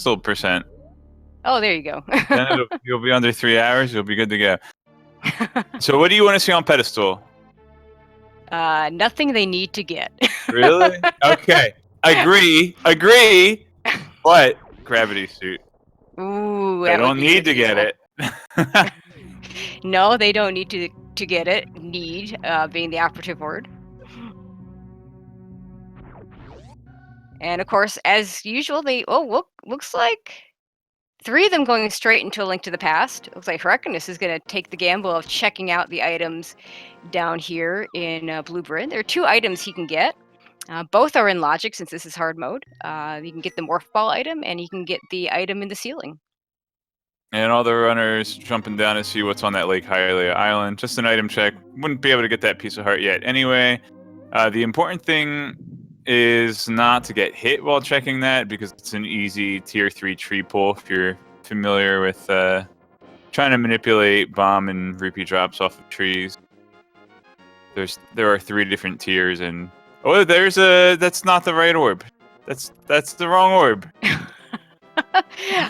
crystal percent. Oh, there you go. Then you'll be under 3 hours. You'll be good to go. So what do you want to see on pedestal? Nothing they need to get. Really? Okay. Agree. But gravity suit. Ooh, They that would don't be need good to get useful. it. No, they don't need to get it. Need being the operative word. And of course, as usual, looks like 3 of them going straight into A Link to the Past. Looks like Hyrcanus is going to take the gamble of checking out the items down here in Blue Bryn. There are 2 items he can get. Both are in logic since this is hard mode. You can get the Morph Ball item and you can get the item in the ceiling. And all the runners jumping down to see what's on that Lake Hylia Island. Just an item check. Wouldn't be able to get that piece of heart yet. Anyway, the important thing is not to get hit while checking that because it's an easy tier 3 tree pull if you're familiar with trying to manipulate bomb and rupee drops off of trees. There are 3 different tiers and that's not the right orb. That's the wrong orb.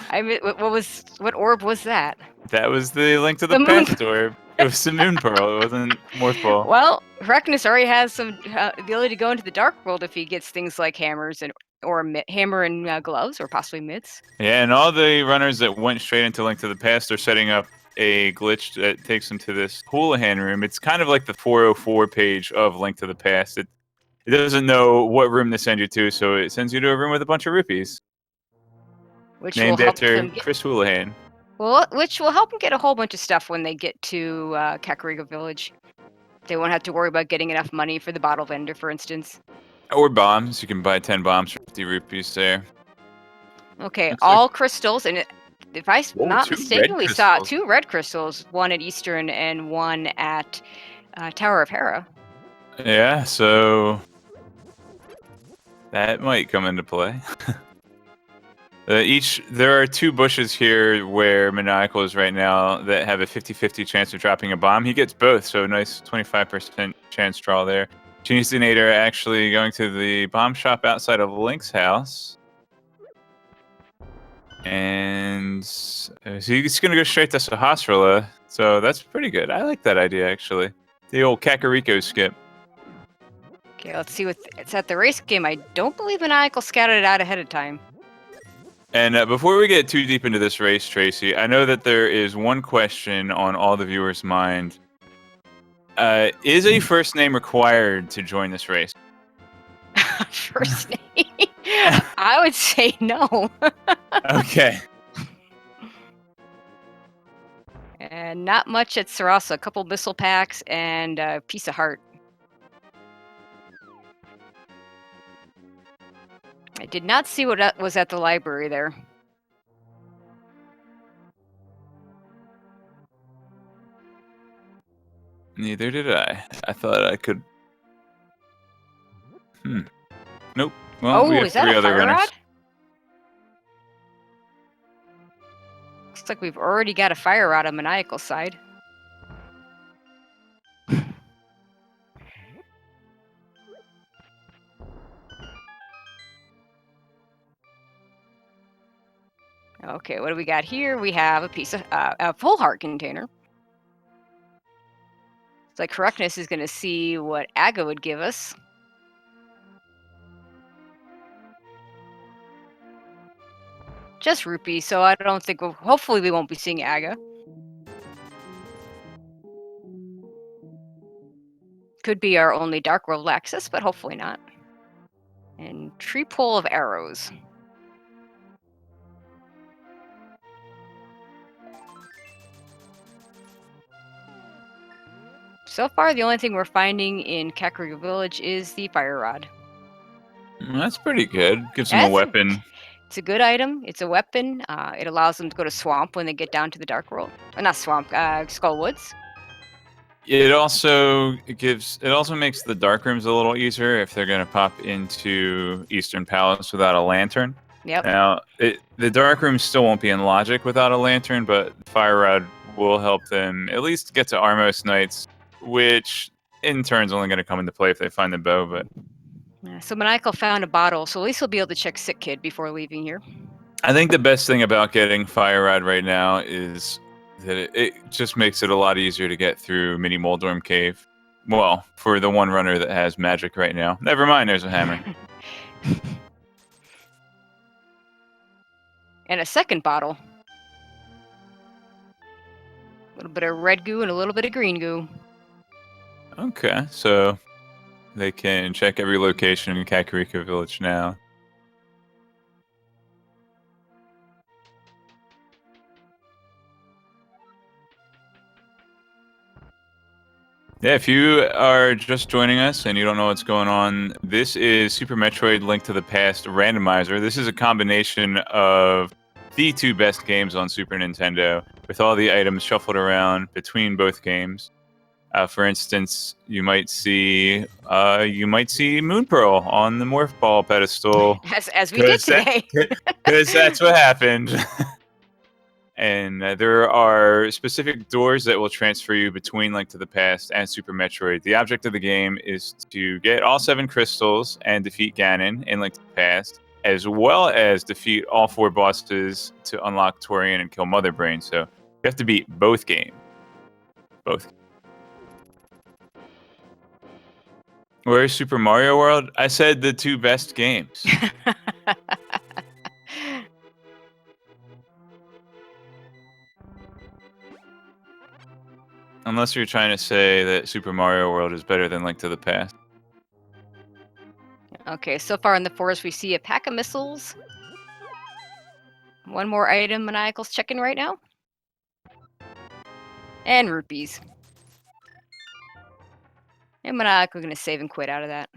I mean, what orb was that? That was the Link to the Past orb. It was the Moon Pearl. It wasn't Morph Ball. Well, Hyrcanus already has some ability to go into the Dark World if he gets things like hammers or hammer and gloves, or possibly mitts. Yeah, and all the runners that went straight into Link to the Past are setting up a glitch that takes them to this Houlihan room. It's kind of like the 404 page of Link to the Past. It doesn't know what room to send you to, so it sends you to a room with a bunch of rupees. Which named will help after them Chris Houlihan. Well, which will help them get a whole bunch of stuff when they get to Kakariko Village. They won't have to worry about getting enough money for the bottle vendor, for instance. Or bombs. You can buy 10 bombs for 50 rupees there. Okay, Looks all like... crystals, and if I'm not mistakenly saw 2 red crystals, 1 at Eastern and 1 at Tower of Hera. Yeah, so that might come into play. There are 2 bushes here where Maniacal is right now that have a 50-50 chance of dropping a bomb. He gets both, so nice 25% chance draw there. Genius Detonator actually going to the bomb shop outside of Link's house. And so he's going to go straight to Sahasrara, so that's pretty good. I like that idea, actually. The old Kakariko skip. Okay, let's see what it's at the race game. I don't believe Maniacal scouted it out ahead of time. And before we get too deep into this race, Tracy, I know that there is one question on all the viewers' mind. Is a first name required to join this race? First name? I would say no. Okay. And not much at Sarasa. A couple missile packs and a piece of heart. I did not see what was at the library there. Neither did I. I thought I could... Nope. Well, we have is that 3 a other fire runners. rod? Looks like we've already got a fire rod on Maniacal's side. Okay, what do we got here? We have a piece of a full heart container. It's like Correctness is going to see what Aga would give us. Just rupees, so I don't think hopefully we won't be seeing Aga. Could be our only Dark World access, but hopefully not. And Tree Pole of Arrows. So far, the only thing we're finding in Kakariko Village is the fire rod. That's pretty good. Gives them a weapon. It's a good item. It's a weapon. It allows them to go to Swamp when they get down to the Dark World. Not Swamp, Skull Woods. It also makes the dark rooms a little easier if they're going to pop into Eastern Palace without a lantern. Yep. Now, the dark rooms still won't be in logic without a lantern, but Fire Rod will help them at least get to Armos Knights, which in turn is only going to come into play if they find the bow. But so Maniacal found a bottle, so at least he'll be able to check Sick Kid before leaving here. I think the best thing about getting Fire Rod right now is that it just makes it a lot easier to get through Mini Moldorm Cave. Well, for the one runner that has magic right now. Never mind, there's a hammer. And a second bottle. A little bit of red goo and a little bit of green goo. Okay, so they can check every location in Kakariko Village now. Yeah, if you are just joining us and you don't know what's going on, this is Super Metroid Link to the Past Randomizer. This is a combination of the two best games on Super Nintendo, with all the items shuffled around between both games. For instance, you might see Moon Pearl on the Morph Ball pedestal. As we did today. Because that's what happened. And there are specific doors that will transfer you between Link to the Past and Super Metroid. The object of the game is to get all 7 crystals and defeat Ganon in Link to the Past, as well as defeat all 4 bosses to unlock Torian and kill Mother Brain. So you have to beat both games. Both. Where's Super Mario World? I said the 2 best games. Unless you're trying to say that Super Mario World is better than Link to the Past. Okay, so far in the forest we see a pack of missiles. One more item Maniacal's checking right now. And rupees. And Maniacal's gonna save and quit out of that.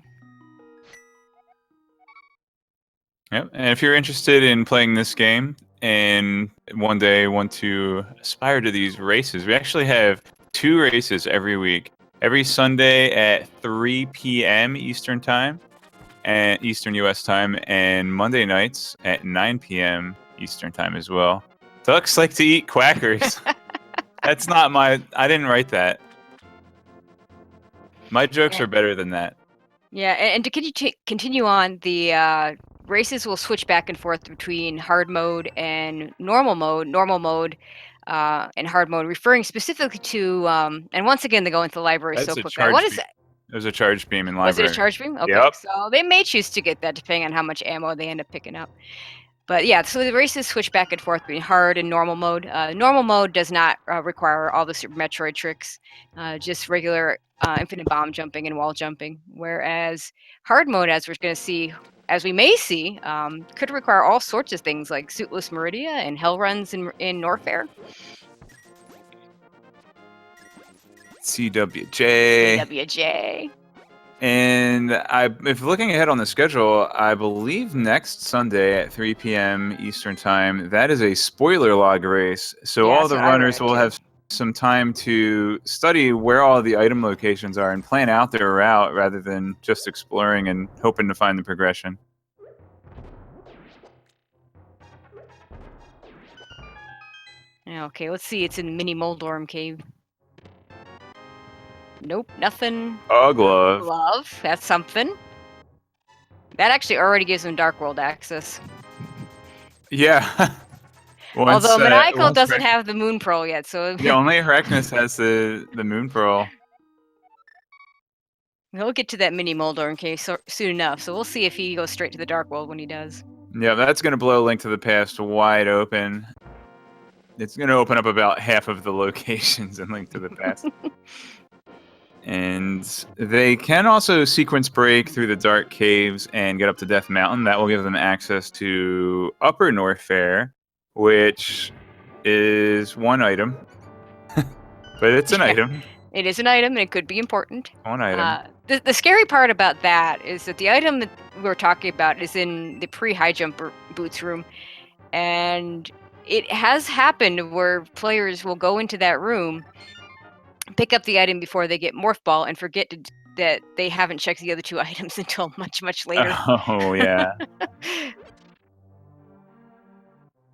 Yep, and if you're interested in playing this game and one day want to aspire to these races, we actually have 2 races every week. Every Sunday at 3 p.m. Eastern Time, and Eastern US Time, and Monday nights at 9 p.m. Eastern Time as well. Ducks like to eat quackers. That's not my... I didn't write that. My jokes are better than that. Yeah, and to continue on, the races will switch back and forth between hard mode and normal mode. Normal mode and hard mode, referring specifically to... and once again, they go into the library so quick. What is that? It was a charge beam in library. Was it a charge beam? Okay, yep. So they may choose to get that depending on how much ammo they end up picking up. But yeah, so the races switch back and forth between hard and normal mode. Normal mode does not require all the Super Metroid tricks, just regular infinite bomb jumping and wall jumping. Whereas hard mode, as we're going to see, as we may see, could require all sorts of things like Suitless Meridia and hell runs in Norfair. CWJ. CWJ. And if looking ahead on the schedule, I believe next Sunday at 3 p.m. Eastern Time, that is a spoiler log race. So all the runners will have some time to study where all the item locations are and plan out their route rather than just exploring and hoping to find the progression. Okay, let's see. It's in Mini Moldorm Cave. Nope, nothing. Oh, glove. Glove, that's something. That actually already gives him Dark World access. Yeah. Although Maniacal doesn't have the Moon Pearl yet, so... Yeah, only Arachnus has the Moon Pearl. He'll get to that Mini Moldorm cave soon enough, so we'll see if he goes straight to the Dark World when he does. Yeah, that's going to blow Link to the Past wide open. It's going to open up about half of the locations in Link to the Past. And they can also sequence break through the dark caves and get up to Death Mountain. That will give them access to Upper Norfair, which is one item. But it's an item. It is an item, and it could be important. One item. The scary part about that is that the item that we're talking about is in the pre-high jump boots room. And it has happened where players will go into that room, pick up the item before they get Morph Ball, and forget that they haven't checked the other 2 items until much, much later. Oh, yeah.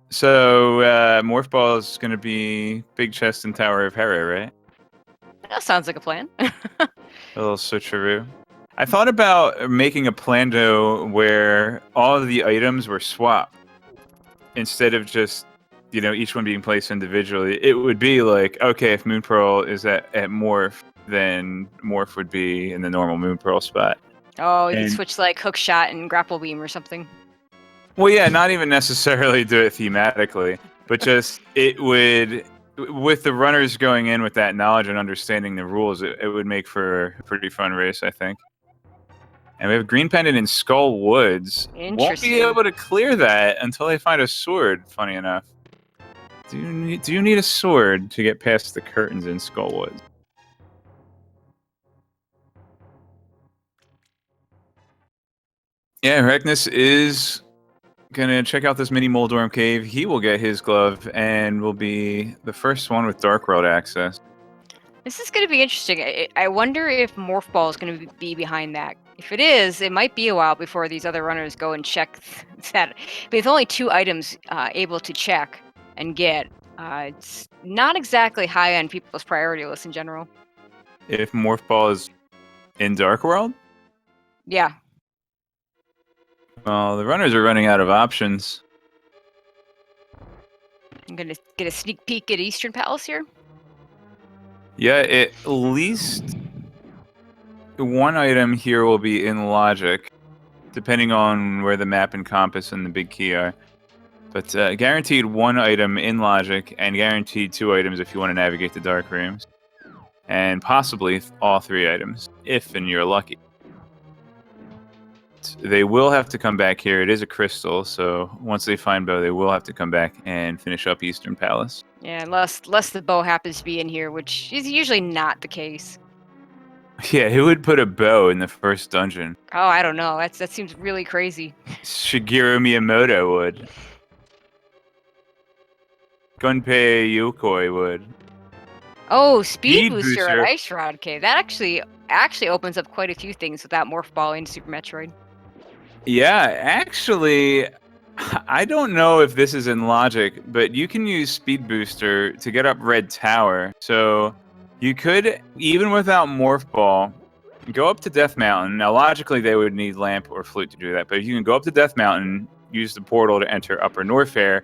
So, Morph Ball is going to be Big Chest and Tower of Hera, right? That sounds like a plan. A little switcheroo. I thought about making a Plando where all of the items were swapped. instead of just each one being placed individually, it would be like, okay, if Moon Pearl is at Morph, then Morph would be in the normal Moon Pearl spot. Oh, you And- could switch like hook shot and grapple beam or something. Well, yeah, not even necessarily do it thematically, but just it would, with the runners going in with that knowledge and understanding the rules, it would make for a pretty fun race, I think. And we have Green Pendant in Skull Woods. Won't be Interesting. able to clear that until they find a sword, funny enough. Do you need a sword to get past the curtains in Skull Woods? Yeah, Reknus is gonna check out this mini Moldorm cave. He will get his glove and will be the first one with Dark World access. This is going to be interesting. I wonder if Morph Ball is going to be behind that. If it is, it might be a while before these other runners go and check that. But with only 2 items able to check and get, it's not exactly high on people's priority list in general. If Morph Ball is in Dark World? Yeah. Well, the runners are running out of options. I'm going to get a sneak peek at Eastern Palace here. Yeah, at least one item here will be in Logic, depending on where the map and compass and the big key are. But guaranteed 1 item in Logic, and guaranteed 2 items if you want to navigate the Dark Rooms. And possibly all 3 items, if and you're lucky. They will have to come back here. It is a crystal, so once they find Bow, they will have to come back and finish up Eastern Palace. Yeah, unless the bow happens to be in here, which is usually not the case. Yeah, who would put a bow in the first dungeon? Oh, I don't know. That seems really crazy. Shigeru Miyamoto would. Gunpei Yokoi would. Oh, speed Speed booster booster. at Ice Rod. Okay, that actually opens up quite a few things with that Morph Ball in Super Metroid. Yeah, actually, I don't know if this is in Logic, but you can use Speed Booster to get up Red Tower. So you could, even without Morph Ball, go up to Death Mountain. Now, logically, they would need Lamp or Flute to do that, but you can go up to Death Mountain, use the portal to enter Upper Norfair,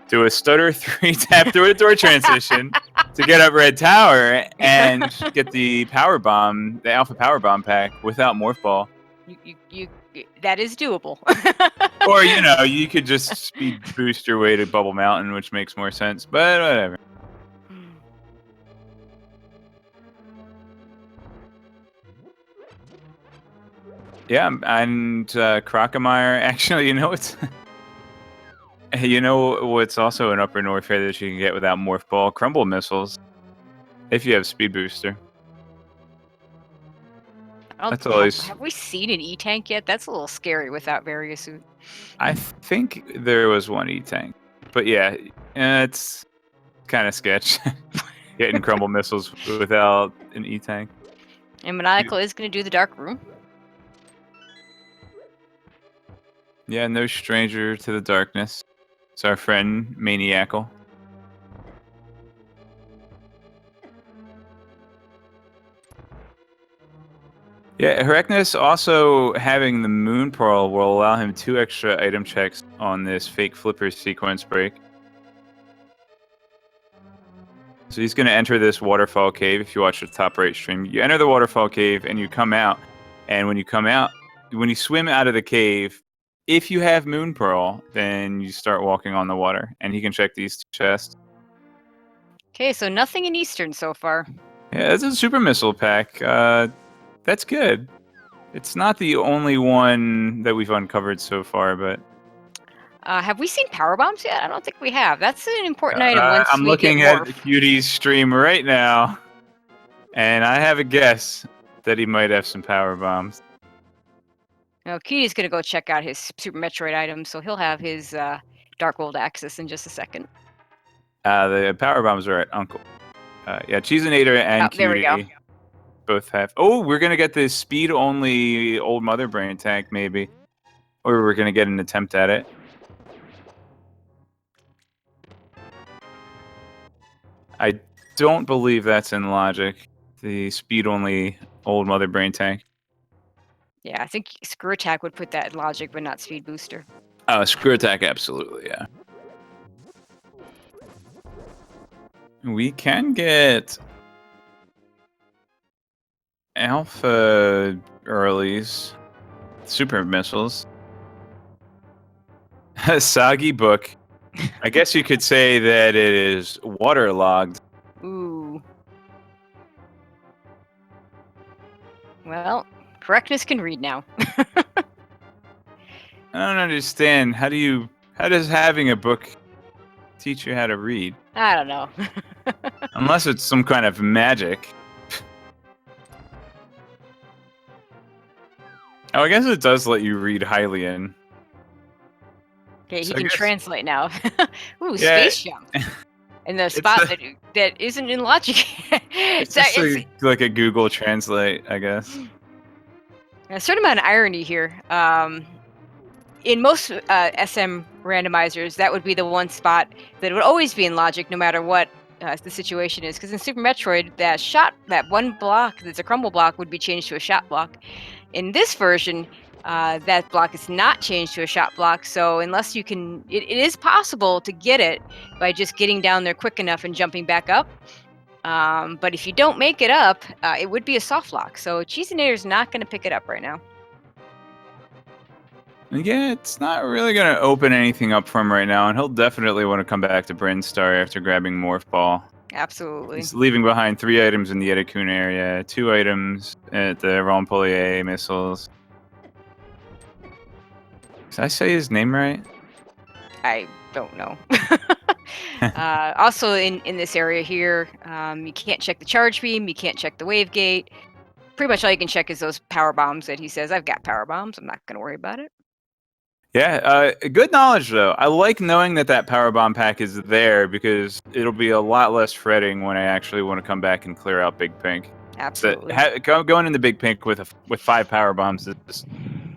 do a Stutter 3 tap through a door transition to get up Red Tower, and get the Power Bomb, the Alpha Power Bomb pack without Morph Ball. That is doable. Or, you could just speed boost your way to Bubble Mountain, which makes more sense, but whatever. Yeah, and Crocomire, actually, what's also an Upper Norfair that you can get without Morph Ball? Crumble Missiles, if you have Speed Booster. That's always... Have we seen an E-Tank yet? That's a little scary without Variasuit. I think there was one E-Tank. But yeah, it's kind of sketch. Getting Crumble Missiles without an E-Tank. And Maniacal is going to do the Dark Room. Yeah, no stranger to the darkness. It's our friend, Maniacal. Yeah, Hereknus also having the Moon Pearl will allow him 2 extra item checks on this fake flipper sequence break. So he's going to enter this waterfall cave. If you watch the top right stream, you enter the waterfall cave and you come out. And when you swim out of the cave, if you have Moon Pearl, then you start walking on the water, and he can check these 2 chests. Okay, so nothing in Eastern so far. Yeah, it's a super missile pack. That's good. It's not the only one that we've uncovered so far, but... Have we seen power bombs yet? I don't think we have. That's an important item once I'm we looking get at Morph. Cutie's stream right now, and I have a guess that he might have some power bombs. No, Cutie's going to go check out his Super Metroid items, so he'll have his Dark World access in just a second. The power bombs are at Uncle. Yeah, Cheesinator and There we Cutie go. both have... Oh, we're going to get this speed-only old Mother Brain tank, maybe. Or we're going to get an attempt at it. I don't believe that's in Logic. The speed-only old Mother Brain tank. Yeah, I think Screw Attack would put that in Logic, but not Speed Booster. Oh, Screw Attack, absolutely, yeah. We can get alpha earlies, super missiles. A soggy book. I guess you could say that it is waterlogged. Ooh. Well, correctness can read now. I don't understand. How does having a book teach you how to read? I don't know. Unless it's some kind of magic. Oh, I guess it does let you read Hylian. Okay, So he I can guess- translate now. Ooh, Yeah, space jump. In the It's spot a- that isn't in logic. It's just like a Google Translate, I guess. a certain amount of irony here. In most SM randomizers, that would be the one spot that would always be in logic, no matter what the situation is. Because in Super Metroid, that one block that's a crumble block would be changed to a shot block. In this version, that block is not changed to a shot block. So unless you can, it is possible to get it by just getting down there quick enough and jumping back up. But if you don't make it up, it would be a soft lock. So Cheesinator is not going to pick it up right now. Yeah, it's not really going to open anything up for him right now, and he'll definitely want to come back to Brinstar after grabbing Morph Ball. Absolutely. He's leaving behind 3 items in the Etakun area, 2 items at the Rempouillet missiles. Did I say his name right? I don't know. Also, in this area here, you can't check the charge beam. You can't check the wave gate. Pretty much all you can check is those power bombs that he says, I've got power bombs. I'm not going to worry about it. Yeah, good knowledge though. I like knowing that power bomb pack is there because it'll be a lot less fretting when I actually want to come back and clear out Big Pink. Absolutely. Going into Big Pink with 5 power bombs is just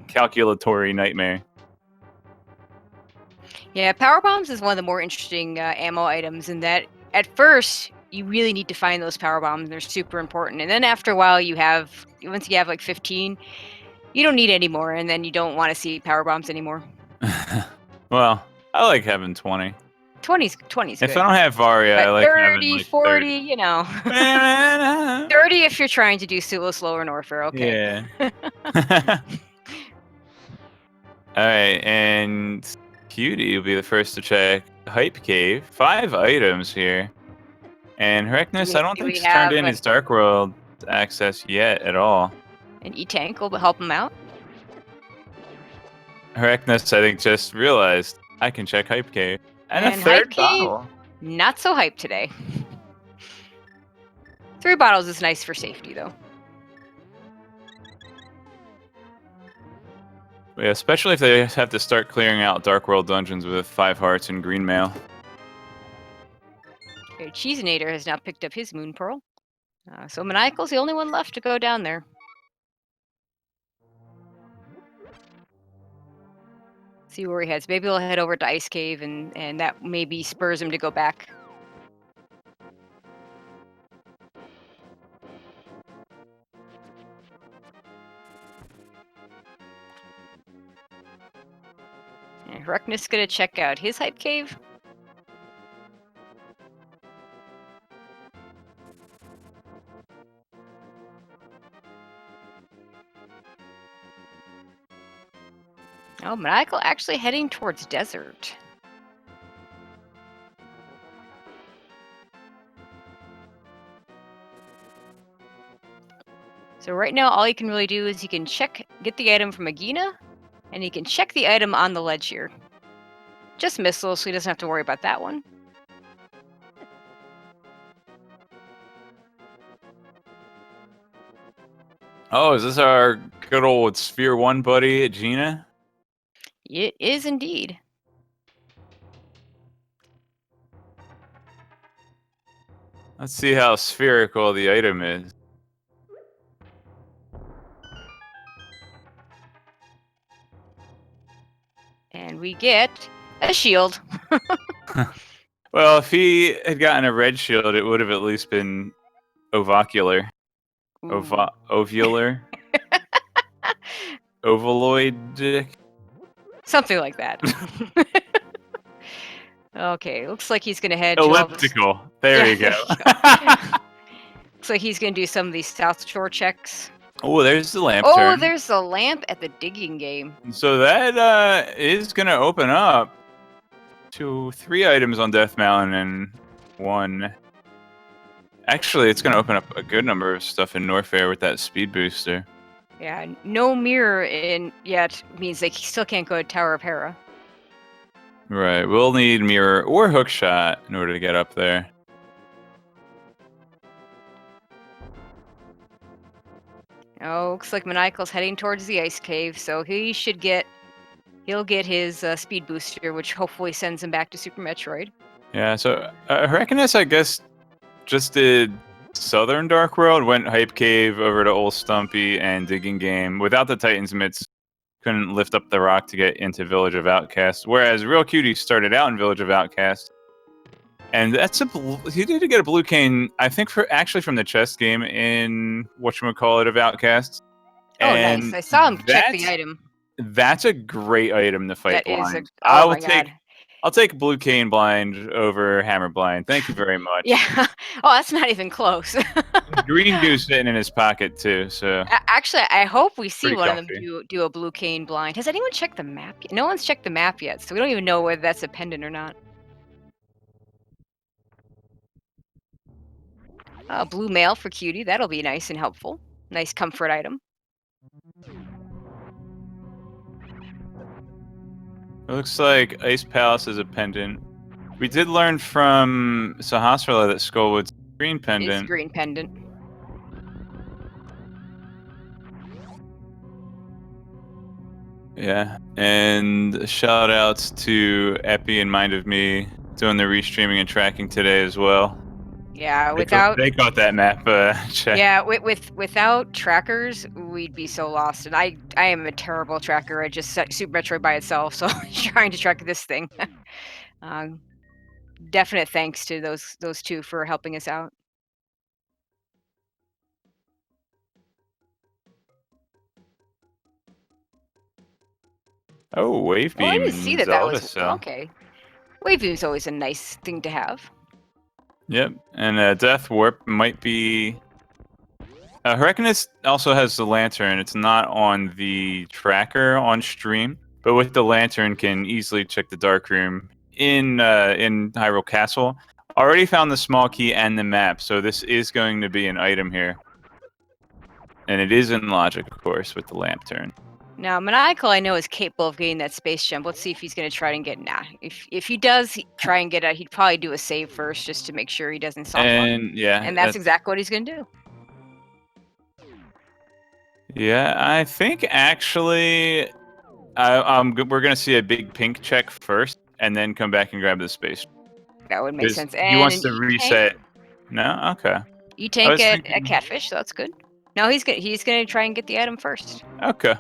calculatory nightmare. Yeah, power bombs is one of the more interesting ammo items in that at first you really need to find those power bombs. They're super important. And then after a while once you have like 15, you don't need any more, and then you don't want to see power bombs anymore. Well, I like having 20. 20's good. If I don't have Varia, But I like 30, having like 40, 30. you know. 30 if you're trying to do Slow and Orpher, okay. Yeah. Alright, and Cutie will be the first to check Hype Cave. 5 items here. And Hreknus, I don't Do think we he's turned have in his Dark World access yet at all. an E-Tank will help him out? Hreknus, I think, just realized I can check Hype Cave. And a And third Hype Cave? bottle. Not so hype today. 3 bottles is nice for safety, though. Yeah, especially if they have to start clearing out Dark World dungeons with 5 hearts and green mail. Okay, Cheesinator has now picked up his Moon Pearl. So Maniacal's the only one left to go down there. See where he heads. Maybe he'll head over to Ice Cave, and that maybe spurs him to go back. And Hreknus gonna check out his Hype Cave. Oh, Maniacal actually heading towards Desert. So right now, all he can really do is he can get the item from Agina, and he can check the item on the ledge here. Just missiles, so he doesn't have to worry about that one. Oh, is this our good old Sphere 1 buddy, Gina? It is indeed. Let's see how spherical the item is. And we get a shield. Well, if he had gotten a red shield, it would have at least been ovocular. Ooh. Ovular? Ovaloid? Something like that. Okay, looks like he's gonna head to all this. Elliptical. There Yeah, you there go. you go. Looks like he's gonna do some of these South Shore checks. Oh, there's the lamp Oh, turn. there's the lamp at the digging game. So that is gonna open up to 3 items on Death Mountain and 1. Actually, it's gonna open up a good number of stuff in Norfair with that speed booster. Yeah, no mirror in yet means they still can't go to Tower of Hera. Right, we'll need mirror or hook shot in order to get up there. Oh, looks like Maniacal's heading towards the ice cave, so he'll get his speed booster, which hopefully sends him back to Super Metroid. Yeah, so Hyrcanus, I guess, just did Southern Dark World, went Hype Cave over to Old Stumpy and Digging Game. Without the Titans Mitts, couldn't lift up the rock to get into Village of Outcast. Whereas Real Cutie started out in Village of Outcast. And he did get a blue cane, I think, from the chest game in whatchamacallit of Outcasts. Oh, And nice. I saw him check the item. That's a great item to fight That is blind. oh my god. I'll take blue cane blind over hammer blind. Thank you very much. Yeah. Oh, that's not even close. Green Goose sitting in his pocket too, so Actually, I hope we see pretty one of them comfy. do a blue cane blind. Has anyone checked the map yet? No one's checked the map yet, so we don't even know whether that's a pendant or not. Blue mail for Cutie. That'll be nice and helpful. Nice comfort item. It looks like Ice Palace is a pendant. We did learn from Sahasrara that Skullwood's green It's pendant. green pendant. Yeah, and shout outs to Epi and Mind of Me doing the restreaming and tracking today as well. Yeah, They caught that map check. yeah, without trackers, we'd be so lost. And I am a terrible tracker. I just set Super Metroid by itself, so trying to track this thing. Definite thanks to those two for helping us out. Oh, Wave Oh, I Beam didn't see and that Zelda was Cell. okay. Wave Beam is always a nice thing to have. Yep, and Death Warp might be. Hyrcanus also has the lantern. It's not on the tracker on stream, but with the lantern can easily check the dark room in Hyrule Castle. Already found the small key and the map, so this is going to be an item here. And it is in logic, of course, with the lamp turn. Now, Maniacal, I know, is capable of getting that space jump. Let's see if he's going to try and get. Nah, if he does try and get it, he'd probably do a save first just to make sure he doesn't soft lock. And yeah, And that's exactly what he's going to do. Yeah, I think actually, we're gonna see a big pink check first, and then come back and grab the space. That would make sense. He wants to reset. No, okay. E-tank at Catfish, so that's good. No, he's gonna try and get the item first. Okay.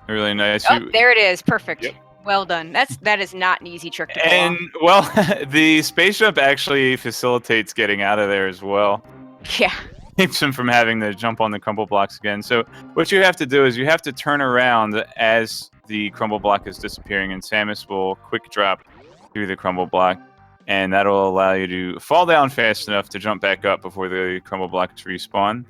Really nice. Oh, there it is. Perfect. Yep. Well done. That is not an easy trick to pull And off. well, the space jump actually facilitates getting out of there as well. Yeah. Keeps him from having to jump on the crumble blocks again. So what you have to do is you have to turn around as the crumble block is disappearing, and Samus will quick drop through the crumble block, and that'll allow you to fall down fast enough to jump back up before the crumble blocks respawn.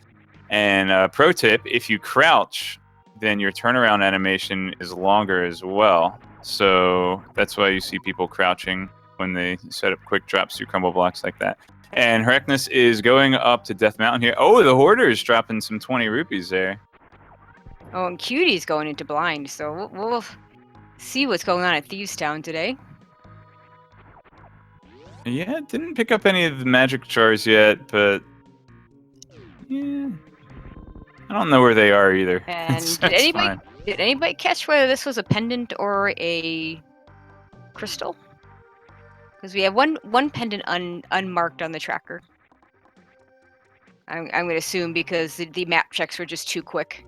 And pro tip, if you crouch, then your turnaround animation is longer as well. So that's why you see people crouching when they set up quick drops through crumble blocks like that. And Hyrcanus is going up to Death Mountain here. Oh, the Hoarder is dropping some 20 rupees there. Oh, and Cutie's going into blind, so we'll see what's going on at Thieves Town today. Yeah, didn't pick up any of the magic jars yet, but yeah, I don't know where they are either. And did anybody catch whether this was a pendant or a crystal? Because we have one pendant unmarked on the tracker. I'm going to assume because the map checks were just too quick.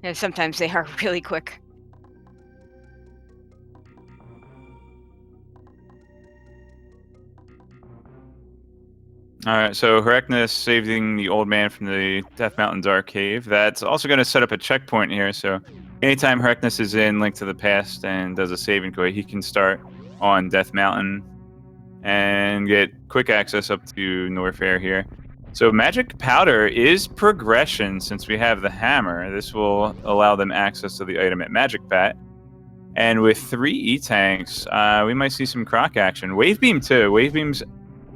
And sometimes they are really quick. Alright, so Hyrcanus saving the old man from the Death Mountain Dark Cave. That's also going to set up a checkpoint here, so anytime Harkness is in Link to the Past and does a save and go, he can start on Death Mountain and get quick access up to Norfair here. So Magic Powder is progression since we have the hammer. This will allow them access to the item at Magic Bat. And with 3 E-Tanks, we might see some Croc action. Wave Beam too. Wave Beam's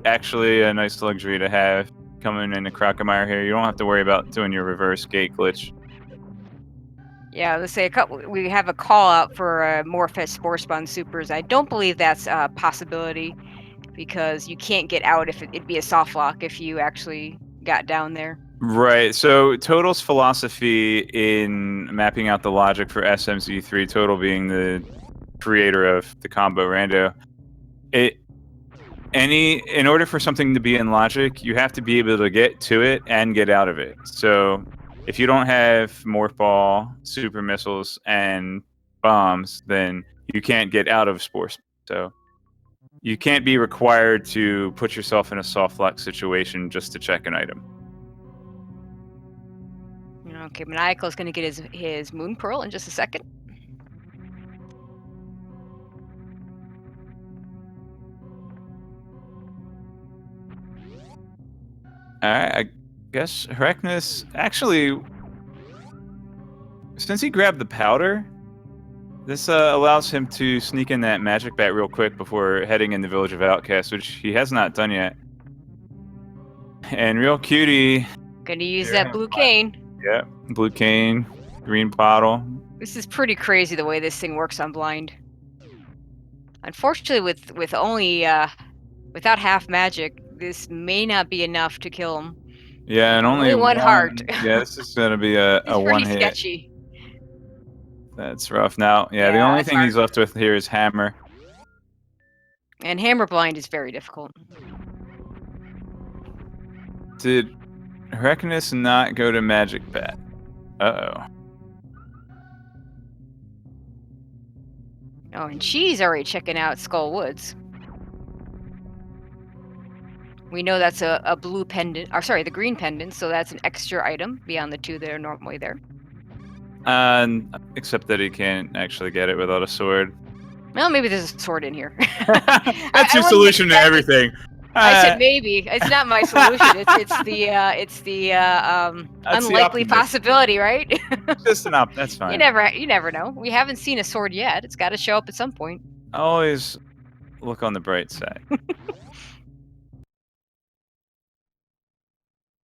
actually a nice luxury to have coming into Crocomire here. You don't have to worry about doing your reverse gate glitch. Yeah, let's say we have a call out for Morphet Spore Spawn Supers. I don't believe that's a possibility because you can't get out if it'd be a soft lock if you actually got down there. Right. So Total's philosophy in mapping out the logic for SMZ3, Total being the creator of the combo rando, in order for something to be in logic, you have to be able to get to it and get out of it. So if you don't have Morph Ball, Super Missiles, and Bombs, then you can't get out of Spore. So you can't be required to put yourself in a soft lock situation just to check an item. Okay, Maniacal's going to get his Moon Pearl in just a second. I guess Harkness, actually, since he grabbed the powder, this allows him to sneak in that Magic Bat real quick before heading in the Village of Outcasts, which he has not done yet. And Real Cutie... Gonna use that blue cane. Yeah, blue cane, green bottle. This is pretty crazy the way this thing works on blind. Unfortunately, with only without half magic, this may not be enough to kill him. Yeah, and only one heart. Yeah, this is gonna be a one hit. Sketchy. That's rough. Now, yeah, the only thing he's left with here is Hammer. And Hammer blind is very difficult. Did Harkness not go to Magic Bat? Uh-oh. Oh, and she's already checking out Skull Woods. We know that's a blue pendant, or sorry, the green pendant, so that's an extra item beyond the 2 that are normally there. Except that he can't actually get it without a sword. Well, maybe there's a sword in here. That's your solution to everything. I said maybe. It's not my solution. It's the unlikely possibility, right? Just an op. That's fine. You never know. We haven't seen a sword yet. It's got to show up at some point. Always look on the bright side.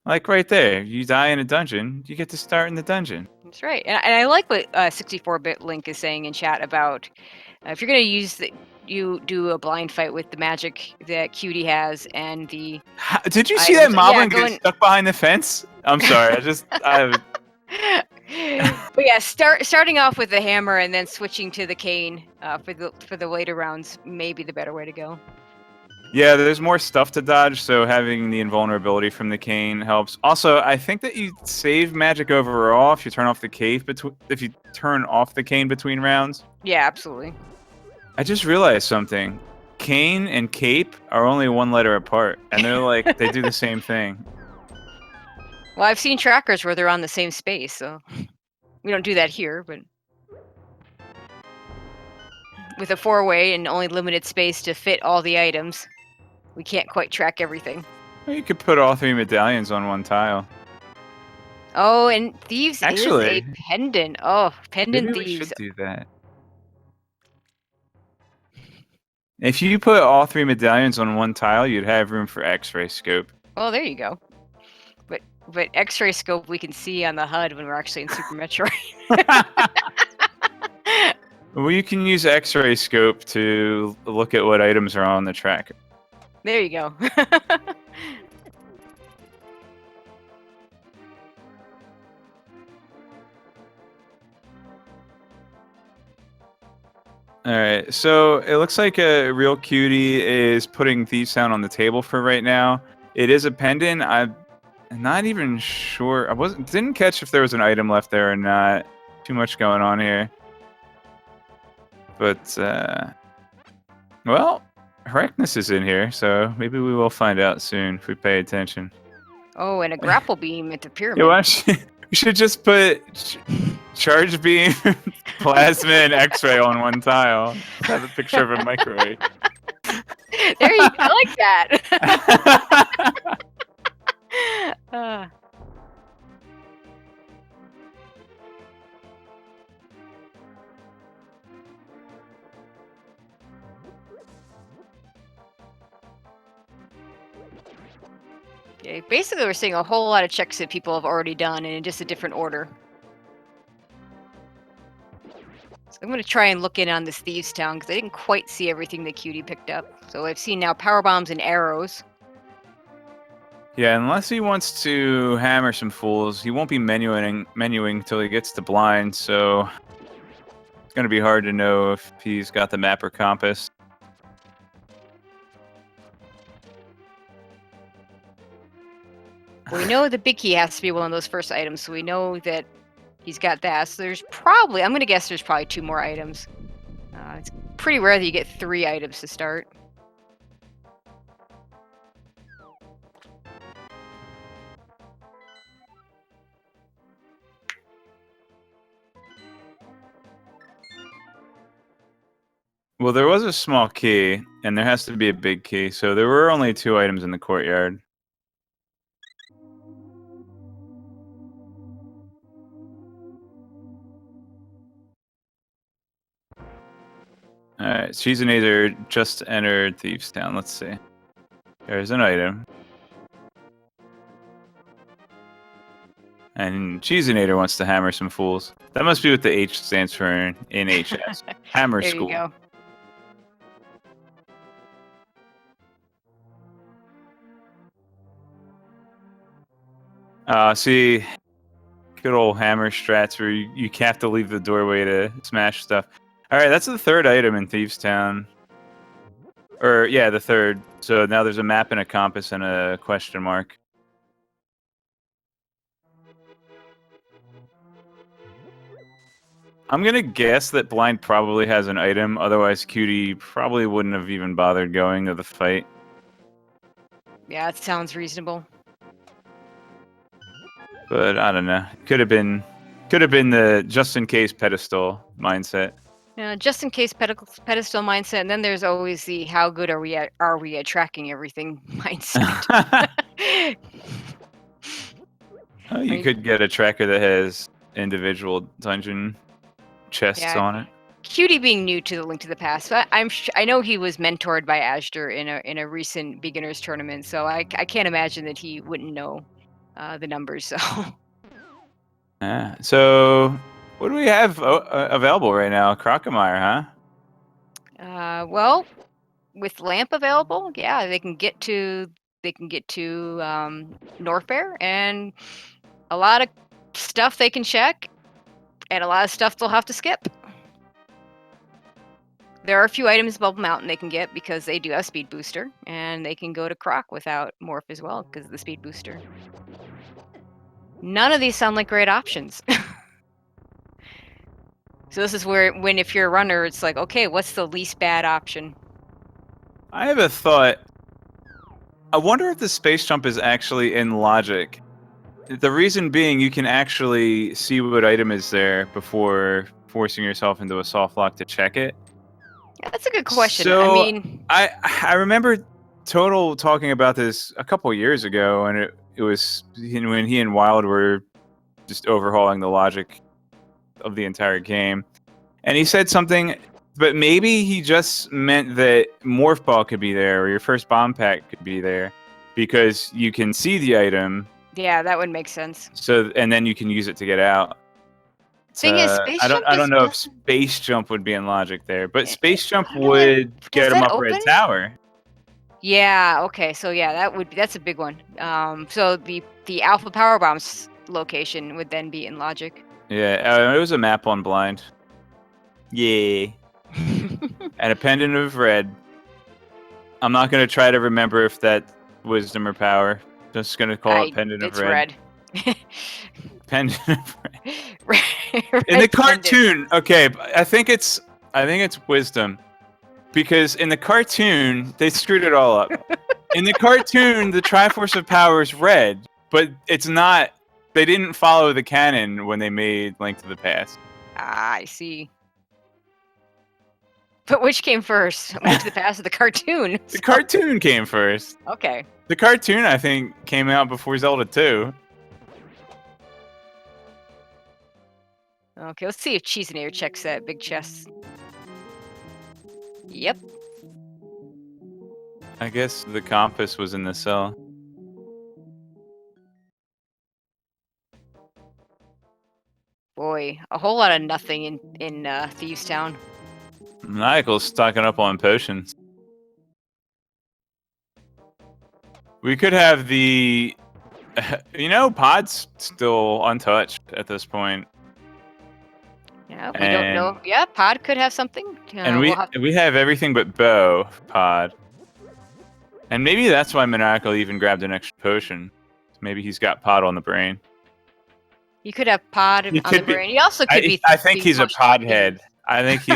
Like right there, you die in a dungeon, you get to start in the dungeon. That's right. And I like what 64-bit Link is saying in chat about if you're going to use you do a blind fight with the magic that Cutie has and the... Did you see that Moblin get stuck behind the fence? I'm sorry, But yeah, starting off with the hammer and then switching to the cane for the later rounds may be the better way to go. Yeah, there's more stuff to dodge, so having the invulnerability from the cane helps. Also, I think that you save magic overall if you turn off the cane between rounds. Yeah, absolutely. I just realized something. Cane and cape are only 1 letter apart, and they're like they do the same thing. Well, I've seen trackers where they're on the same space, so we don't do that here, but with a 4-way and only limited space to fit all the items, we can't quite track everything. Well, you could put all 3 medallions on 1 tile. Oh, and Thieves actually, is a pendant. Oh, pendant maybe Thieves. We should do that. If you put all 3 medallions on 1 tile, you'd have room for X-ray scope. Well, there you go. But X-ray scope we can see on the HUD when we're actually in Super Metroid. Well, you can use X-ray scope to look at what items are on the tracker. There you go. Alright, so it looks like a Real Cutie is putting Thief Sound on the table for right now. It is a pendant. I'm not even sure. Didn't catch if there was an item left there or not. Too much going on here. But, well, Harkness is in here, so maybe we will find out soon if we pay attention. Oh, and a grapple beam at the pyramid. Yeah, we should just put Charge beam, plasma, and X-ray on one tile. Just have a picture of a microwave. There you go. I like that. Okay, basically, we're seeing a whole lot of checks that people have already done in just a different order. So I'm going to try and look in on this Thieves Town because I didn't quite see everything that Cutie picked up. So I've seen now power bombs and arrows. Yeah, unless he wants to hammer some fools, he won't be menuing till he gets to blind, so it's gonna be hard to know if he's got the map or compass. We know the big key has to be one of those first items, so we know that he's got that. So there's probably, I'm gonna guess there's probably 2 more items. It's pretty rare that you get 3 items to start. Well, there was a small key, and there has to be a big key, so there were only 2 items in the courtyard. Alright, Cheesenator just entered Thieves Town. Let's see. There's an item. And Cheesenator wants to hammer some fools. That must be what the H stands for in HS. Hammer There School. you go. See, good old hammer strats where you have to leave the doorway to smash stuff. Alright, that's the 3rd item in Thieves Town. Or, yeah, the 3rd. So now there's a map and a compass and a question mark. I'm gonna guess that Blind probably has an item, otherwise Cutie probably wouldn't have even bothered going to the fight. Yeah, it sounds reasonable. But I don't know. Could have been the just in case pedestal mindset. Just in case pedestal mindset, and then there's always the how good are we at tracking everything mindset. Oh, you could get a tracker that has individual dungeon chests on it. Cutie being new to the Link to the Past, but I know he was mentored by Ashdor in a recent beginners tournament, so I can't imagine that he wouldn't know the numbers. So. Yeah. So, what do we have available right now? Crocomire, huh? Well, with Lamp available, yeah, they can get to Norfair, and a lot of stuff they can check, and a lot of stuff they'll have to skip. There are a few items above Mountain they can get because they do have Speed Booster, and they can go to Croc without Morph as well because of the Speed Booster. None of these sound like great options. So this is where, if you're a runner, it's like, okay, what's the least bad option? I have a thought. I wonder if the space jump is actually in logic. The reason being, you can actually see what item is there before forcing yourself into a soft lock to check it. Yeah, that's a good question. So, I mean, I remember Total talking about this a couple years ago, and it was when he and Wild were just overhauling the logic of the entire game. And he said something, but maybe he just meant that Morph Ball could be there, or your first bomb pack could be there, because you can see the item. Yeah, that would make sense. So, and then you can use it to get out. Thing is, Space Jump I don't know if Space Jump would be in logic there, but Space Jump would get him up Red Tower. Yeah. Okay. So yeah, that's a big one. So the Alpha Power Bombs location would then be in logic. Yeah, it was a map on Blind. Yeah. And a pendant of red. I'm not gonna try to remember if that wisdom or power. Just gonna call it pendant of red. It's red. Pendant of red. In the cartoon, okay, I think it's wisdom, because in the cartoon they screwed it all up. In the cartoon, the Triforce of Power is red, but it's not they didn't follow the canon when they made Link to the Past. Ah, I see. But which came first? Link to the Past or the cartoon? The cartoon came first. Okay. The cartoon, I think, came out before Zelda 2. Okay, let's see if Cheesenator checks that big chest. Yep. I guess the compass was in the cell. Boy, a whole lot of nothing in Thieves Town. Maniacal's stocking up on potions. We could have the... Pod's still untouched at this point. Yeah, we don't know. Yeah, Pod could have something. And we have everything but Bo, Pod. And maybe that's why Maniacal even grabbed an extra potion. Maybe he's got Pod on the brain. You could have Pod on the brain. He also could be... I think he's a Pod head. I think he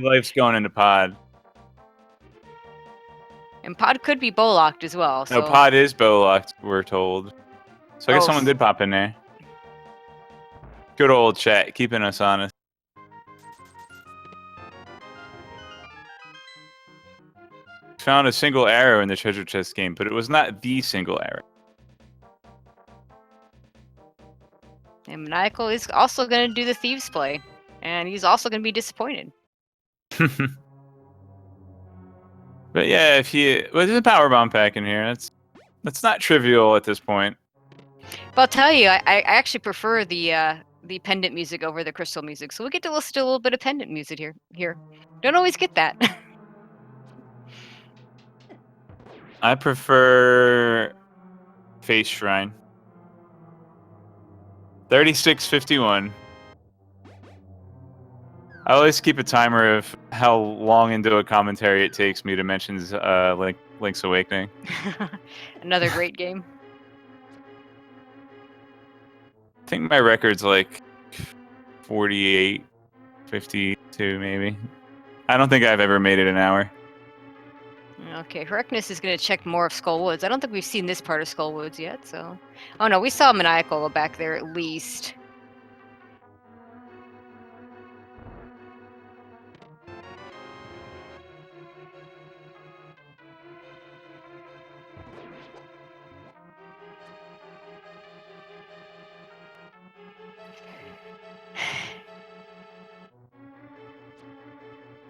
loves going into Pod. And Pod could be bow-locked as well. So. No, Pod is bow-locked, we're told. So I guess someone did pop in there. Good old chat, keeping us honest. Found a single arrow in the treasure chest game, but it was not the single arrow. And Maniacal is also going to do the Thieves play. And he's also going to be disappointed. But yeah, there's a power bomb pack in here. That's not trivial at this point. But I'll tell you, I actually prefer the pendant music over the crystal music. So we'll get to listen to a little bit of pendant music here. Don't always get that. I prefer Face Shrine. 36:51. I always keep a timer of how long into a commentary it takes me to mention Link's Awakening. Another great game. I think my record's like 48, 52 maybe. I don't think I've ever made it an hour. Okay, Heracnus is going to check more of Skull Woods. I don't think we've seen this part of Skull Woods yet, so... Oh no, we saw Maniacal back there at least.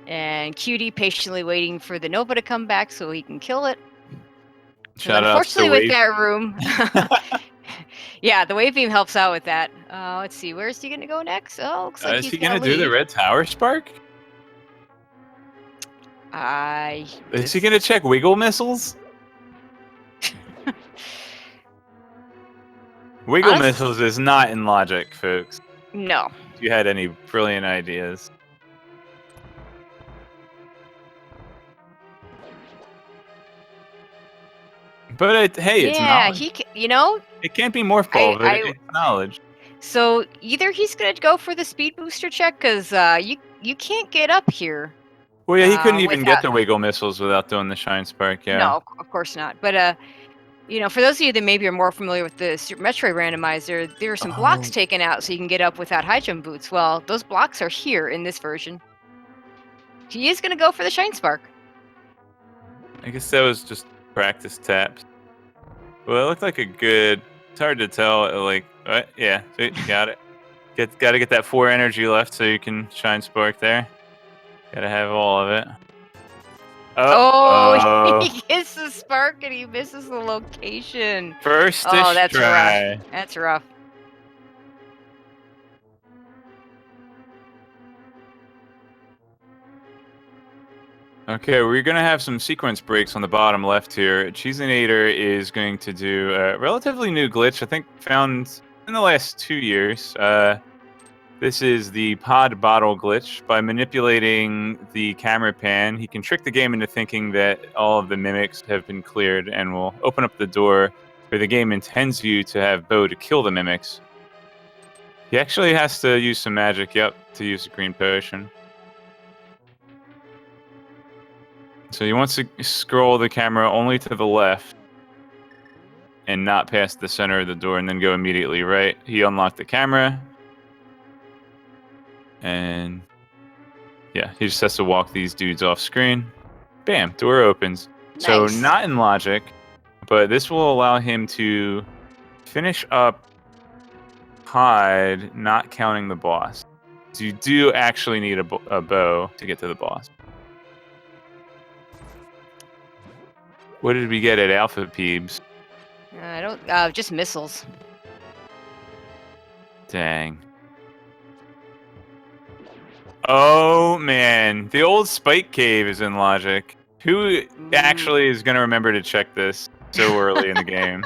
And Cutie patiently waiting for the Nova to come back so he can kill it. Shout out unfortunately, to with that room, yeah, the wave beam helps out with that. Let's see, where's he gonna go next? Oh, looks like is he gonna do the red tower spark? Is he gonna check wiggle missiles? Wiggle missiles is not in logic, folks. No. If you had any brilliant ideas. But hey, it's knowledge. It can't be morph ball, but it's knowledge. So either he's gonna go for the speed booster check, because you can't get up here. Well, yeah, he couldn't even get the wiggle missiles without doing the shine spark. Yeah. No, of course not. But for those of you that maybe are more familiar with the Super Metroid randomizer, there are some blocks taken out so you can get up without high jump boots. Well, those blocks are here in this version. He is gonna go for the shine spark. I guess that was just practice taps. Well, it looked like a good... It's hard to tell, like... yeah, see, got it. Gotta get that 4 energy left so you can shine spark there. Gotta have all of it. He gets the spark and he misses the location. First that's try. Rough. That's rough. Okay, we're going to have some sequence breaks on the bottom left here. Cheesenator is going to do a relatively new glitch, I think found in the last 2 years. This is the pod bottle glitch. By manipulating the camera pan, he can trick the game into thinking that all of the mimics have been cleared and will open up the door where the game intends you to have Bo to kill the mimics. He actually has to use some magic, to use the green potion. So he wants to scroll the camera only to the left. and not past the center of the door and then go immediately right. He unlocked the camera. And yeah, he just has to walk these dudes off screen. Bam, door opens. Nice. So not in logic, but this will allow him to finish up Pod, not counting the boss. So you do actually need a bow to get to the boss. What did we get at Alpha Peebs? I don't. Just missiles. Dang. Oh man, the old Spike Cave is in logic. Who actually is going to remember to check this so early in the game?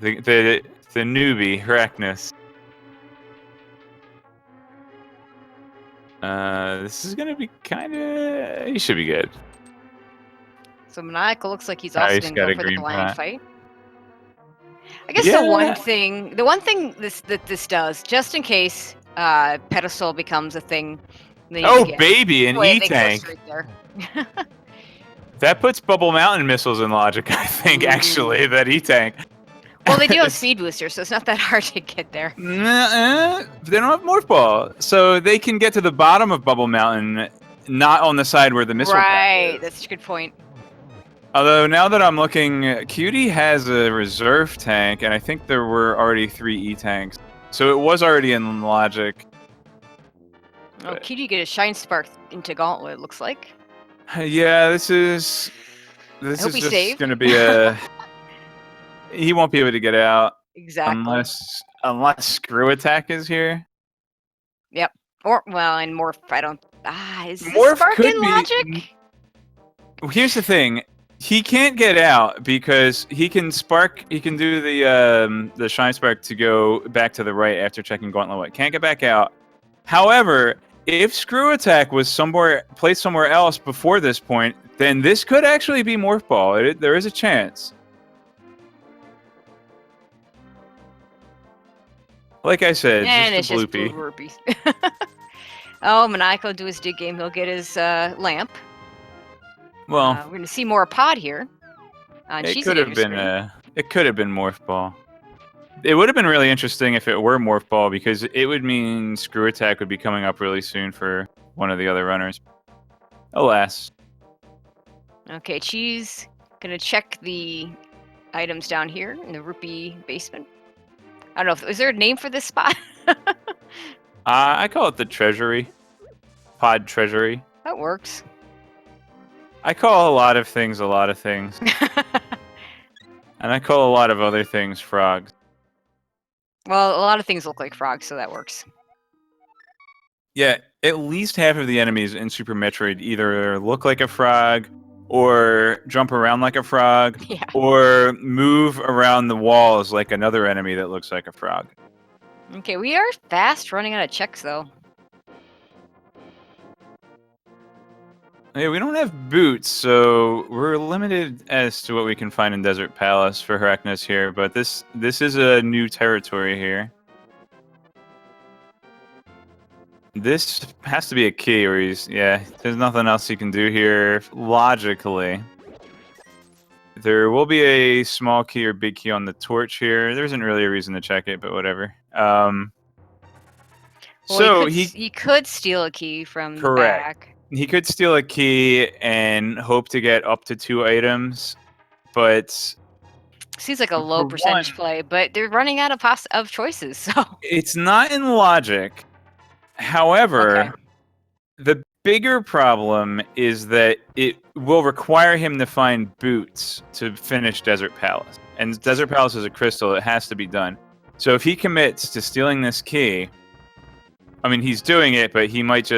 The newbie, Hackness. This is going to be kind of... He should be good. So Maniacal looks like he's also going to go for the blind fight. I guess Yeah. the one thing this does, just in case Pedestal becomes a thing. Oh baby, an E-tank. Right there. That puts Bubble Mountain missiles in logic, I think, actually, that E-tank. Well, they do have speed boosters, so it's not that hard to get there. They don't have Morph Ball, so they can get to the bottom of Bubble Mountain, not on the side where the missile pack is. That's a good point. Although, now that I'm looking, Cutie has a reserve tank, and I think there were already 3 E-tanks. So it was already in logic. Oh, Cutie get a Shine Spark into Gauntlet, it looks like. Yeah, this is just going to be a... He won't be able to get out. Exactly. Unless Screw Attack is here. Yep. Or, well, and Morph, I don't... is Morph Spark could in logic? Here's the thing. He can't get out because he can do the Shine Spark to go back to the right after checking Gauntlet White. Can't get back out. However, if Screw Attack was placed somewhere else before this point, then this could actually be Morph Ball. There is a chance. Like I said, and just it's a bloopy. just blue rupees. Oh, Maniacal do his dig game. He'll get his lamp. Well, we're going to see more Pod here. It could have been Morph Ball. It would have been really interesting if it were Morph Ball because it would mean Screw Attack would be coming up really soon for one of the other runners. Alas. Okay, Cheese gonna check the items down here in the rupee basement. I don't know. Is there a name for this spot? I call it the Treasury. Pod Treasury. That works. I call a lot of things a lot of things. And I call a lot of other things frogs. Well, a lot of things look like frogs, so that works. Yeah, at least half of the enemies in Super Metroid either look like a frog, or jump around like a frog, or move around the walls like another enemy that looks like a frog. Okay, we are fast running out of checks, though. Yeah, we don't have boots, so we're limited as to what we can find in Desert Palace for Hackness here, but this is a new territory here. This has to be a key, or there's nothing else you can do here, logically. There will be a small key or big key on the torch here. There isn't really a reason to check it, but whatever. Well, he could steal a key from the back. He could steal a key and hope to get up to 2 items, but... Seems like a low percentage play, but they're running out of choices, so... It's not in logic. However, the bigger problem is that it will require him to find boots to finish Desert Palace. And Desert Palace is a crystal, it has to be done. So if he commits to stealing this key... I mean, he's doing it, but he might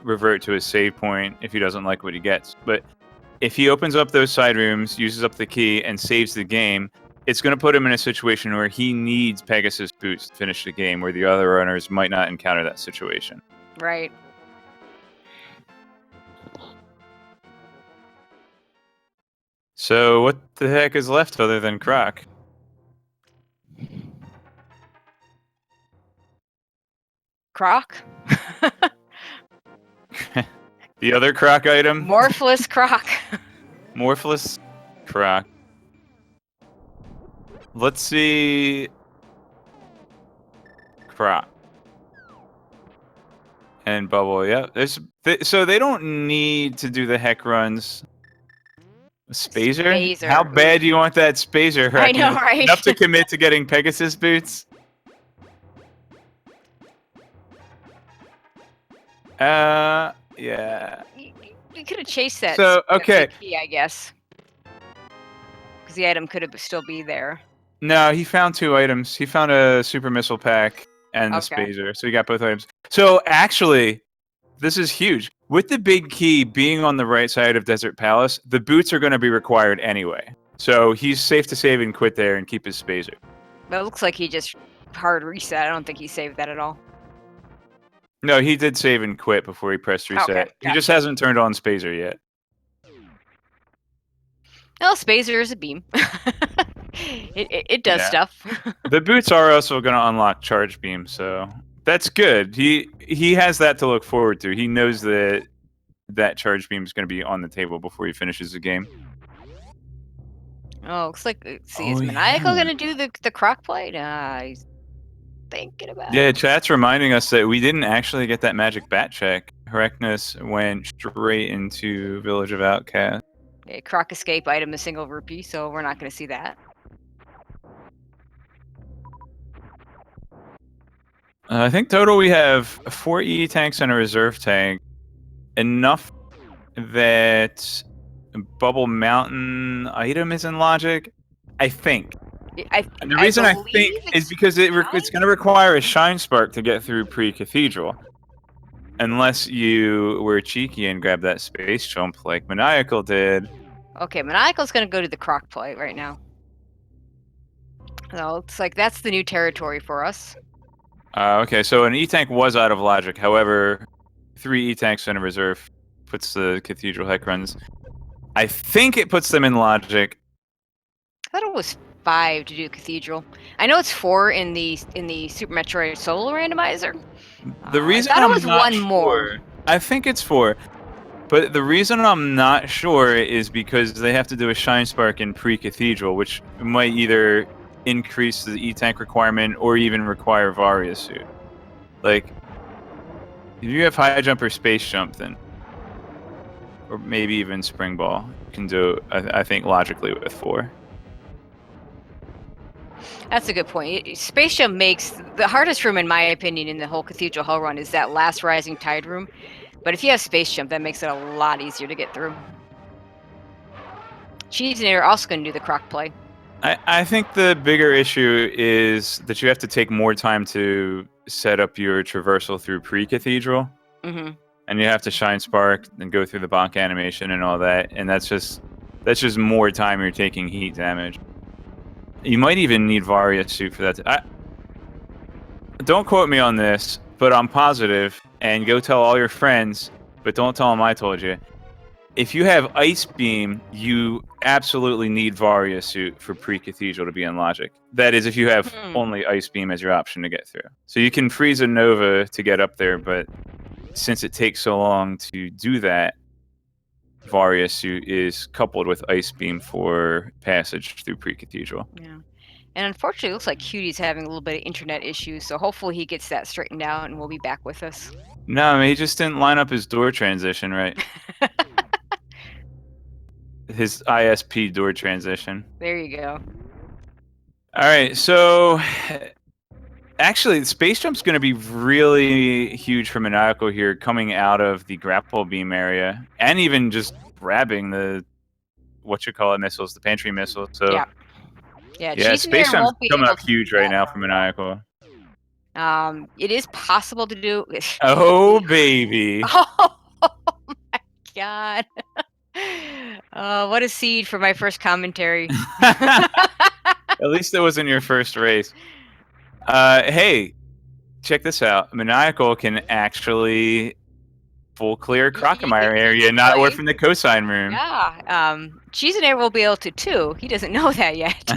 revert to his save point if he doesn't like what he gets. But if he opens up those side rooms, uses up the key, and saves the game, it's going to put him in a situation where he needs Pegasus boots to finish the game, where the other runners might not encounter that situation. Right. So what the heck is left other than Croc? Croc? The other Croc item? Morphless Croc. Morphless Croc. Let's see. Crop. And bubble, yeah. So they don't need to do the heck runs. Spazer? How Spazer. bad do you want that Spazer, I know, Hreckness? right? Enough to commit to getting Pegasus boots? Yeah. You could have chased that. So, that okay. big key, I guess, because the item could have still be there. No, he found 2 items. He found a super missile pack and the Okay. Spazer. So he got both items. So actually, this is huge. With the big key being on the right side of Desert Palace, the boots are going to be required anyway. So he's safe to save and quit there and keep his Spazer. But it looks like he just hard reset. I don't think he saved that at all. No, he did save and quit before he pressed reset. Okay, He just gotcha. hasn't turned on Spazer yet. Well, Spazer is a beam. it does Yeah. stuff. The boots are also going to unlock charge beam, so that's good. He has that to look forward to. He knows that charge beam is going to be on the table before he finishes the game. Oh, looks like is Oh, Maniacal yeah. gonna do the croc play? He's thinking about Yeah, it. chat's reminding us that we didn't actually get that magic bat check. Hreckness went straight into Village of Outcast. Okay, croc escape item is single rupee, so we're not gonna see that. I think total we have 4 E tanks and a reserve tank. Enough that Bubble Mountain item is in logic, I think. And the reason I think is because it's going to require a Shine Spark to get through Pre-Cathedral. Unless you were cheeky and grabbed that space jump like Maniacal did. Okay, Maniacal's gonna go to the croc play right now. So it's like that's the new territory for us. Okay, so an E-Tank was out of logic. However, 3 E-Tanks in a reserve puts the Cathedral heck runs. I think it puts them in logic. I thought it was 5 to do Cathedral. I know it's 4 in the Super Metroid Solo Randomizer. The reason I thought I'm it was not 1 sure, more. I think it's 4. But the reason I'm not sure is because they have to do a Shine Spark in Pre-Cathedral, which might either increase the E-Tank requirement or even require Varia suit. Like, if you have High Jump or Space Jump, then, or maybe even Spring Ball, you can do, I think, logically with 4. That's a good point. Space Jump makes the hardest room, in my opinion, in the whole Cathedral Hell run is that last Rising Tide room. But if you have Space Jump, that makes it a lot easier to get through. Cheese and Air are also going to do the croc play. I think the bigger issue is that you have to take more time to set up your traversal through Pre-Cathedral. Mm-hmm. And you have to Shine Spark and go through the bonk animation and all that, and that's just more time you're taking heat damage. You might even need Varia suit for that. Don't quote me on this, but I'm positive, and go tell all your friends, but don't tell them I told you. If you have Ice Beam, you absolutely need Varia suit for Pre-Cathedral to be in logic. That is, if you have only Ice Beam as your option to get through. So you can freeze a Nova to get up there, but since it takes so long to do that, Varia suit is coupled with Ice Beam for passage through Pre-Cathedral. Yeah. And unfortunately, it looks like Cutie's having a little bit of internet issues, so hopefully he gets that straightened out and will be back with us. No, I mean, he just didn't line up his door transition right. His ISP door transition. There you go. All right, so actually, Space Jump's going to be really huge for Maniacal here, coming out of the grapple beam area, and even just grabbing the missiles, the pantry missiles. So yeah, Space Jump's coming up huge right now for Maniacal. It is possible to do. Oh baby! Oh my god! What a seed for my first commentary. At least it wasn't your first race. Hey, check this out. Maniacal can actually full clear Crocomire area, not away from the cosine room. Yeah. Cheese and Air will be able to too. He doesn't know that yet.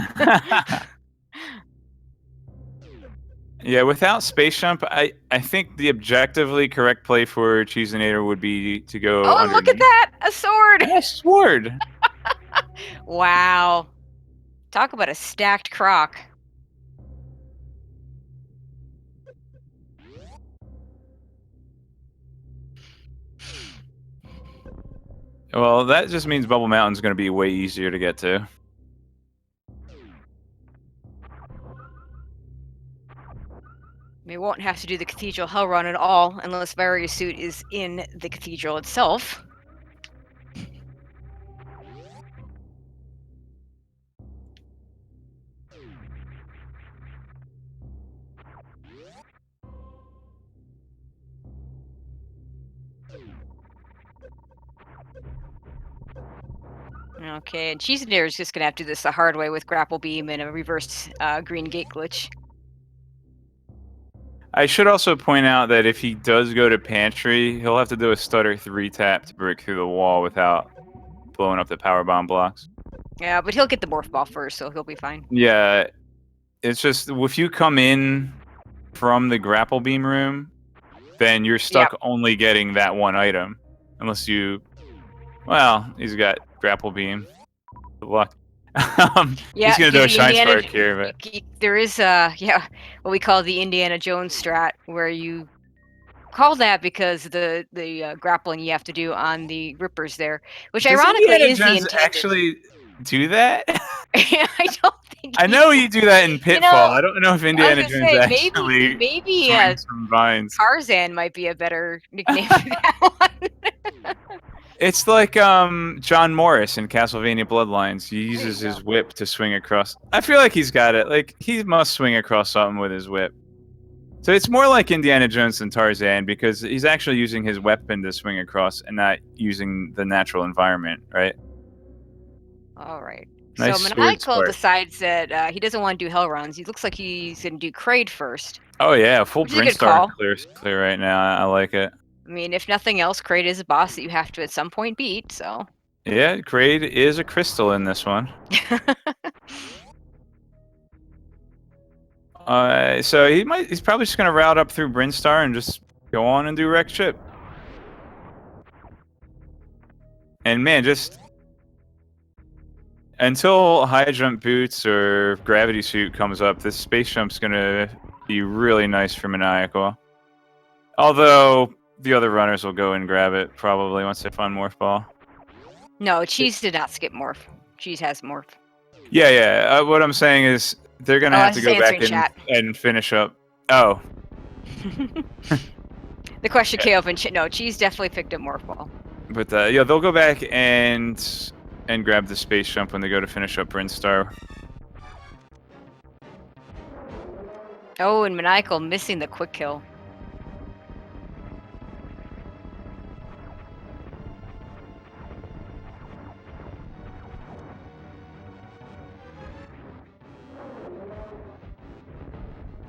Yeah, without Space Jump, I think the objectively correct play for Cheeseinator would be to go. Oh, look at that! A sword! A sword! Wow. Talk about a stacked croc. Well, that just means Bubble Mountain's going to be way easier to get to. We won't have to do the Cathedral Hell Run at all unless Various Suit is in the cathedral itself. Okay, and Cheese and Dare is just gonna have to do this the hard way with Grapple Beam and a reversed green gate glitch. I should also point out that if he does go to Pantry, he'll have to do a Stutter 3-tap to break through the wall without blowing up the power bomb blocks. Yeah, but he'll get the Morph Ball first, so he'll be fine. Yeah, it's just if you come in from the Grapple Beam room, then you're stuck only getting that one item. Unless you... Well, he's got Grapple Beam. Good luck. He's going to do a Shine Spark here, but... There is, what we call the Indiana Jones strat, where you call that because the grappling you have to do on the Rippers there, which Does ironically Indiana is Jones the intended. actually do that? I don't think. I know you do that in Pitfall. I don't know if Indiana Jones actually maybe swings from vines. Tarzan might be a better nickname for that one. It's like John Morris in Castlevania Bloodlines. He uses his whip to swing across. I feel like he's got it. Like, he must swing across something with his whip. So it's more like Indiana Jones than Tarzan because he's actually using his weapon to swing across and not using the natural environment, right? All right. Nice so Maniacal decides that he doesn't want to do hell runs. He looks like he's going to do Kraid first. Oh, yeah. Full Brinstar clear right now. I like it. I mean, if nothing else, Kraid is a boss that you have to at some point beat, so... Yeah, Kraid is a crystal in this one. So he's probably just going to route up through Brinstar and just go on and do Wreck Chip. And man, just... Until High Jump Boots or Gravity Suit comes up, this Space Jump's going to be really nice for Maniacal. Although... The other runners will go and grab it, probably, once they find Morph Ball. No, Cheese did not skip Morph. Cheese has Morph. Yeah. What I'm saying is, they're going to have to go back and finish up. Oh. The question came up, and no, Cheese definitely picked up Morph Ball. But, yeah, they'll go back and grab the Space Jump when they go to finish up Brinstar. Oh, and Maniacal missing the quick kill.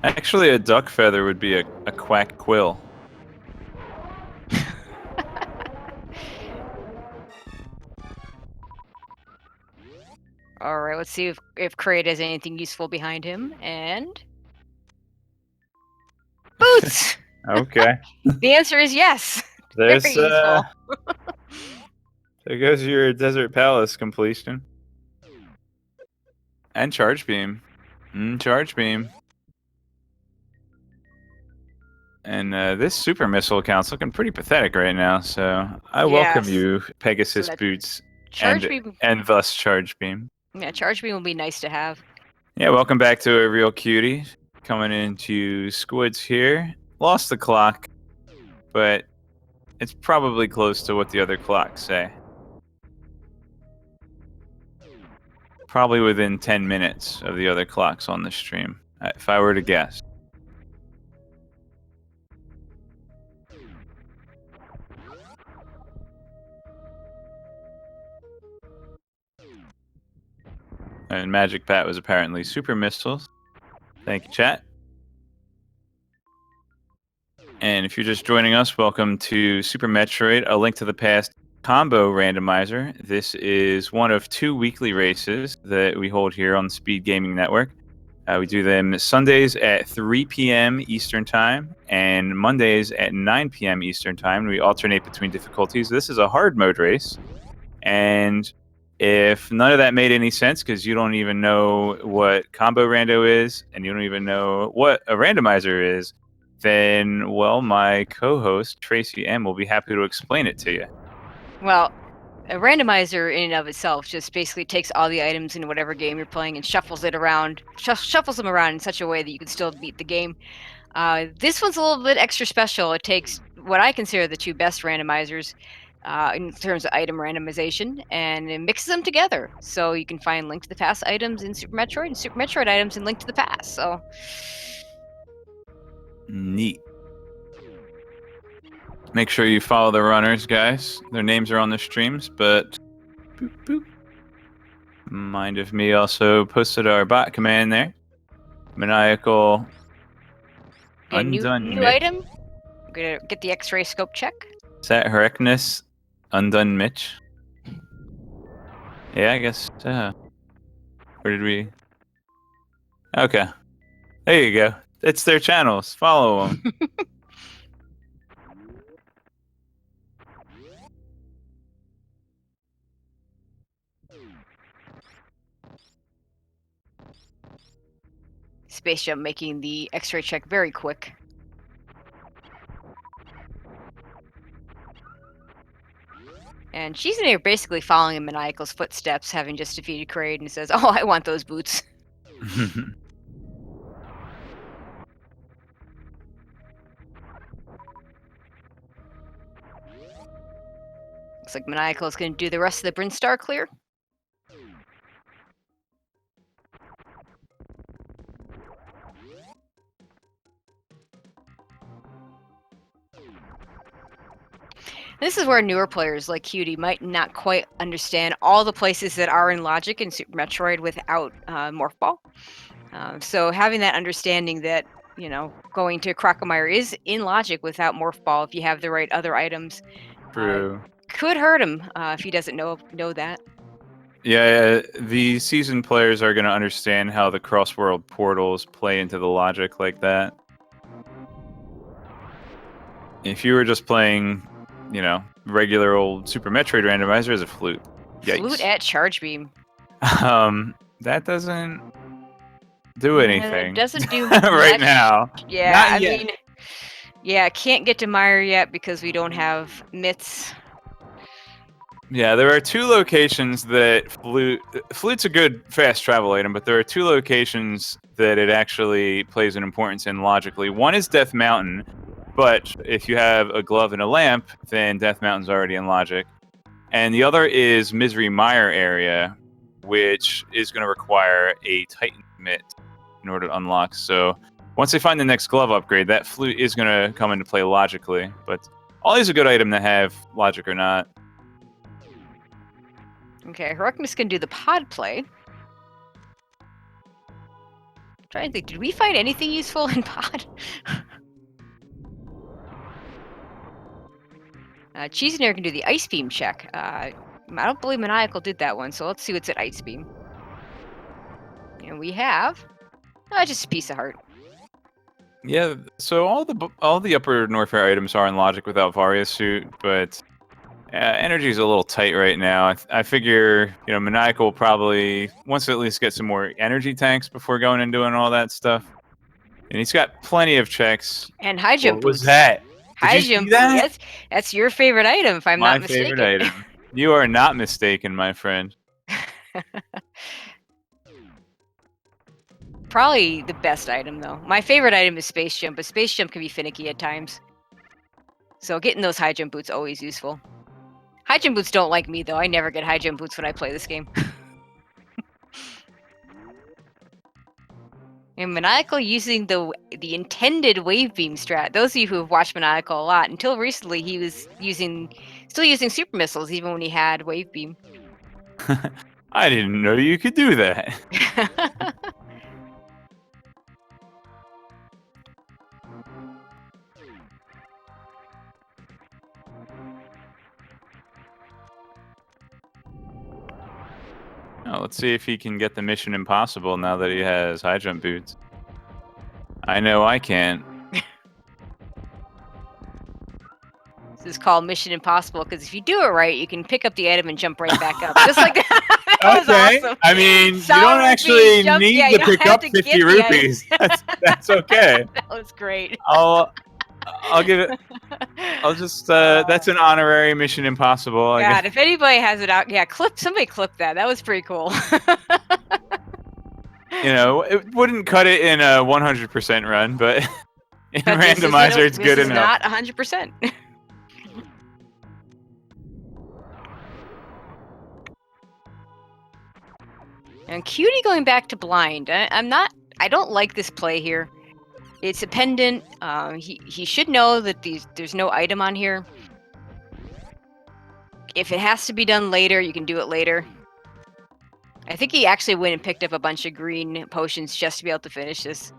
Actually, a duck feather would be a quack quill. Alright, let's see if Kraid has anything useful behind him, and... Boots! Okay. The answer is yes! There's, Very useful. There goes your Desert Palace completion. And Charge Beam. Charge Beam. And this Super Missile account's looking pretty pathetic right now, so I welcome you, Pegasus Boots, and thus Charge Beam. Yeah, Charge Beam will be nice to have. Yeah, welcome back to a real cutie. Coming into Squids here. Lost the clock, but it's probably close to what the other clocks say. Probably within 10 minutes of the other clocks on the stream, if I were to guess. And Magic Pat was apparently Super Missiles. Thank you, chat. And if you're just joining us, welcome to Super Metroid, A Link to the Past Combo Randomizer. This is one of 2 weekly races that we hold here on the Speed Gaming Network. We do them Sundays at 3 p.m. Eastern Time and Mondays at 9 p.m. Eastern Time. We alternate between difficulties. This is a hard mode race. And If none of that made any sense because you don't even know what combo rando is and you don't even know what a randomizer is, then, well, my co-host, Tracy M, will be happy to explain it to you. Well, a randomizer in and of itself just basically takes all the items in whatever game you're playing and shuffles it around, shuffles them around in such a way that you can still beat the game. This one's a little bit extra special. It takes what I consider the two best randomizers in terms of item randomization, and it mixes them together. So you can find Link to the Past items in Super Metroid and Super Metroid items in Link to the Past. So Neat. Make sure you follow the runners, guys. Their names are on the streams, but boop, boop. Mind if me also posted our bot command there. Maniacal okay, Undone new Mitch. item. I'm gonna get the X-ray scope check. Sat Herecnus Undone Mitch. Yeah, I guess. Where did we? Okay. There you go. It's their channels. Follow them. Space Jump making the X-ray check very quick. And she's in here basically following in Maniacal's footsteps, having just defeated Kraid, and says, "Oh, I want those boots." Looks like Maniacal is going to do the rest of the Brinstar clear. This is where newer players like Cutie might not quite understand all the places that are in logic in Super Metroid without Morph Ball. So having that understanding that, you know, going to Crocomire is in logic without Morph Ball if you have the right other items. True. Could hurt him if he doesn't know that. Yeah, the seasoned players are going to understand how the cross-world portals play into the logic like that. If you were just playing, you know, regular old Super Metroid randomizer as a flute. Yikes. Flute at Charge Beam. That doesn't do anything. It doesn't do right much. now. Yeah, Not I yet. mean, yeah, can't get to Meyer yet because we don't have mitts. Yeah, there are two locations that flute's a good fast travel item, but there are two locations that it actually plays an importance in logically. One is Death Mountain, but if you have a glove and a lamp, then Death Mountain's already in logic. And the other is Misery Mire area, which is going to require a Titan mitt in order to unlock. So once they find the next glove upgrade, that flute is going to come into play logically. But always a good item to have, logic or not. Okay, Heroicness can do the pod play. I'm trying to think, did we find anything useful in pod? Cheesenair can do the Ice Beam check. I don't believe Maniacal did that one, so let's see what's at Ice Beam. And we have just a piece of heart. Yeah, so all the upper Norfair items are in logic without Varia's suit, but energy is a little tight right now. I figure, you know, Maniacal probably wants to at least get some more energy tanks before going and doing all that stuff. And he's got plenty of checks. And high jump What boots. was that? High Did you jump see that? boots. That's your favorite item, if I'm My not mistaken. favorite item. You are not mistaken, my friend. Probably the best item, though. My favorite item is Space Jump, but Space Jump can be finicky at times. So getting those high jump boots always useful. High jump boots don't like me, though. I never get high jump boots when I play this game. And Maniacal using the intended wave beam strat. Those of you who have watched Maniacal a lot, until recently he was still using super missiles even when he had wave beam. I didn't know you could do that. Oh, let's see if he can get the Mission Impossible now that he has high jump boots. I know I can't. This is called Mission Impossible because if you do it right, you can pick up the item and jump right back up, just like that. That was Okay. awesome. I mean, you Solid don't rupees, actually jump. need Yeah, to you don't pick have up to 50 get the item. rupees. That's okay. That was great. I'll give it. I'll just. That's an honorary Mission Impossible. I guess. God, if anybody has it out, yeah, somebody clip that. That was pretty cool. You know, it wouldn't cut it in a 100% run, but in But Randomizer, it's good this is enough. not 100%. And Cutie going back to blind. I don't like this play here. It's a pendant. He should know that there's no item on here. If it has to be done later, you can do it later. I think he actually went and picked up a bunch of green potions just to be able to finish this.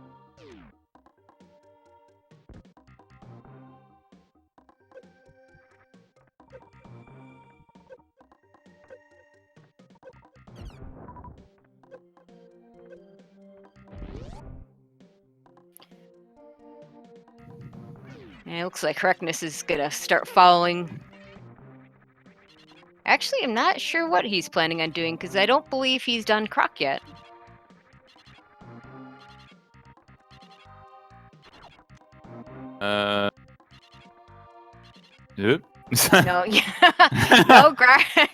And it looks like Correctness is gonna start following. Actually, I'm not sure what he's planning on doing because I don't believe he's done Croc yet. Yep. No, yeah. No,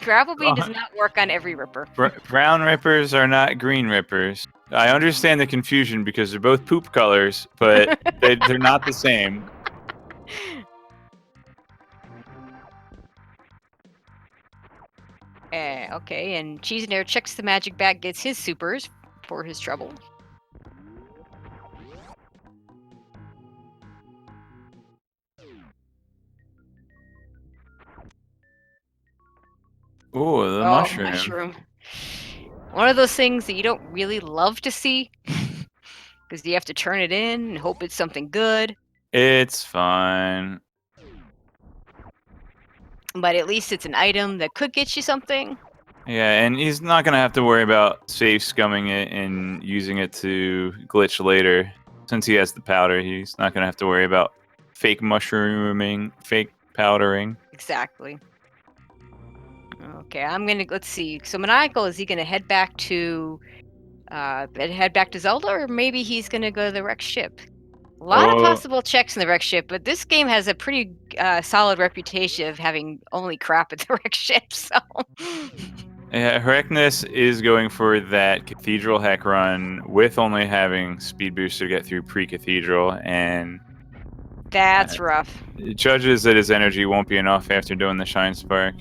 Grapple Bean does not work on every Ripper. Brown Rippers are not green Rippers. I understand the confusion because they're both poop colors, but they're not the same. Okay, and Cheesenair checks the magic bag, gets his supers for his trouble. Ooh, the mushroom. One of those things that you don't really love to see because you have to turn it in and hope it's something good. It's fine. But at least it's an item that could get you something. Yeah, and he's not gonna have to worry about safe scumming it and using it to glitch later. Since he has the powder, he's not gonna have to worry about fake mushrooming, fake powdering. Exactly. Okay, let's see. So Maniacal, is he gonna head back to Zelda, or maybe he's gonna go to the wrecked ship? A lot of possible checks in the wrecked ship, but this game has a pretty solid reputation of having only crap at the wrecked ship. So Yeah, Correctness is going for that Cathedral heck run with only having Speed Booster get through pre-Cathedral, and that's rough. it judges that his energy won't be enough after doing the Shine Spark.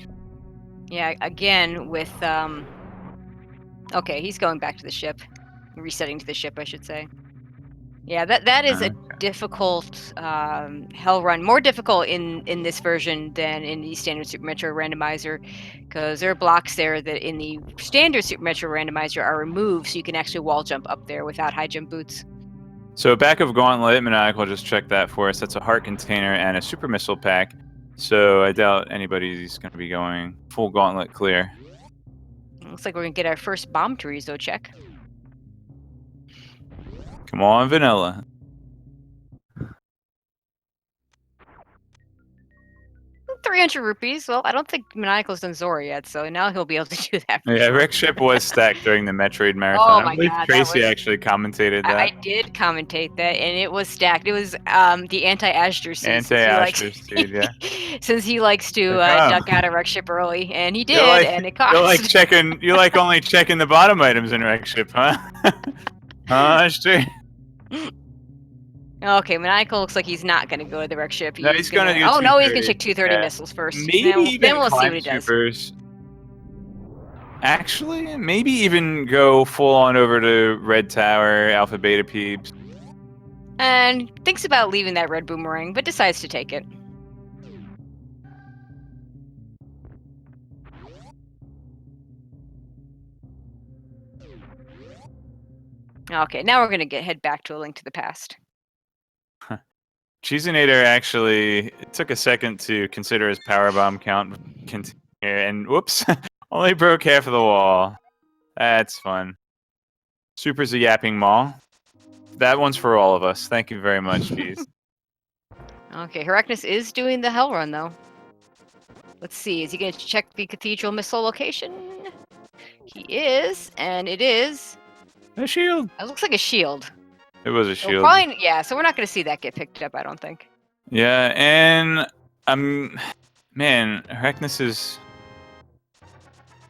Yeah, again with okay, he's going back to the ship, resetting to the ship, I should say. Yeah, that is a difficult hell run, more difficult in this version than in the standard Super Metro Randomizer, because there are blocks there that in the standard Super Metro Randomizer are removed, so you can actually wall jump up there without high jump boots. So back of Gauntlet, Maniacal just checked that for us. That's a heart container and a super missile pack. So I doubt anybody's going to be going full Gauntlet clear. Looks like we're gonna get our first bomb chorizo check. Come on, Vanilla. 300 rupees. Well, I don't think Maniacal's done Zora yet, so now he'll be able to do that. Yeah, sure. Rick Ship was stacked during the Metroid Marathon. Oh I my believe God, Tracy actually commentated that. I did commentate that, and it was stacked. It was the anti-Ashter seed. Anti-Ashter seed, yeah. Since he likes to duck out of Wreck Ship early, and he did, and it cost. You like only checking the bottom items in Wreck Ship, huh? Ashter. Okay, Maniacal looks like he's not going to go to the wreck ship. No, he's gonna do Oh no, he's going to 230. check 230 missiles first. Maybe then we'll see what he does. supers. Actually, maybe even go full on over to Red Tower, Alpha Beta Peeps. And thinks about leaving that red boomerang, but decides to take it. Okay, now we're going to head back to A Link to the Past. Cheesinator actually took a second to consider his power bomb count, and whoops, only broke half of the wall. That's fun. Super's a yapping maw. That one's for all of us. Thank you very much, Cheese. Okay, Heracnus is doing the hell run though. Let's see. Is he going to check the cathedral missile location? He is, and it is. A shield. It looks like a shield. It was a So shield. fine. Yeah. So we're not going to see that get picked up. I don't think. Yeah, and man, Harkness is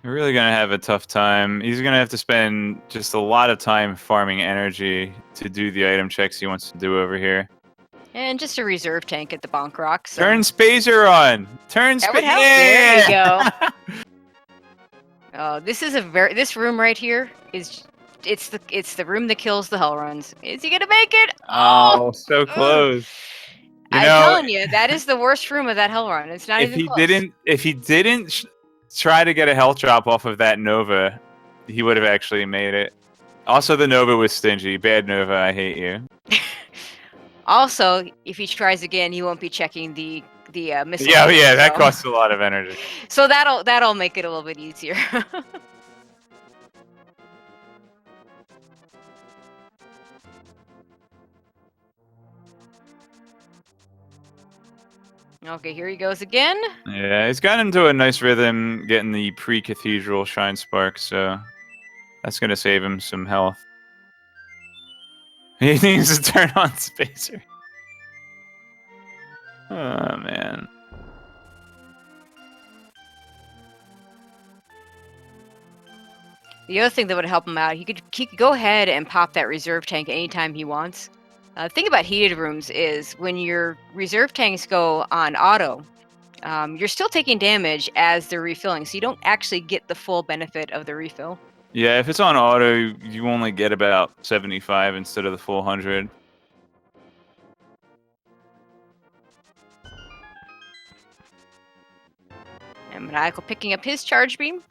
really gonna have a tough time. He's gonna have to spend just a lot of time farming energy to do the item checks he wants to do over here. And just a reserve tank at the bonk rock. So Turn Spacer on. Turn that would Spacer. help. There you go. Oh, this is this room right here is it's the room that kills the hell runs. Is he gonna make it? Oh, so Ugh. close. I'm telling you, that is the worst room of that hell run. It's not even close. If he didn't try to get a health drop off of that Nova, he would have actually made it. Also, the Nova was stingy. Bad Nova, I hate you. Also, if he tries again, he won't be checking the missile. Yeah, that costs a lot of energy. So that'll make it a little bit easier. Okay, here he goes again. Yeah, he's gotten into a nice rhythm getting the pre-cathedral Shine Spark, so that's gonna save him some health. He needs to turn on Spacer. Oh, man. The other thing that would help him out, he could go ahead and pop that reserve tank anytime he wants. The thing about heated rooms is when your reserve tanks go on auto, you're still taking damage as they're refilling, so you don't actually get the full benefit of the refill. Yeah, if it's on auto, you only get about 75 instead of the full 100. And Maniacal picking up his charge beam.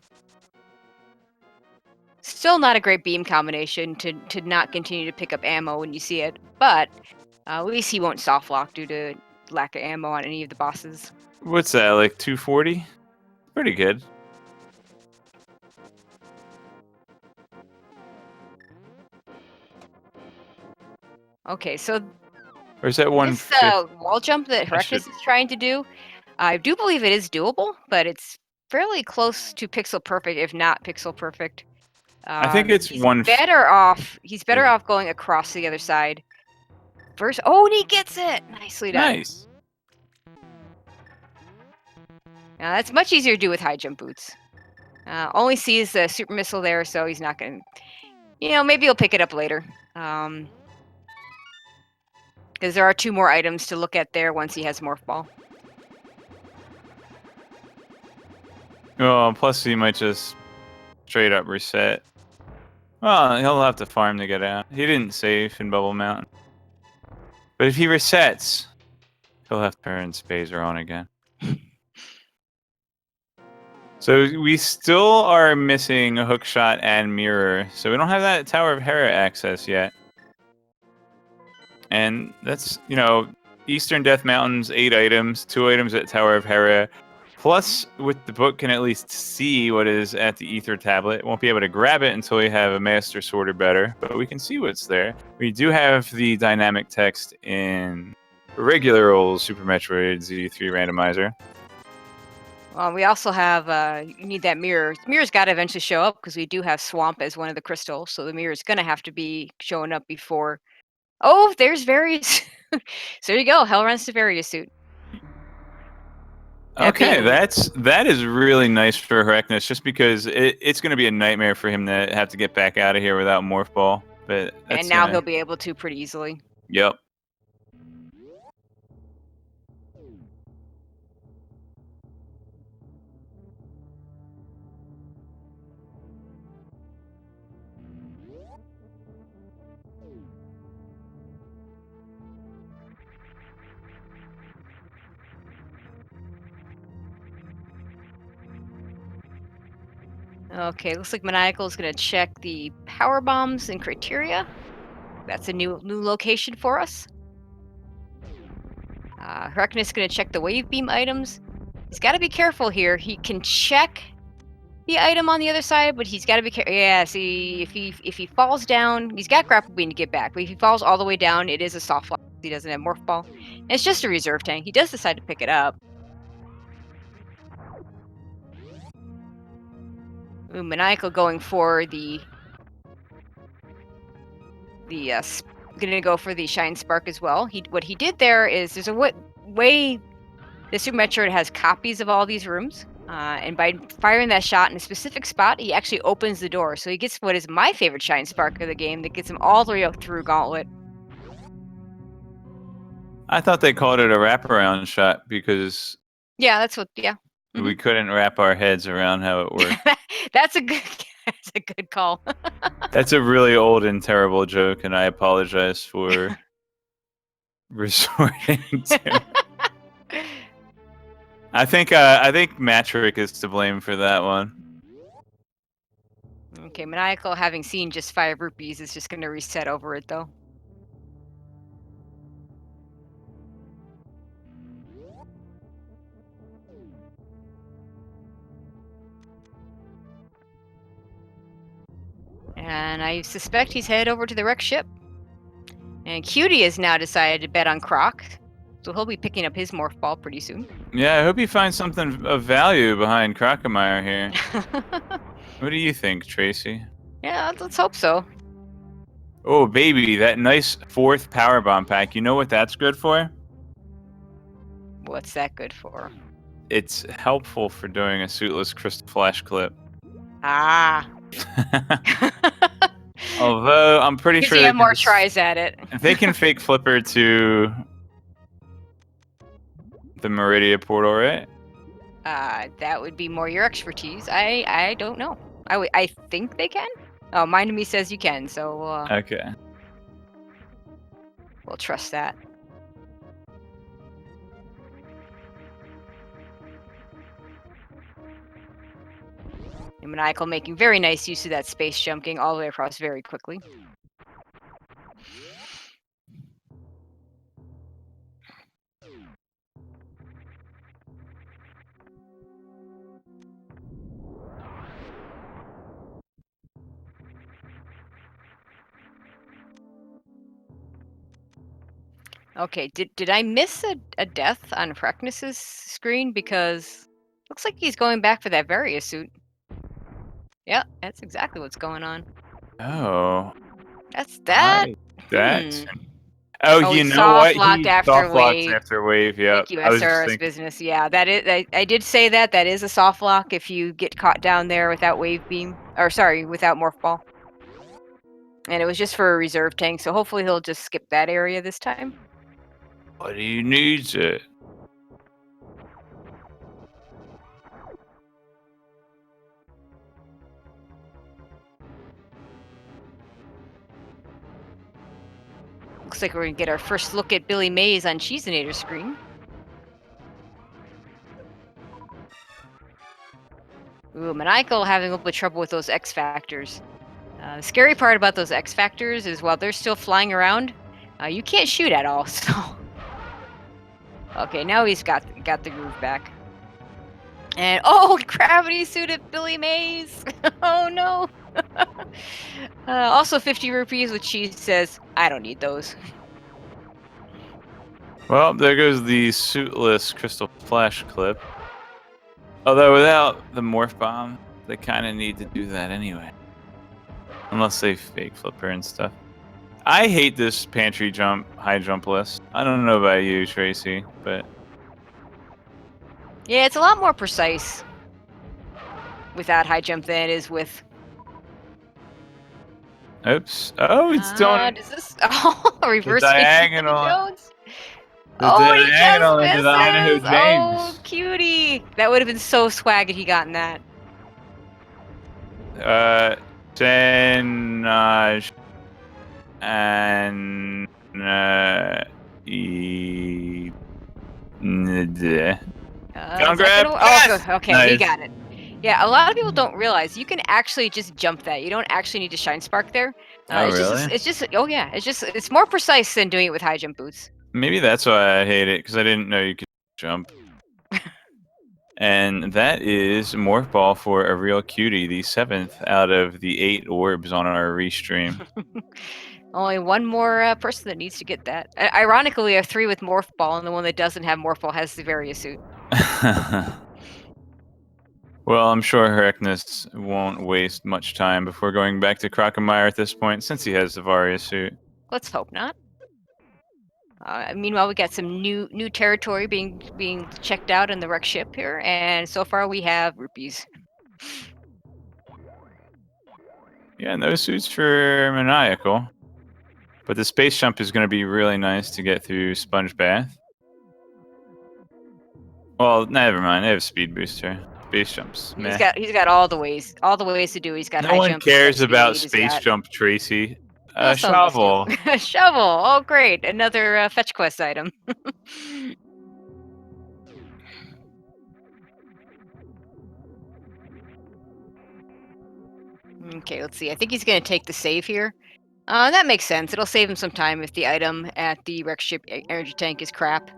Still not a great beam combination to not continue to pick up ammo when you see it, but at least he won't soft lock due to lack of ammo on any of the bosses. What's that, like 240? Pretty good. Okay, so Or is that one? this wall jump that Heracles is trying to do, I do believe it is doable, but it's fairly close to pixel perfect, if not pixel perfect. I think it's he's one. better off. He's better off going across to the other side. First, oh, and he gets it. Nicely done. Nice. Now that's much easier to do with high jump boots. Only sees the super missile there, so he's not gonna. Maybe he'll pick it up later. Because there are 2 more items to look at there once he has Morph Ball. Oh, plus he might just straight up reset. Well, he'll have to farm to get out. He didn't save in Bubble Mountain. But if he resets, he'll have to turn Spacer on again. So we still are missing a hookshot and mirror. So we don't have that Tower of Hera access yet. And that's, Eastern Death Mountain's 8 items, 2 items at Tower of Hera. Plus, with the book, can at least see what is at the Ether tablet. Won't be able to grab it until we have a Master Sword or better, but we can see what's there. We do have the dynamic text in regular old Super Metroid Z3 randomizer. We also have, you need that mirror. The mirror's got to eventually show up because we do have Swamp as one of the crystals, so the mirror is going to have to be showing up before. Oh, there's Various. So there you go. Hell runs to Various suit. Okay, that is really nice for Heracles, just because it's going to be a nightmare for him to have to get back out of here without Morph Ball. But and now he'll be able to pretty easily. Yep. Okay, looks like Maniacal is going to check the power bombs and criteria. That's a new location for us. Heracles is going to check the wave beam items. He's got to be careful here. He can check the item on the other side, but he's got to be careful. Yeah, see, if he falls down, he's got grapple beam to get back. But if he falls all the way down, it is a soft lock. He doesn't have Morph Ball. And it's just a reserve tank. He does decide to pick it up. Ooh, Maniacal going for gonna go for the Shine Spark as well. What he did there is there's a way the Super Metroid has copies of all these rooms, and by firing that shot in a specific spot, he actually opens the door. So he gets what is my favorite Shine Spark of the game that gets him all the way up through Gauntlet. I thought they called it a wraparound shot because Yeah, that's what. Yeah, we couldn't wrap our heads around how it worked. that's a good. That's a good call. That's a really old and terrible joke, and I apologize for resorting to it. I think Matrick is to blame for that one. Okay, Maniacal, having seen just 5 rupees, is just going to reset over it, though. And I suspect he's headed over to the wrecked ship. And Cutie has now decided to bet on Croc, so he'll be picking up his morph ball pretty soon. Yeah, I hope you find something of value behind Crocomire here. What do you think, Tracy? Yeah, let's hope so. Oh, baby, that nice 4th power bomb pack. You know what that's good for? What's that good for? It's helpful for doing a suitless crystal flash clip. Ah. Although I'm pretty sure you have more tries at it. If they can fake flipper to the Meridia portal, right? That would be more your expertise. I don't know. I think they can. Oh, Mind of Me says you can, so Okay. We'll trust that. And Maniacal making very nice use of that space jump, getting all the way across very quickly. Okay, did I miss a death on Freckness's screen? Because looks like he's going back for that Varia suit. Yep, that's exactly what's going on. Oh. That's that. That. Oh, you know what? Soft-locked after wave. After wave. Yeah. Thank you, SRS business. Yeah, that is. I did say that. That is a soft lock if you get caught down there without wave beam, or sorry, without morph ball. And it was just for a reserve tank, so hopefully he'll just skip that area this time. But he needs it. Looks like we're gonna get our first look at Billy Mays on Cheesinator's screen. Ooh, Maniacal having a little bit of trouble with those X Factors. The scary part about those X Factors is while they're still flying around, you can't shoot at all, so... Okay, now he's got the groove back. And, oh, gravity suited Billy Mays! Oh, no! Also 50 rupees, which she says, I don't need those. Well, there goes the suitless crystal flash clip. Although without the morph bomb, they kind of need to do that anyway. Unless they fake flipper and stuff. I hate this pantry jump, high jump list. I don't know about you, Tracy, but... Yeah, it's a lot more precise without high jump than it is with... Oops. Oh, it's doing... Does this... Oh, reverse diagonal. Jones. The Oh, he diagonal just into the Idaho misses! James. Oh, cutie! That would have been so swag if he gotten that. Tenaj and Down grab. Oh, Yes! okay, Nice. he got it. Yeah, a lot of people don't realize you can actually just jump that. You don't actually need to shine spark there. Oh, it's really? It's more precise than doing it with high jump boots. Maybe that's why I hate it, because I didn't know you could jump. And that is Morph Ball for a real cutie, the 7th out of the 8 orbs on our restream. Only one more person that needs to get that. Ironically, we have 3 with Morph Ball, and the one that doesn't have Morph Ball has the Varia suit. Well, I'm sure Heracnus won't waste much time before going back to Crocomire at this point, since he has the Varia suit. Let's hope not. Meanwhile, we got some new territory being checked out in the wreck ship here, and so far we have rupees. Yeah, no suits for Maniacal. But the space jump is going to be really nice to get through Sponge Bath. Well, never mind. They have speed booster. Space jumps. He's Meh. got all the ways to do. He's got No high one jump. He's got cares about speed, he's space got... jump, Tracy. Well, A some of us do. shovel. Shovel. Oh, great! Another fetch quest item. Okay, let's see. I think he's gonna take the save here. That makes sense. It'll save him some time if the item at the wreck ship energy tank is crap.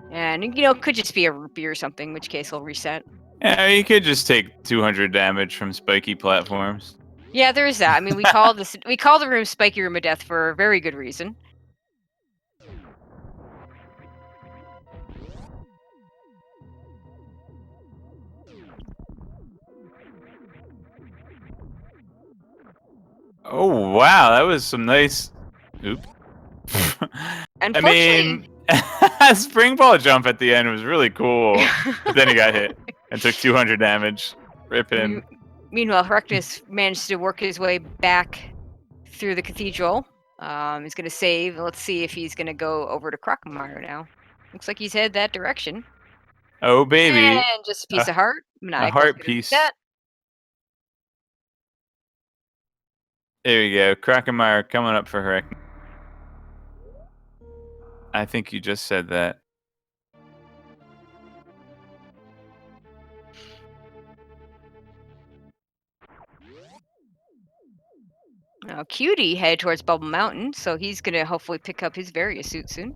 And, could just be a rupee or something, in which case he'll reset. Yeah, you could just take 200 damage from spiky platforms. Yeah, there is that. I mean, we call the room Spiky Room of Death for a very good reason. Oh, wow. That was some nice... Oop. I mean, spring ball jump at the end was really cool. But then he got hit and took 200 damage. Rip him. Meanwhile, Heracnus managed to work his way back through the cathedral. He's going to save. Let's see if he's going to go over to Crocomire now. Looks like he's headed that direction. Oh, baby. And just a piece of heart. A heart piece. There you go. Crocomire coming up for Heracnus. I think you just said that. Now, Cutie headed towards Bubble Mountain, so he's going to hopefully pick up his Varia suit soon.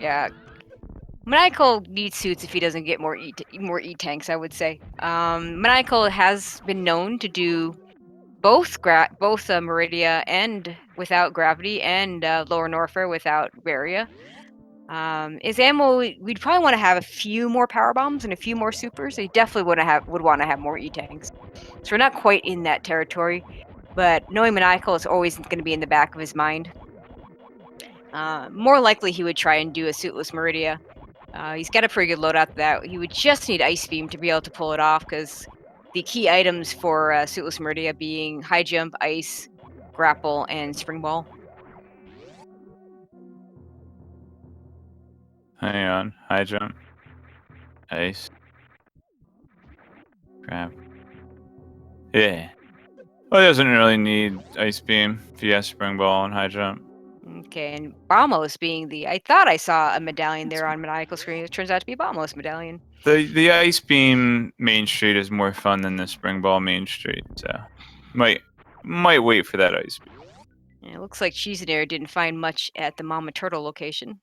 Yeah. Maniacal needs suits if he doesn't get more E-tanks, I would say. Maniacal has been known to do both Meridia and without gravity, and Lower Norfair without Varia. His ammo, we'd probably want to have a few more power bombs and a few more supers. So he definitely would want to have more E-tanks. So we're not quite in that territory, but knowing Maniacal is always going to be in the back of his mind. More likely he would try and do a suitless Meridia. He's got a pretty good loadout that he would just need Ice Beam to be able to pull it off, because the key items for suitless Meridia being high jump, ice, grapple, and spring ball. Hang on. High jump. Ice. Crap. Yeah. Well, he doesn't really need Ice Beam if he has Spring Ball and High Jump. Okay, and Bamos being I thought I saw a medallion there on Maniacal screen. It turns out to be a Bamos medallion. The Ice Beam Main Street is more fun than the Spring Ball Main Street, so might wait for that Ice Beam. Yeah, it looks like Cheesenair didn't find much at the Mama Turtle location.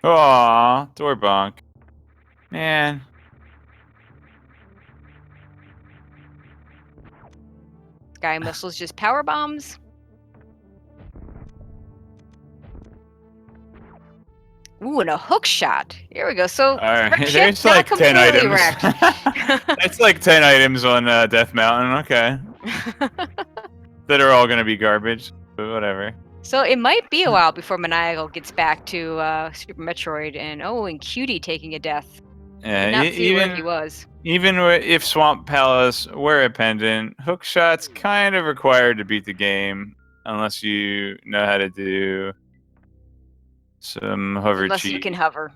Aw, door bonk. Man. Sky Missiles just power bombs. Ooh, and a hook shot. Here we go. So there's like 10 items. It's like 10 items on Death Mountain. Okay. That are all gonna be garbage, but whatever. So it might be a while before Maniacal gets back to Super Metroid, and Cutie taking a death. Yeah, did not see where he was. Even if Swamp Palace were a pendant, hook shots kind of required to beat the game, unless you know how to do some hover Unless cheat. you can hover.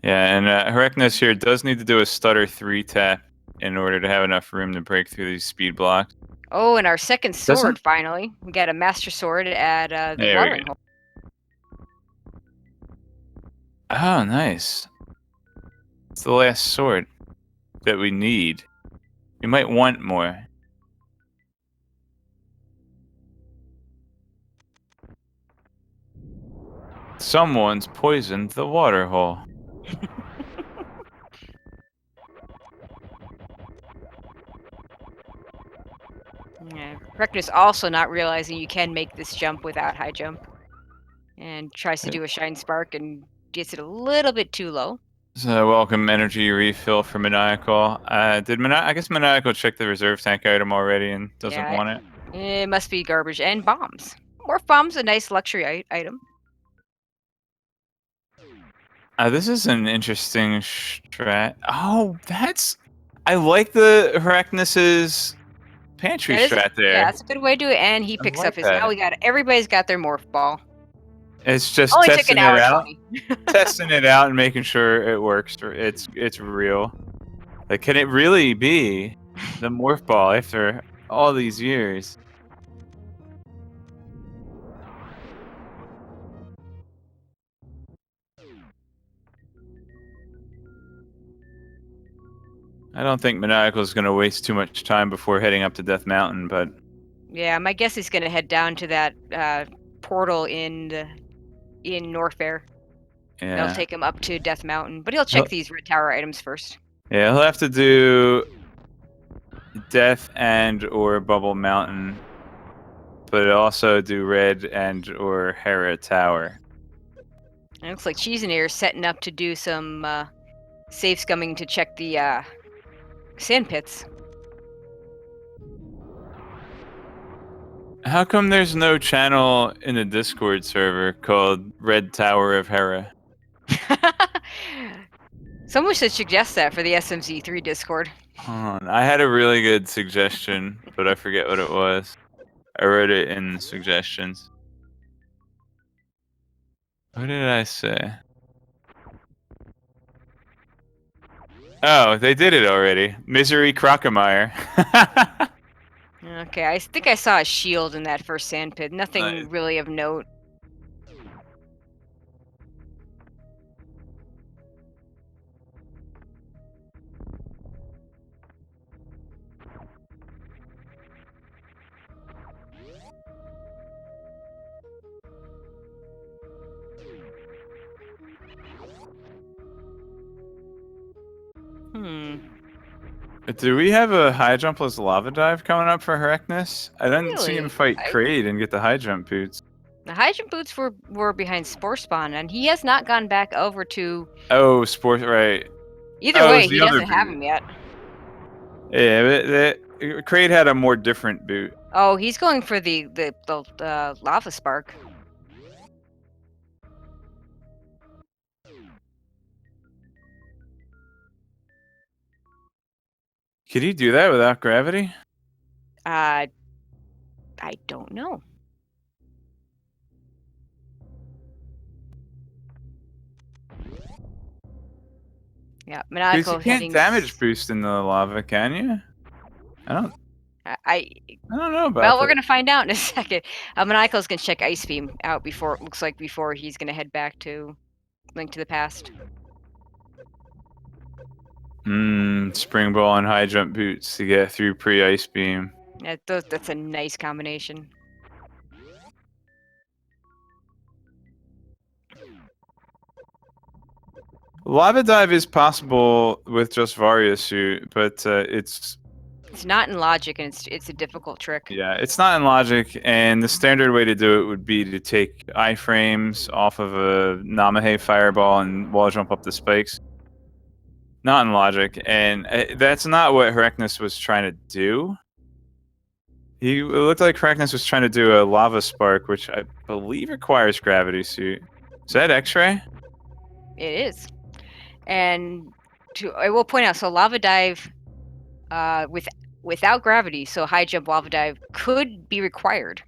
Yeah, and Heracnus here does need to do a stutter 3 tap in order to have enough room to break through these speed blocks. Oh, and our second sword, finally. We got a Master Sword at the watering hole. Oh, nice. It's the last sword that we need. We might want more. Someone's poisoned the water hole. Yeah. Reckless also not realizing you can make this jump without high jump, and tries to do a shine spark and gets it a little bit too low. So welcome energy refill for Maniacal. I guess Maniacal checked the reserve tank item already and doesn't Yeah, want it. it must be garbage. And bombs. Morph bombs, a nice luxury item. This is an interesting strat. Oh, I like the Heracnus's pantry That is, strat yeah, there. that's a good way to do it. And he I picks up like his. Now that. we got everybody's got their morph ball. It's just Only took an testing hour it out, 20. testing it out, and making sure it works. It's real. Like, can it really be the morph ball after all these years? I don't think Maniacal is going to waste too much time before heading up to Death Mountain, but Yeah, my guess he's gonna head down to that portal in Norfair. yeah. That'll take him up to Death Mountain, but he'll check He'll- these red tower items first. Yeah, he'll have to do Death and or Bubble Mountain, but also do Red and or Hera Tower. It looks like Cheesenair is setting up to do some safe scumming to check the sand pits. How come there's no channel in the Discord server called Red Tower of Hera? Someone should suggest that for the SMZ3 Discord. Hold on. I had a really good suggestion, but I forget what it was. I wrote it in suggestions. What did I say? Oh, they did it already. Misery Crocomire. Okay, I think I saw a shield in that first sand pit. Nothing Nice. really of note. Do we have a high jumpless lava dive coming up for Heracnus? I didn't see him Really? fight Kraid and get the high jump boots. The high jump boots were behind Spore Spawn, and he has not gone back over to. Oh, sport, right. Either Oh, it way, was he the other doesn't have boot. him yet. Yeah, Kraid had a more different boot. Oh, he's going for the lava spark. Could he do that without gravity? I don't know. Yeah, Because Maniacal you can't heading. damage boost in the lava, can you? I don't know about Well, we're that. gonna find out in a second. Maniacal's gonna check Ice Beam out before he's gonna head back to Link to the Past. Spring ball and high jump boots to get through pre-ice beam. That's a nice combination. Lava dive is possible with just Varia suit, but it's not in logic, and it's a difficult trick. yeah, it's not in logic. And the standard way to do it would be to take iframes off of a Namahe fireball and wall jump up the spikes. Not in logic, and that's not what Heracnus was trying to do. It looked like Heracnus was trying to do a lava spark, which I believe requires gravity suit. Is that X-ray? It is. And I will point out, so lava dive without gravity, so high jump lava dive could be required.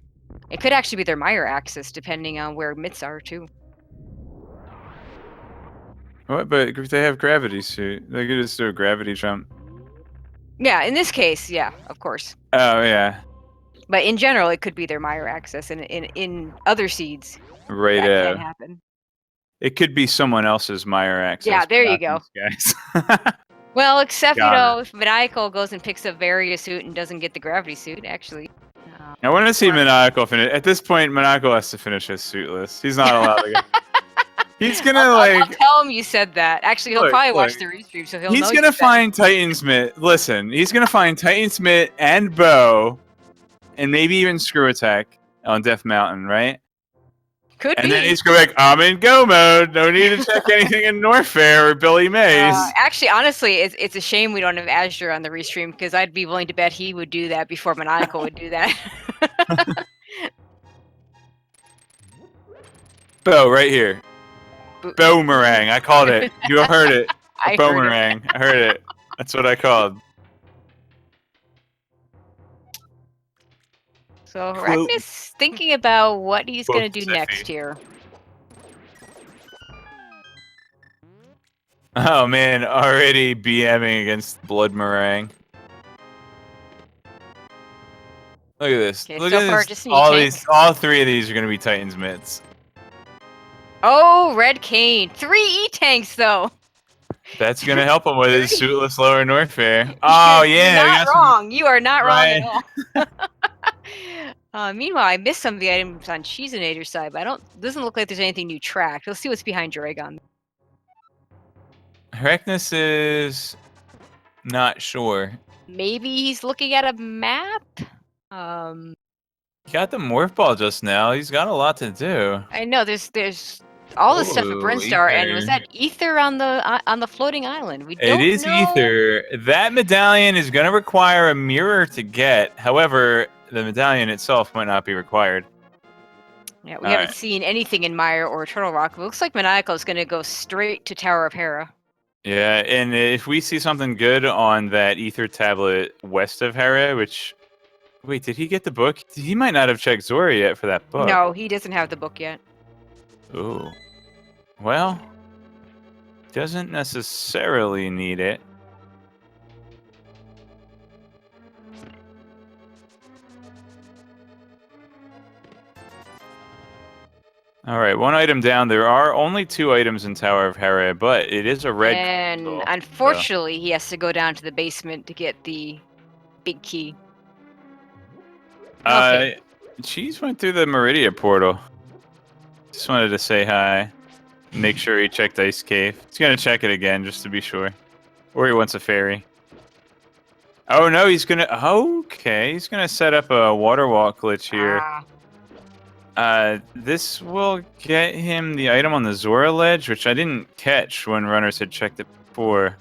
It could actually be their Meyer axis, depending on where mitts are too. What? But if they have gravity suit, they could just do a gravity jump. Yeah, in this case, yeah, of course. Oh yeah. But in general, it could be their Meyer axis, and in other seeds, Right. that can happen. It could be someone else's Meyer access. Yeah, there you go. Guys. Well, except Got if Maniacal goes and picks up Varia suit and doesn't get the gravity suit, actually. I want to see Maniacal finish. At this point, Maniacal has to finish his suitless. He's not allowed to get. He's gonna I'll like tell him you said that. Actually, he'll probably watch the restream, so he'll know. He's gonna find Titansmith. Listen, he's gonna find Titansmith and Bo, and maybe even Screw Attack on Death Mountain, right? Could And be. then he's going like, I'm in go mode. No need to check anything in Norfair or Billy Mays. Actually, honestly, it's a shame we don't have Azure on the restream because I'd be willing to bet he would do that before Maniacal would do that. Bo, right here. Boomerang. I called it. You heard it. A boomerang. I heard it. That's what I called. So Arachne's thinking about what he's going to do next here. Oh man, already BMing against Blood Meringue. Look at this. Okay, Look so at far, this. just All three of these are going to be Titans mitts. Oh, Red Cane. 3 E-Tanks, though. That's going to help him with his suitless lower Norfair. Oh, yeah. You're not wrong. You are not wrong Right. at all. Meanwhile, I missed some of the items on Cheeseinator's side, but doesn't look like there's anything new tracked. Let's see what's behind Dragon. Arachnus is not sure. Maybe he's looking at a map? He got the Morph Ball just now. He's got a lot to do. I know, there's all this stuff at Brinstar, and was that Ether on the floating island? It is Ether. That medallion is going to require a mirror to get. However, the medallion itself might not be required. Yeah, we haven't seen anything in Mire or Turtle Rock. It looks like Maniacal is going to go straight to Tower of Hera. Yeah, and if we see something good on that Ether tablet west of Hera, which... Wait, did he get the book? He might not have checked Zora yet for that book. No, he doesn't have the book yet. Ooh. Well, doesn't necessarily need it. All right, one item down. There are only 2 items in Tower of Hera, but it is a red. And crystal, unfortunately, he has to go down to the basement to get the big key. Okay. Cheese went through the Meridia portal. Just wanted to say hi. Make sure he checked Ice Cave. He's gonna check it again just to be sure. Or he wants a fairy. Oh no, he's gonna... Okay, he's gonna set up a water walk glitch here. This will get him the item on the Zora ledge, which I didn't catch when runners had checked it before.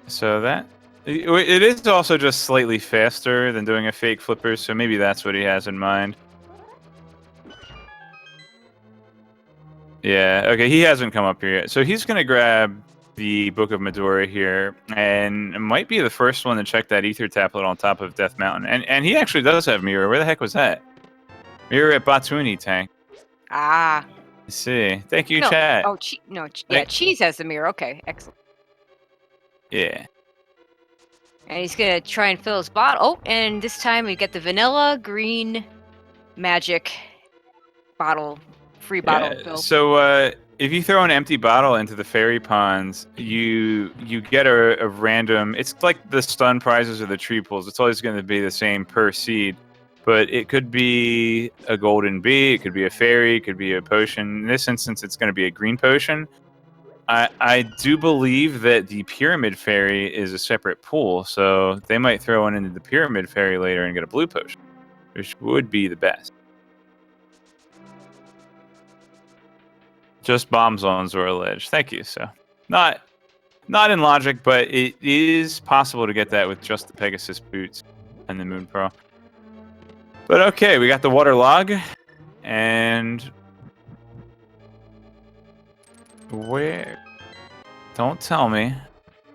So that... It is also just slightly faster than doing a fake flipper, so maybe that's what he has in mind. Yeah, okay, he hasn't come up here yet. So he's going to grab the Book of Medora here, and it might be the first one to check that Ether tablet on top of Death Mountain. And he actually does have Mirror. Where the heck was that? Mirror at Batuni Tank. I see. Thank you, chat. Oh, yeah, Cheese has the mirror. Okay, excellent. Yeah. And he's going to try and fill his bottle. Oh, and this time we get the vanilla green magic bottle, free bottle fill. So if you throw an empty bottle into the fairy ponds, you get a random... It's like the stun prizes or the tree pulls. It's always going to be the same per seed. But it could be a golden bee, it could be a fairy, it could be a potion. In this instance, it's going to be a green potion. I do believe that the Pyramid Fairy is a separate pool, so they might throw one into the Pyramid Fairy later and get a blue potion, which would be the best. Just bombs on Zora Ledge. Thank you. So, not in logic, but it is possible to get that with just the Pegasus boots and the Moon Pearl. But okay, we got the water log, and where? Don't tell me,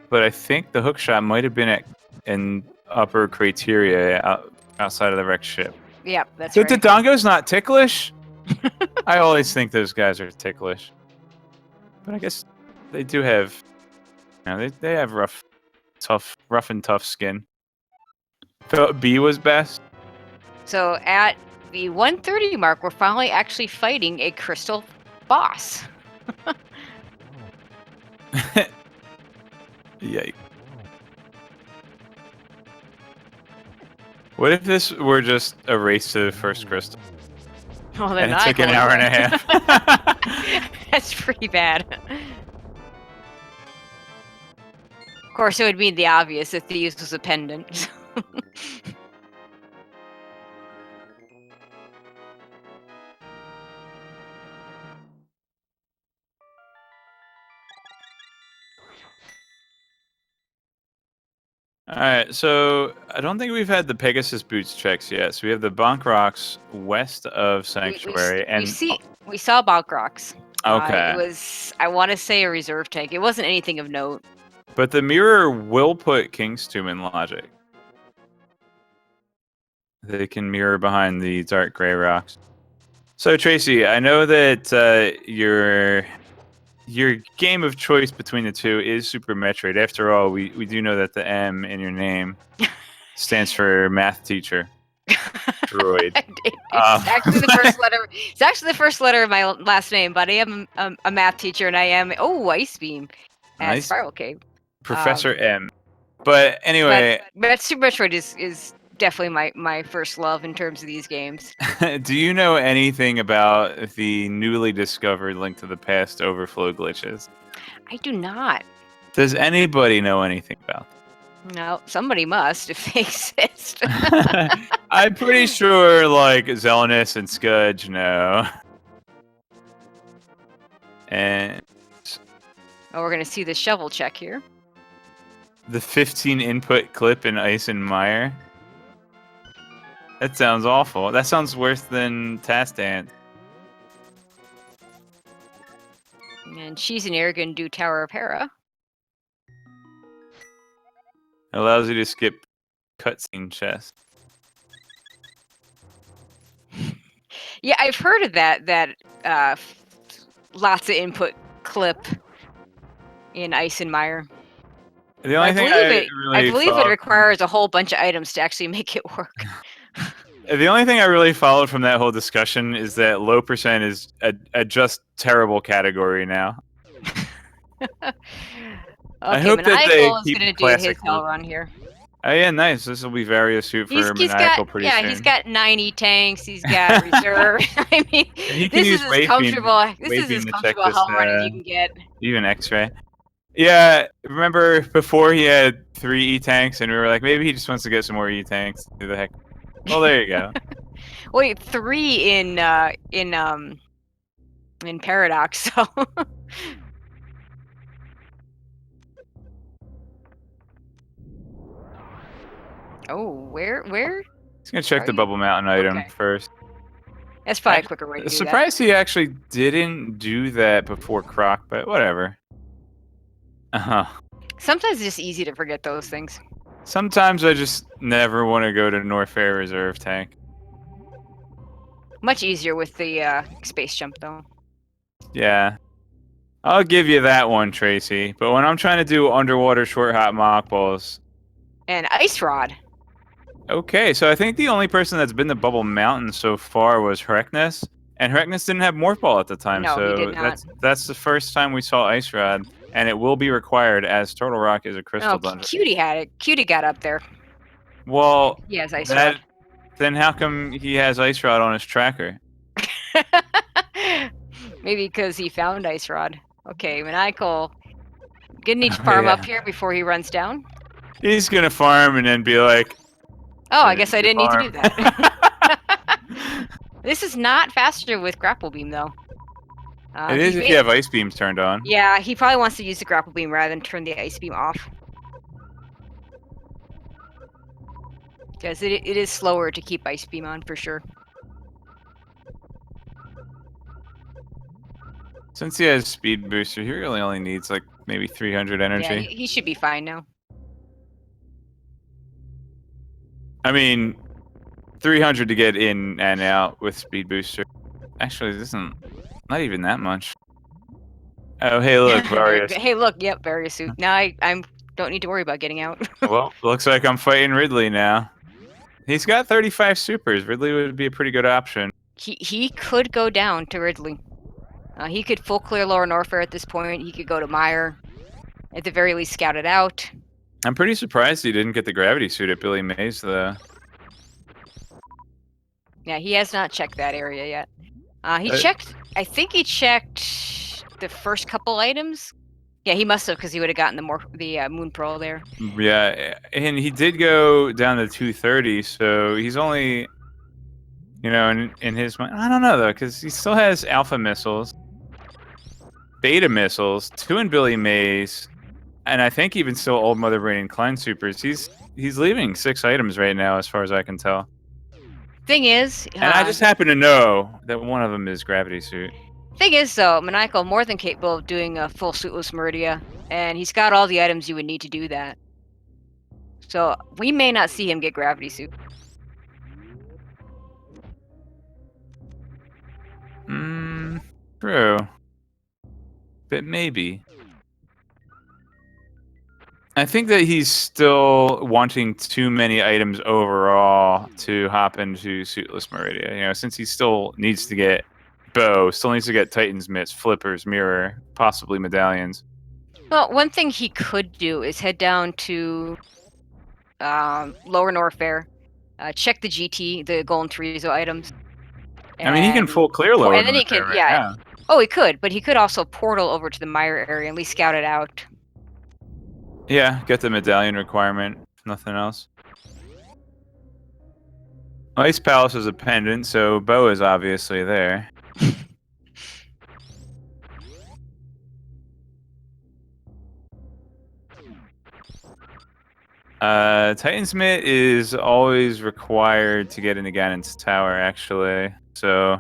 but I think the hookshot might have been in upper Crateria outside of the wrecked ship. Yep, that's right. The Dodongo's not ticklish? I always think those guys are ticklish. But I guess they do have... You know, they have rough and tough skin. Thought B was best. So at the 130 mark, we're finally actually fighting a crystal boss. Yikes. What if this were just a race to the first crystal? Well, And then it I took an call hour and a half. That's pretty bad. Of course, it would be the obvious if the use was a pendant. Alright, so I don't think we've had the Pegasus boots checks yet. So we have the Bonk Rocks west of Sanctuary, and we saw Balk Rocks. It okay, was, I want to say, a reserve tank. It wasn't anything of note. but the mirror will put King's Tomb in logic. They can mirror behind the dark gray rocks. So Tracy, I know that your game of choice between the two is Super Metroid. After all, we do know that the M in your name stands for math teacher. Droid. It's actually the first letter. It's actually the first letter of my last name, but I am a math teacher, and I am Ice Beam at Nice. Spiral Cave. Professor M. But anyway, but Super Metroid is definitely my first love in terms of these games. do you know anything about the newly discovered Link to the Past overflow glitches? I do not. Does anybody know anything about them? No, somebody must if they exist. I'm pretty sure, like, Zelnus and Scudge know. And Oh, we're gonna see the shovel check here. the 15 input clip in Ice and Mire. That sounds awful. That sounds worse than Task Dance. And she's an Aragon do Tower of Hera. Allows you to skip cutscene chests. Yeah, I've heard of that lots of input clip in Ice and Mire. The only thing I believe it requires a whole bunch of items to actually make it work. The only thing I really followed from that whole discussion is that low percent is a just terrible category now. Okay, I hope that they Maniacal is keep gonna do classic his hell loop. run here. Oh yeah, nice. This will be Vario suit for Maniacal pretty soon. He's got 90 tanks. He's got reserve. I mean, this is as comfortable. This is as comfortable hell run as you can get. Even X-ray. Yeah, remember before he had 3 E-tanks, and we were like, maybe he just wants to get some more E-tanks. Who the heck? Well, there you go. Wait, 3 in Paradox. So. Oh, where? He's gonna check the Bubble Mountain item first. That's probably a quicker way to do that. Surprised he actually didn't do that before Croc, but whatever. Sometimes it's just easy to forget those things. Sometimes I just never want to go to Norfair Reserve Tank. Much easier with the space jump, though. Yeah. I'll give you that one, Tracy. But when I'm trying to do underwater short hop mock balls... And Ice Rod. Okay, so I think the only person that's been to Bubble Mountain so far was Hrekness. And Hrekness didn't have Morph Ball at the time, no, so he did not. that's the first time we saw Ice Rod. And it will be required as Turtle Rock is a crystal dungeon. Cutie had it. Cutie got up there. Well, he has Ice Rod. Then how come he has Ice Rod on his tracker? Maybe because he found Ice Rod. Okay, Maniacal. Gonna need to farm up here before he runs down. He's gonna farm and then be like... Oh, I guess I didn't need to do that. This is not faster with Grapple Beam, though. It is if you have Ice Beams turned on. Yeah, he probably wants to use the Grapple Beam rather than turn the Ice Beam off. Because it is slower to keep Ice Beam on, for sure. Since he has Speed Booster, he really only needs like maybe 300 energy. Yeah, he should be fine now. I mean, 300 to get in and out with Speed Booster. Actually, this isn't not even that much. Oh, hey, look, Various. Hey, look, yep, Various suit. Now I don't need to worry about getting out. Well, looks like I'm fighting Ridley now. He's got 35 supers. Ridley would be a pretty good option. He could go down to Ridley. He could full clear Lower Norfair at this point. He could go to Mire. At the very least, scout it out. I'm pretty surprised he didn't get the gravity suit at Billy Mays, though. Yeah, he has not checked that area yet. He checked. I think he checked the first couple items. Yeah, he must have, because he would have gotten the moon pearl there. Yeah, and he did go down to 230, so he's only, in his mind. I don't know though, because he still has alpha missiles, beta missiles, 2 in Billy Mays, and I think even still old Mother Brain and Klein supers. He's leaving 6 items right now, as far as I can tell. Thing is, And I just happen to know that one of them is Gravity Suit. Thing is, though, Maniacal more than capable of doing a full suitless Meridia, and he's got all the items you would need to do that. So we may not see him get Gravity Suit. True. But maybe. I think that he's still wanting too many items overall to hop into Suitless Meridia. Since he still needs to get Bow, still needs to get Titan's Mitts, Flippers, Mirror, possibly Medallions. Well, one thing he could do is head down to Lower Norfair, check the GT, the Golden Chorizo items. I mean, he can full clear Lower and then he can, Norfair right now. Oh, he could, but he could also portal over to the Mire area and at least scout it out. Yeah, get the medallion requirement, if nothing else. Ice Palace is a pendant, so Bow is obviously there. Titan's Mitt is always required to get into Ganon's tower, actually. So,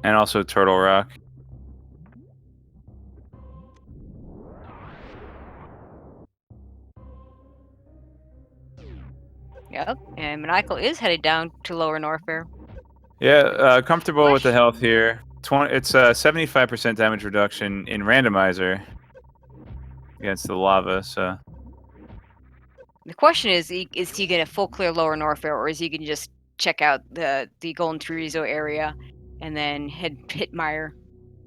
and also Turtle Rock. Yep, and Maniacal is headed down to Lower Norfair. Yeah, comfortable with the health here. It's a 75% damage reduction in Randomizer against the lava, so... The question is he going to full clear Lower Norfair, or is he going to just check out the Golden Chorizo area and then hit Mire?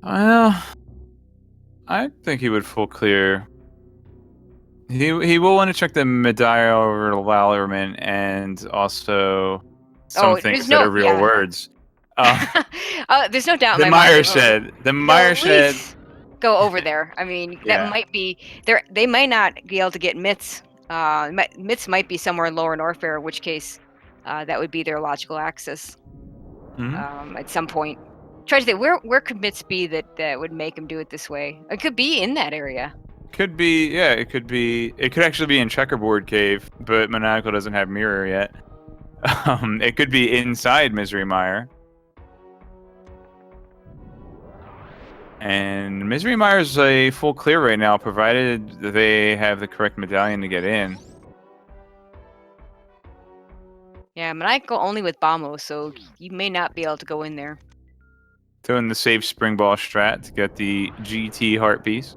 Well, I think he would full clear. He will want to check the Medallion over to Wallerman and also some things that are real words. There's no doubt. The Mire Shed. The Mire Shed. Go over there. I mean, that might be there. They might not be able to get Mitts. Mitts might be somewhere in Lower Norfair, in which case that would be their logical access. At some point. Try to think, where could Mitts be that would make him do it this way? It could be in that area. Could be, yeah. It could be. It could actually be in Checkerboard Cave, but Maniacal doesn't have Mirror yet. It could be inside Misery Mire. And Misery Mire is a full clear right now, provided they have the correct medallion to get in. Yeah, Maniacal only with Bamo, so you may not be able to go in there. Doing the safe spring ball strat to get the GT heart piece.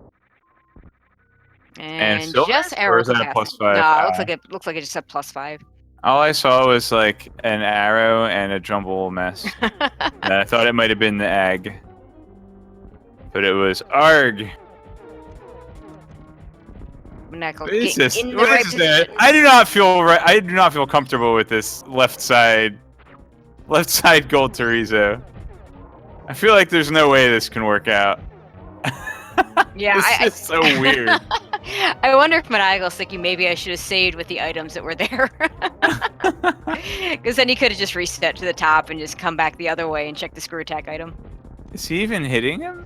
And just arrow capacity. +5? No, it looks like it just said +5. All I saw was like an arrow and a jumble mess. And I thought it might have been the egg. But it was ARG. Maniacal, what is this? I do not feel right. I do not feel comfortable with this left side Gold Chorizo. I feel like there's no way this can work out. Yeah, this is so weird. I wonder if Maniacal's thinking maybe I should have saved with the items that were there. Because then he could have just reset to the top and just come back the other way and check the screw attack item. Is he even hitting him?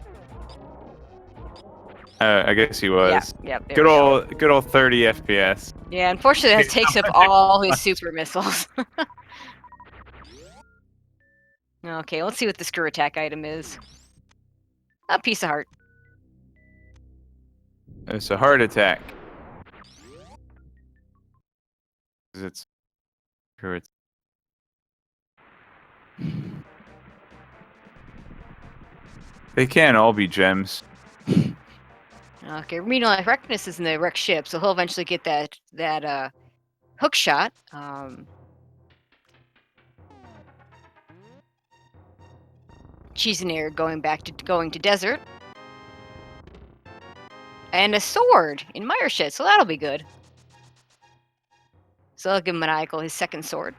I guess he was. Yeah, good old 30 FPS. Yeah, unfortunately that takes up all his super missiles. Okay, let's see what the screw attack item is. A piece of heart. It's a heart attack. It's they can't all be gems. Okay, meanwhile, Reckless is in the wrecked ship, so he'll eventually get that hook shot. Cheesenair going to desert. And a sword in Mire Shed, so that'll be good. So I'll give Maniacal his second sword.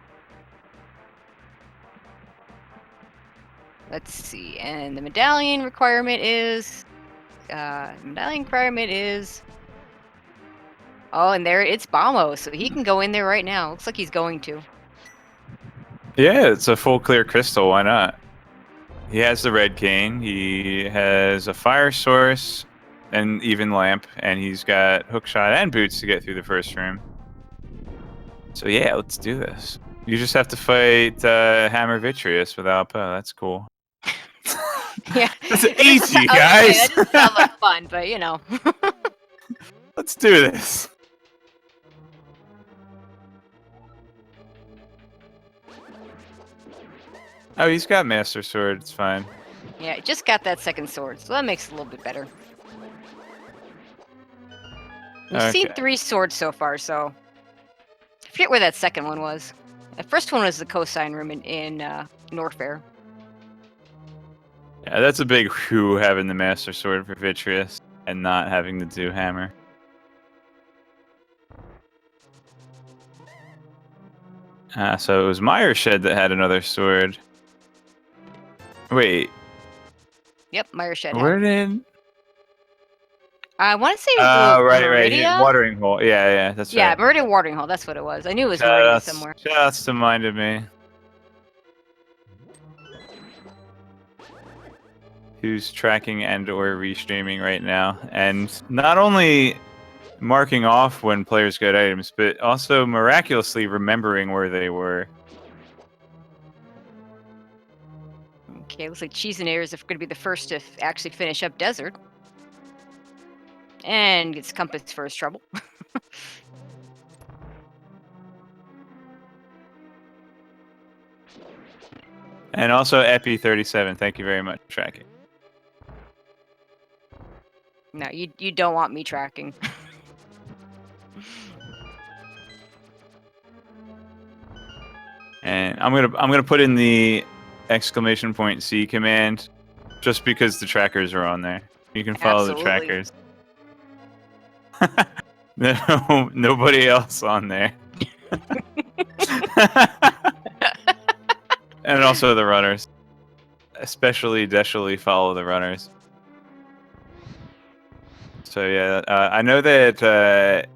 Let's see. And the medallion requirement is... Oh, and there it's Bamo, so he can go in there right now. Looks like he's going to. Yeah, it's a full clear crystal. Why not? He has the red cane. He has a fire source, and even lamp, and he's got hookshot and boots to get through the first room. So yeah, let's do this. You just have to fight Hammer Vitreous without bow. That's cool. Yeah, That's It easy, doesn't- I was gonna say, guys. that doesn't sound like fun, but you know. Let's do this. Oh, he's got Master Sword. It's fine. Yeah, it just got that second sword, so that makes it a little bit better. We've seen Okay. 3 swords so far, so I forget where that second one was. The first one was the cosine room in Norfair. Yeah, that's a big whew having the Master Sword for Vitreous and not having the do hammer. So it was Meyer Shed that had another sword. Wait, Yep, Meyer Shed. where did? I want to say it Oh, was right. Meridia. Watering hole. Yeah, that's Yeah, right. Meridia Watering Hole. That's what it was. I knew it was Meridia somewhere. Just reminded me. Who's tracking and/or restreaming right now, and not only marking off when players get items, but also miraculously remembering where they were. Okay, looks like Cheese and Air is going to be the first to actually finish up Desert. And gets Compass for his trouble. And also Epi37, thank you very much for tracking. No, you don't want me tracking. And I'm gonna put in the exclamation point C command just because the trackers are on there. You can follow Absolutely. the trackers. No, nobody else on there. And also the runners. Especially follow the runners. So yeah, I know that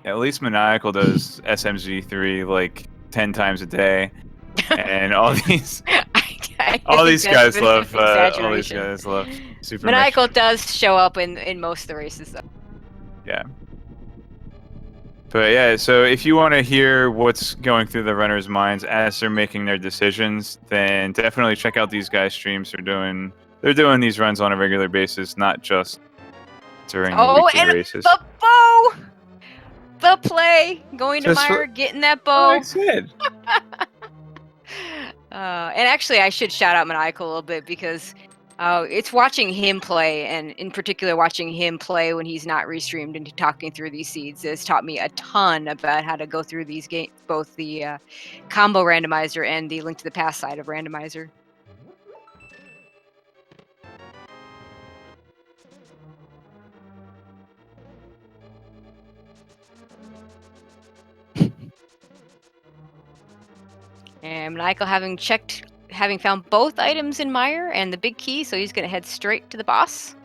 at least Maniacal does SMZ3 like 10 times a day, and all these all these guys love Super Maniacal Metroid. does show up in most of the races though. Yeah. But yeah, so if you want to hear what's going through the runners' minds as they're making their decisions, then definitely check out these guys' streams. They're doing these runs on a regular basis, not just during the weekly and races. the bow! The play! Going to Just Meyer, getting that Like bow. I said. And actually, I should shout out Maniacal a little bit because it's watching him play, and in particular, watching him play when he's not restreamed and talking through these seeds has taught me a ton about how to go through these games, both the combo randomizer and the Link to the Past side of randomizer. And Maniacal having found both items in Meyer and the big key, so he's going to head straight to the boss.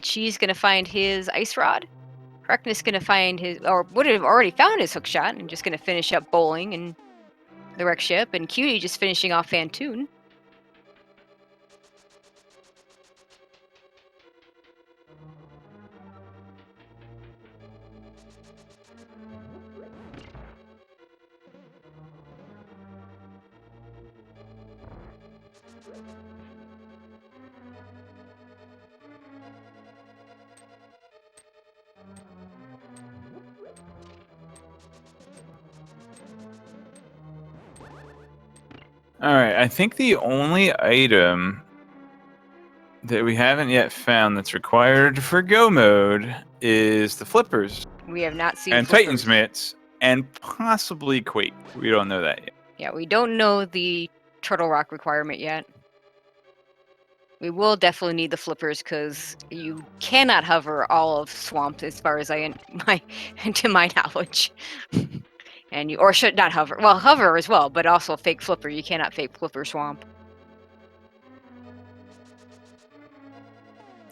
Cheese going to find his ice rod. Correctness going to find his, or would have already found his hook shot, and just going to finish up bowling and the wreck ship. And Cutie just finishing off Fantoon. All right, I think the only item that we haven't yet found that's required for Go mode is the flippers We have not seen and flippers. Titan's mitts and possibly Quake. We don't know that yet. Yeah, we don't know the Turtle Rock requirement yet. We will definitely need the flippers because you cannot hover all of Swamp, as far as to my knowledge. And you should not hover. Well, hover as well, but also fake flipper. You cannot fake flipper Swamp.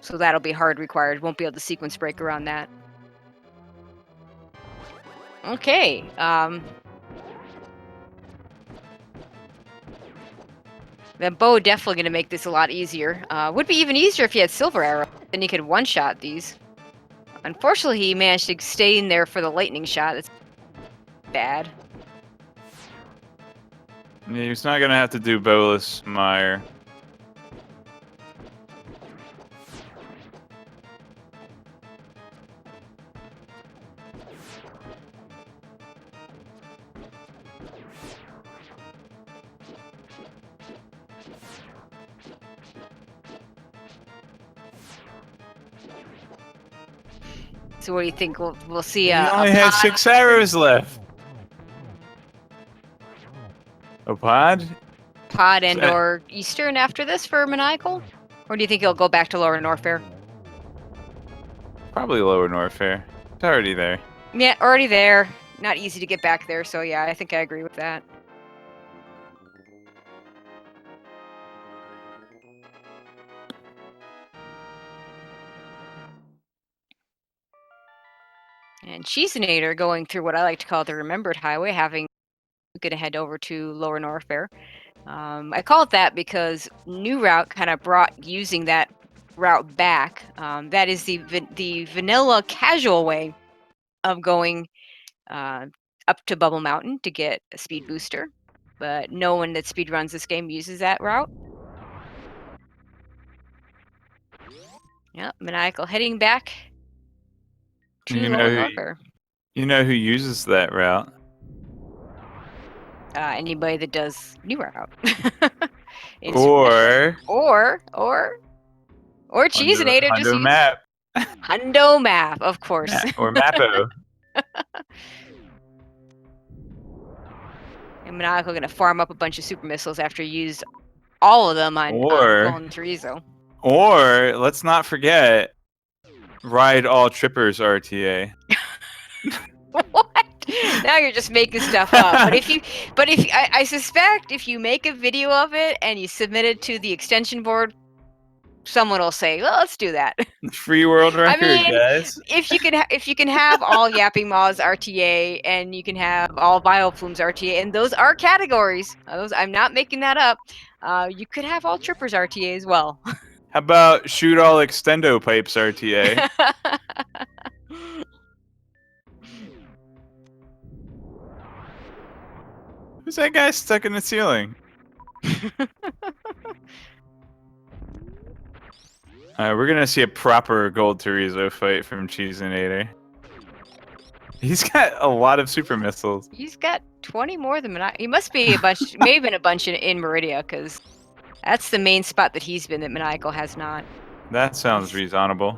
So that'll be hard required. Won't be able to sequence break around that. Okay. The bow definitely going to make this a lot easier. Would be even easier if you had silver arrow. Then you could one-shot these. Unfortunately, he managed to stay in there for the lightning shot. That's bad. Yeah, he's not gonna have to do bowless Meyer. So what do you think? We'll see. He only had 6 arrows left. A pod? Pod and or Eastern after this for Maniacal? Or do you think he'll go back to Lower Norfair? Probably Lower Norfair. It's already there. Yeah, already there. Not easy to get back there, so yeah, I think I agree with that. And Cheeseinator going through what I like to call the Remembered Highway, gonna head over to Lower Norfair. I call it that because New Route kind of brought using that route back. That is the vanilla casual way of going up to Bubble Mountain to get a speed booster, but no one that speed runs this game uses that route. Yep, Maniacal heading back to Lower Norfair. You know who uses that route? Anybody that does New Route. or Cheeseinator just Hundo Map. Hundo Map, of course. Or Mappo. And Maniacal gonna farm up a bunch of super missiles after he used all of them on Golden Chorizo. Or let's not forget, ride all Trippers RTA. What? Now you're just making stuff up. But I suspect if you make a video of it and you submit it to the extension board, someone will say, "Well, let's do that." Free world record, guys. If you can have all Yapping Maws RTA and you can have all Bioflumes RTA, and those are categories. I'm not making that up. You could have all Trippers RTA as well. How about shoot all Extendo Pipes RTA? Who's that guy stuck in the ceiling? We're gonna see a proper Gold Chorizo fight from Cheeseinator. He's got a lot of super missiles. He's got 20 more than Maniacal. He must be a bunch, may have been a bunch in Meridia, because that's the main spot that he's been that Maniacal has not. That sounds reasonable.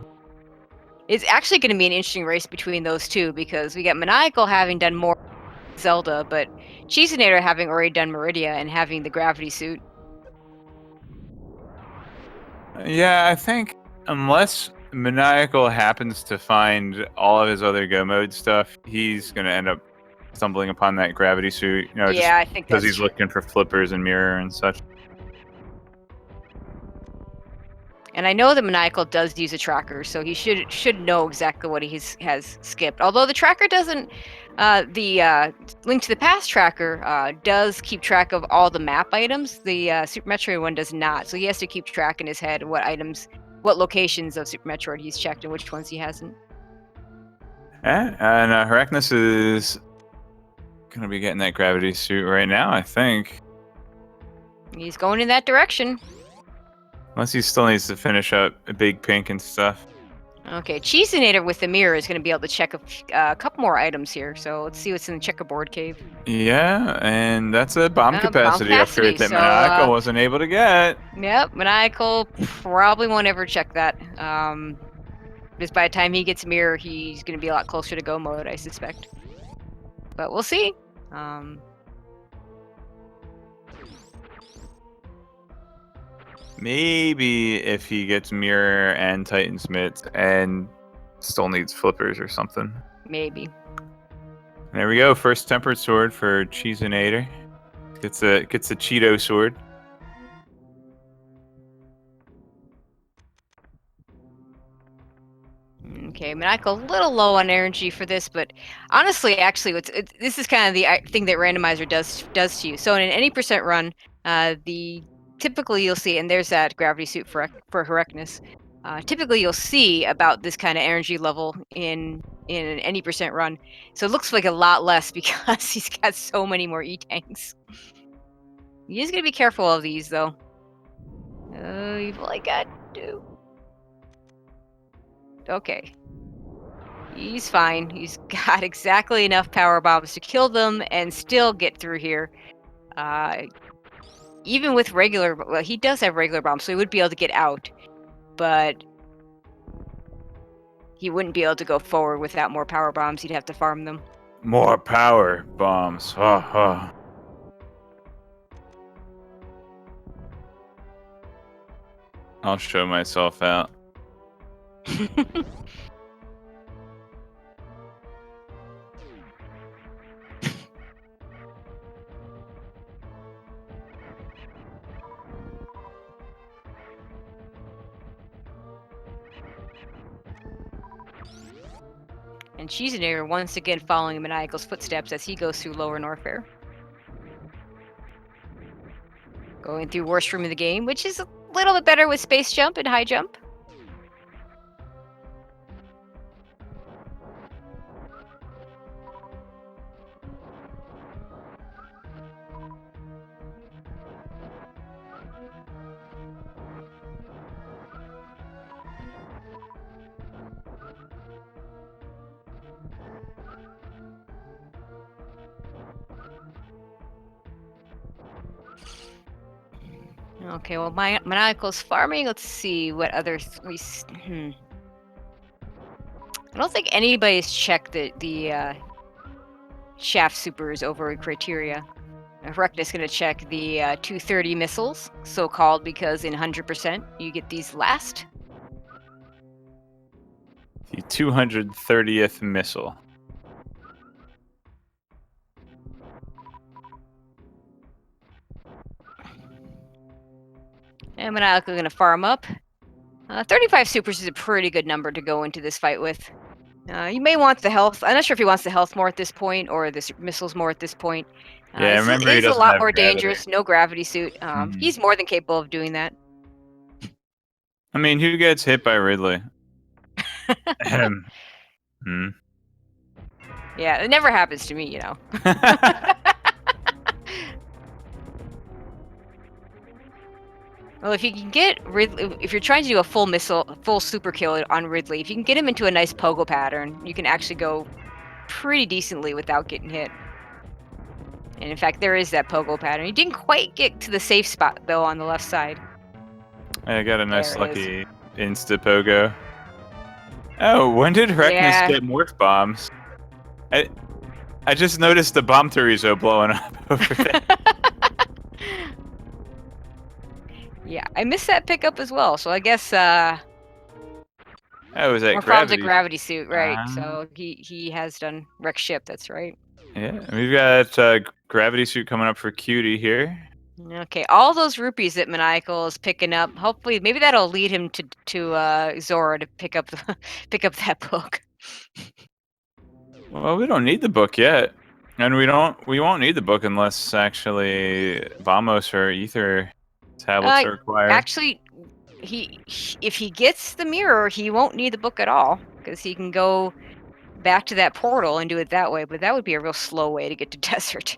It's actually going to be an interesting race between those two, because we got Maniacal having done more Zelda, but Cheeseinator having already done Meridia and having the gravity suit. Yeah, I think unless Maniacal happens to find all of his other Go Mode stuff, he's going to end up stumbling upon that gravity suit. You know, yeah, I think because he's looking for flippers and mirror and such. And I know that Maniacal does use a tracker, so he should know exactly what he has skipped. Although the tracker doesn't, the Link to the Past tracker does keep track of all the map items. The Super Metroid one does not, so he has to keep track in his head what items, what locations of Super Metroid he's checked and which ones he hasn't. Yeah, and Heracnus is gonna be getting that gravity suit right now, I think. He's going in that direction. Unless he still needs to finish up a Big Pink and stuff. Okay, Cheeseinator with the mirror is going to be able to check a couple more items here. So let's see what's in the checkerboard cave. Yeah, and that's a bomb capacity upgrade that Maniacal wasn't able to get. Yep, Maniacal probably won't ever check that. Because by the time he gets mirror, he's going to be a lot closer to Go Mode, I suspect. But we'll see. Maybe if he gets Mirror and Titan's Mitts and still needs Flippers or something. Maybe. There we go. First Tempered Sword for Cheeseinator. Gets a Cheeto sword. Okay, Maniacal, a little low on energy for this, but honestly, actually, this is kind of the thing that Randomizer does to you. So in an any % run, typically you'll see, and there's that gravity suit for Herecnus. Typically you'll see about this kind of energy level in an any % run. So it looks like a lot less because he's got so many more E-tanks. You just gotta be careful of these, though. You've only got 2. Okay. He's fine. He's got exactly enough power bombs to kill them and still get through here. Even with regular, well, he does have regular bombs, so he would be able to get out, but he wouldn't be able to go forward without more power bombs. He'd have to farm them. More power bombs. I'll show myself out. And Cheeseinator once again following Maniacal's footsteps as he goes through Lower Norfair. Going through worst room of the game, which is a little bit better with Space Jump and High Jump. Okay, well, Maniacal's farming. Let's see what others we. I don't think anybody's checked the shaft supers over criteria. Herecnus gonna check the 230 missiles, so-called because in 100% you get these last. The 230th missile. And Maniacal gonna farm up. 35 supers is a pretty good number to go into this fight with. You may want the health. I'm not sure if he wants the health more at this point or the missiles more at this point. Yeah, remember he is a doesn't lot have more gravity. dangerous. No gravity suit. He's more than capable of doing that. I mean, who gets hit by Ridley? Yeah, it never happens to me, you know. Well, if you can get Ridley, if you're trying to do a full super kill on Ridley, if you can get him into a nice pogo pattern, you can actually go pretty decently without getting hit. And in fact, there is that pogo pattern. You didn't quite get to the safe spot, though, on the left side. I got a nice lucky insta pogo. Oh, when did Herecnus get morph bombs? I just noticed the bomb Torizo blowing up over there. Yeah, I missed that pickup as well. So I guess oh, was that gravity suit, right? So he has done wreck ship. That's right. Yeah, we've got gravity suit coming up for Cutie here. Okay, all those rupees that Maniacal is picking up. Hopefully, maybe that'll lead him to Zora to pick up that book. Well, we don't need the book yet, and we won't need the book unless actually Vamos or Ether tablets are required. Actually, if he gets the mirror, he won't need the book at all because he can go back to that portal and do it that way. But that would be a real slow way to get to desert.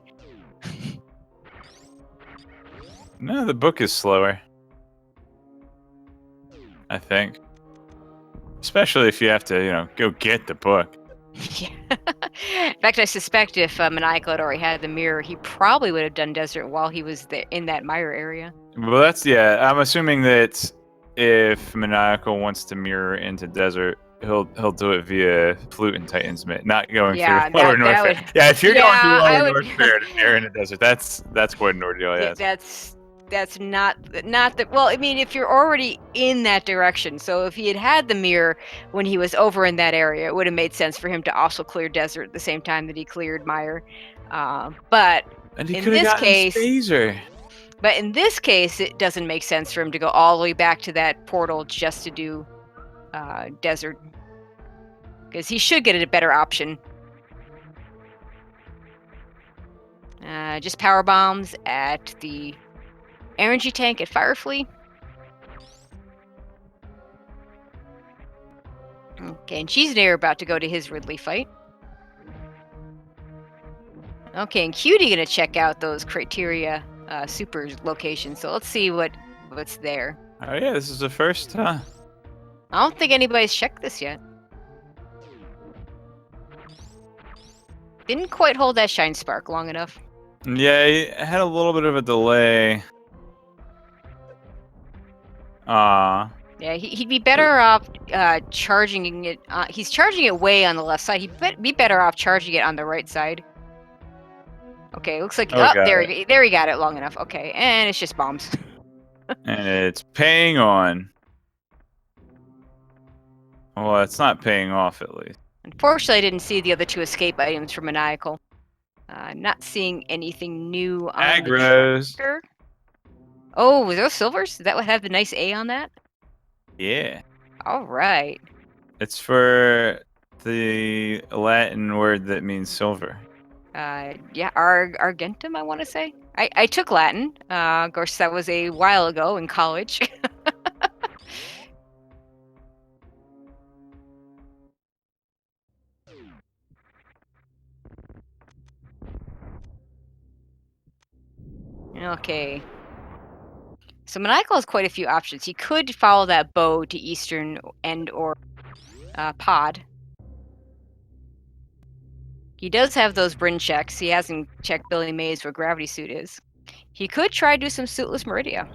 No, the book is slower. I think. Especially if you have to, go get the book. Yeah. In fact, I suspect if Maniacal had already had the mirror, he probably would have done desert while he was there in that mirror area. Well, I'm assuming that if Maniacal wants to mirror into desert, he'll do it via Flute and Titan's Mitt, not going through Lower Norfair. Yeah, if you're going through Lower Norfair to mirror in the desert, that's quite an ordeal. Yeah, Yes. that's not the well, I mean, if you're already in that direction, so if he had the mirror when he was over in that area, it would have made sense for him to also clear desert at the same time that he cleared mire. But And he in could have this gotten case, Phaser. it doesn't make sense for him to go all the way back to that portal just to do desert, because he should get a better option. Just power bombs at the energy tank at Firefly. Okay, and she's there about to go to his Ridley fight. Okay, and Cutie gonna check out those criteria super locations. So let's see what's there. Oh yeah, this is the first, huh? I don't think anybody's checked this yet. Didn't quite hold that shine spark long enough. Yeah, he had a little bit of a delay. Ah. Yeah, he'd be better off charging it. He's charging it way on the left side. He'd be better off charging it on the right side. Okay, looks like Oh, got there it. he got it long enough. Okay, and it's just bombs. And it's paying on. Well, it's not paying off at least. Unfortunately, I didn't see the other two escape items for Maniacal. Not seeing anything new on Agros. the tractor. Oh, were those silvers? That would have the nice A on that? Yeah. All right. It's for the Latin word that means silver. Yeah, Argentum, I want to say. I took Latin. Of course, that was a while ago in college. Okay. So Maniacal has quite a few options. He could follow that bow to eastern end or pod. He does have those Bryn checks. He hasn't checked Billy Mays where Gravity Suit is. He could try to do some Suitless Meridia.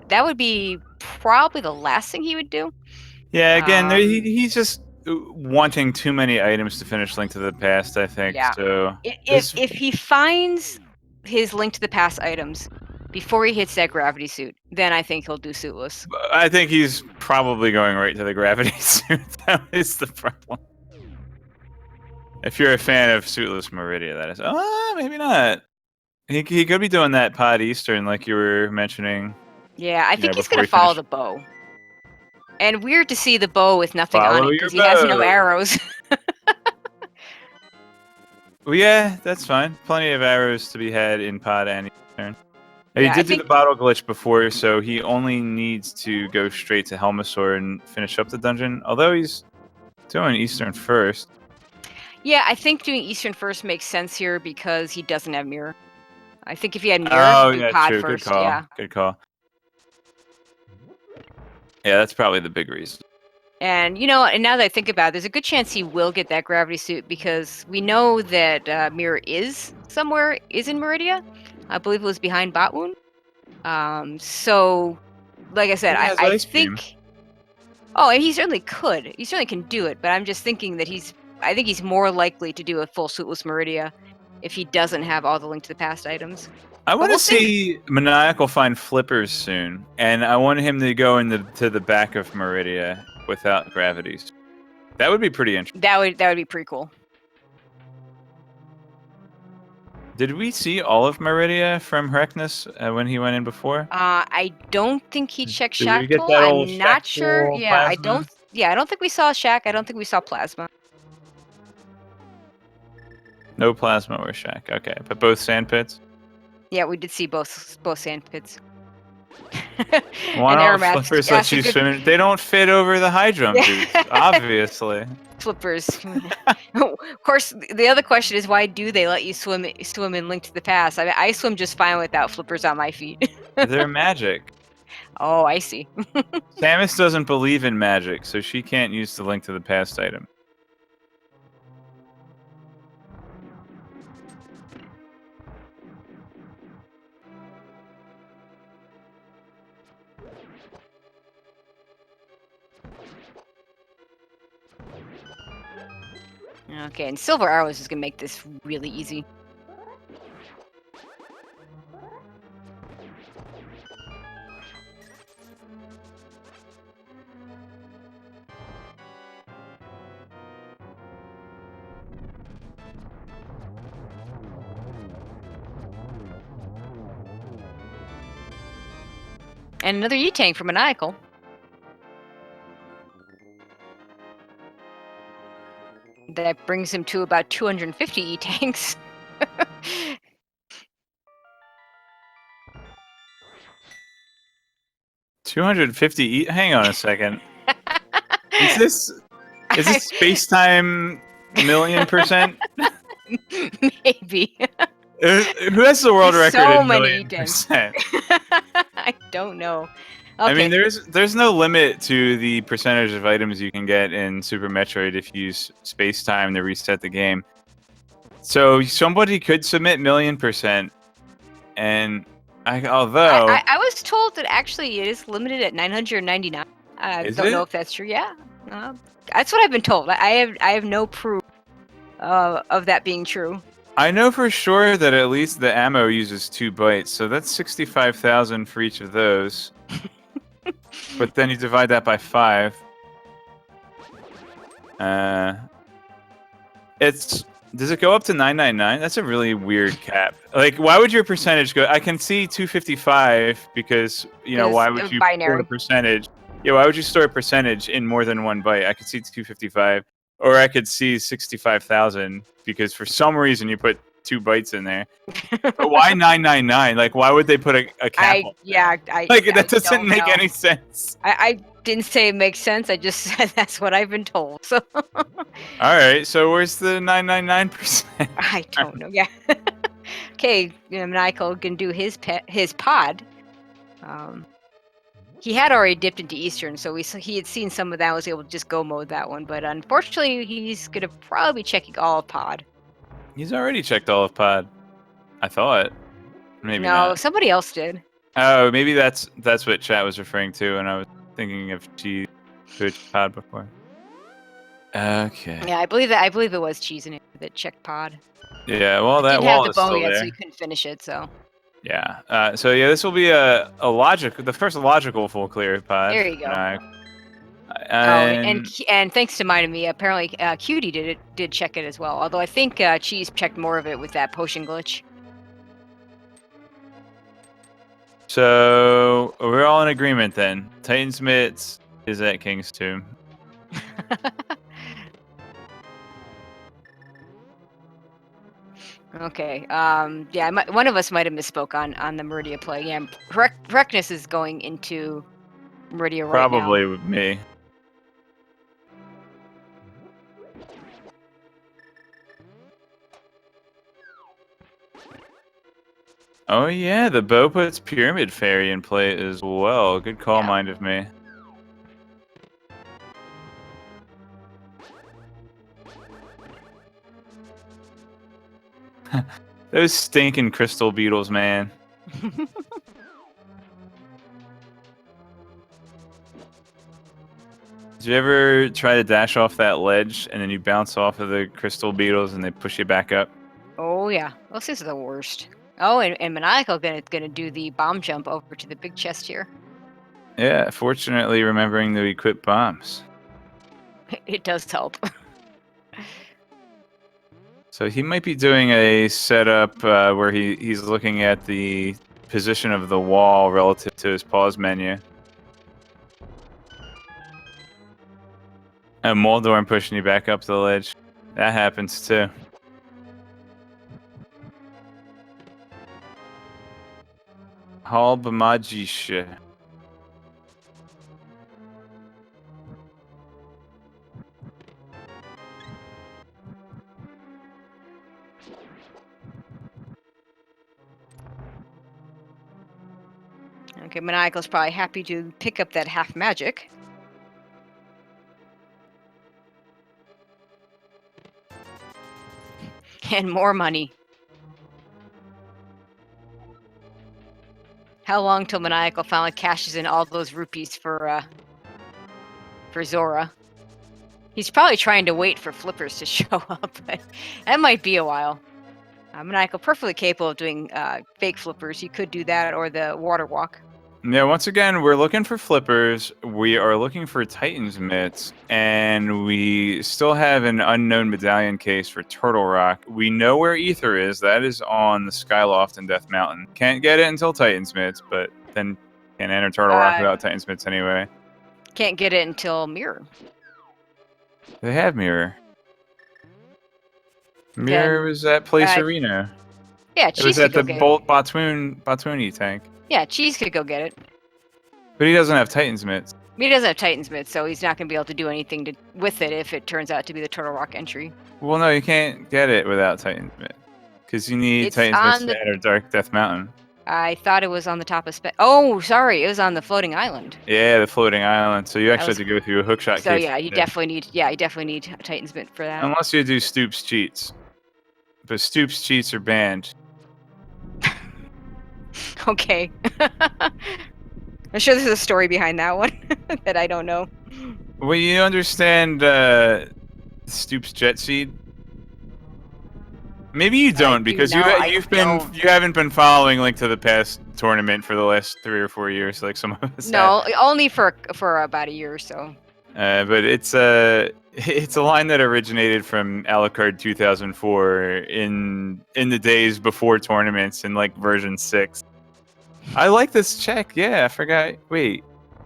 That would be probably the last thing he would do. Yeah, again, he's just wanting too many items to finish Link to the Past, I think. Yeah. So If he finds his Link to the Past items before he hits that Gravity Suit, then I think he'll do Suitless. I think he's probably going right to the Gravity Suit. That is the problem. If you're a fan of Suitless Meridia, that is. Oh, maybe not. He could be doing that Pod Eastern like you were mentioning. Yeah, I think he's before going he to follow finished. the bow. And weird to see the bow with nothing on Follow it your because he has no bow. arrows. Well, yeah, that's fine. Plenty of arrows to be had in Pod and Eastern. And Yeah, he I did do the think- bottle glitch before, so he only needs to go straight to Helmasaur and finish up the dungeon. Although he's doing Eastern first. Yeah, I think doing Eastern first makes sense here because he doesn't have mirror. I think if he had mirror, he'd do pod true. first. Good call. Yeah. Good call. Yeah, that's probably the big reason. And and now that I think about it, there's a good chance he will get that Gravity Suit because we know that mirror is in Meridia. I believe it was behind Botwoon. So, like I said, He has I Ice Beam. think. Oh, and he certainly could. He certainly can do it. But I'm just thinking that I think he's more likely to do a full Suitless Meridia if he doesn't have all the Link to the Past items. I want to we'll see Maniacal find flippers soon, and I want him to go to the back of Meridia without gravities. That would be pretty interesting. That would be pretty cool. Did we see all of Meridia from Hrekness when he went in before? I don't think he checked Did we get Shackle. that old I'm not sure. Shackle Yeah, I plasma? don't. Yeah, I don't think we saw Shack. I don't think we saw Plasma. No plasma or Shack. Okay, but both sand pits. Yeah, we did see both sand pits. Why And don't Aeromax flippers let asked a you good- swim in? They don't fit over the high jump boots, obviously. Flippers. Of course, the other question is why do they let you swim in Link to the Past? I mean, I swim just fine without flippers on my feet. They're magic. Oh, I see. Samus doesn't believe in magic, so she can't use the Link to the Past item. Okay, and Silver Arrows is gonna make this really easy. And another E-Tank for Maniacal. That brings him to about 250 E-Tanks. $250. Hang on a second. Is this space-time million%? Maybe. Who has the world record So in many million%? I don't know. I Okay. mean, there's no limit to the percentage of items you can get in Super Metroid if you use space-time to reset the game. So somebody could submit million%, and although I was told that actually it is limited at 999. I Is don't know it? if that's true. Yeah, that's what I've been told. I have no proof of that being true. I know for sure that at least the ammo uses 2 bytes, so that's 65,000 for each of those. But then you divide that by 5. Does it go up to 999? That's a really weird cap. Like, why would your percentage go? I can see 255 because why would you store a binary. percentage? Yeah, why would you store a percentage in more than 1 byte? I could see 255, or I could see 65,000 because for some reason you put 2 bytes in there. But why 999? Like, why would they put a cap? That doesn't make any sense. I didn't say it makes sense. I just said that's what I've been told. So. All right. So where's the 999%? I don't know. Yeah. Okay. Maniacal can do his pod. He had already dipped into Eastern, so he had seen some of that. Was able to just go mode that one, but unfortunately, he's gonna probably be checking all of pod. He's already checked all of pod. I thought. Maybe no, not. Somebody else did. Oh, maybe that's what chat was referring to, and I was thinking of cheese who had pod before. Okay. Yeah, I believe it was cheese in it that checked pod. Yeah, well, that didn't wall have is the bow still yet, there. so you couldn't finish it. So. Yeah. So yeah, this will be the first logical full clear pod. There you go. And thanks to mine and me, apparently Cutie did check it as well. Although I think Cheese checked more of it with that potion glitch. So we're all in agreement then. Titan's Mitts is at King's Tomb. Okay. Yeah, one of us might have misspoke on the Meridia play. Yeah, Reckness is going into Meridia right now. Probably with me. Oh yeah, the bow puts Pyramid Fairy in play as well. Good call, Yeah. mind of me. Those stinking crystal beetles, man. Did you ever try to dash off that ledge and then you bounce off of the crystal beetles and they push you back up? Oh yeah, those things are the worst. Oh, and Maniacal gonna do the bomb jump over to the big chest here. Yeah, fortunately remembering to equip bombs. It does help. So he might be doing a setup where he's looking at the position of the wall relative to his pause menu. And Moldorm pushing you back up the ledge. That happens too. Halbamagische. Okay, Maniacal's probably happy to pick up that half magic. And more money. How long till Maniacal finally cashes in all those rupees for Zora? He's probably trying to wait for flippers to show up, but that might be a while. Maniacal, perfectly capable of doing fake flippers. You could do that or the water walk. Yeah, once again, we're looking for flippers. We are looking for Titan's Mitts, and we still have an unknown medallion case for Turtle Rock. We know where Ether is. That is on the Skyloft in Death Mountain. Can't get it until Titan's Mitts, but then Can't enter Turtle Rock without Titan's Mitts anyway. Can't get it until Mirror. They have Mirror. Mirror was at Place Arena. Yeah, it was Cheese at could the go get Bolt Batuni tank. Yeah, Cheese could go get it. But he doesn't have Titan's Mitts. He doesn't have Titan's Mitts, so he's not going to be able to do anything with it if it turns out to be the Turtle Rock entry. Well, no, you can't get it without Titan's Mitts. Because you need Titan's Mitts to enter Dark Death Mountain. I thought it was on the top of Oh, sorry, it was on the floating island. Yeah, the floating island. So you actually have to go through a hookshot case. So yeah, you definitely need a Titan's Mitt for that. Unless you do Stoops cheats. But Stoops cheats are banned. Okay. I'm sure there's a story behind that one that I don't know. Well, you understand Stoops jet seed? Maybe you don't, because you haven't been following Link to the Past tournament for the last 3 or 4 years, like some of us. No, only for about a year or so. But it's a line that originated from Alucard 2004 in the days before tournaments in like version 6. I like this check. Yeah, I forgot. Wait,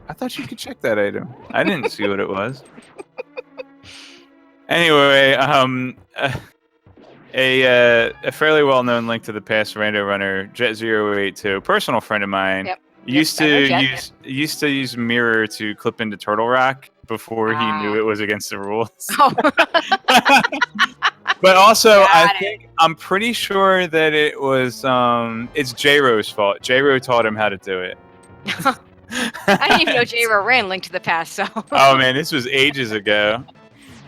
I thought you could check that item. I didn't see what it was. Anyway, a fairly well-known Link to the Past rando runner, Jet082, personal friend of mine, used to use Mirror to clip into Turtle Rock before he knew it was against the rules. Oh. But also, I'm pretty sure that it was it's J-Ro's fault. J-Ro taught him how to do it. I didn't even know J-Ro ran Link to the Past. So. Oh man, this was ages ago.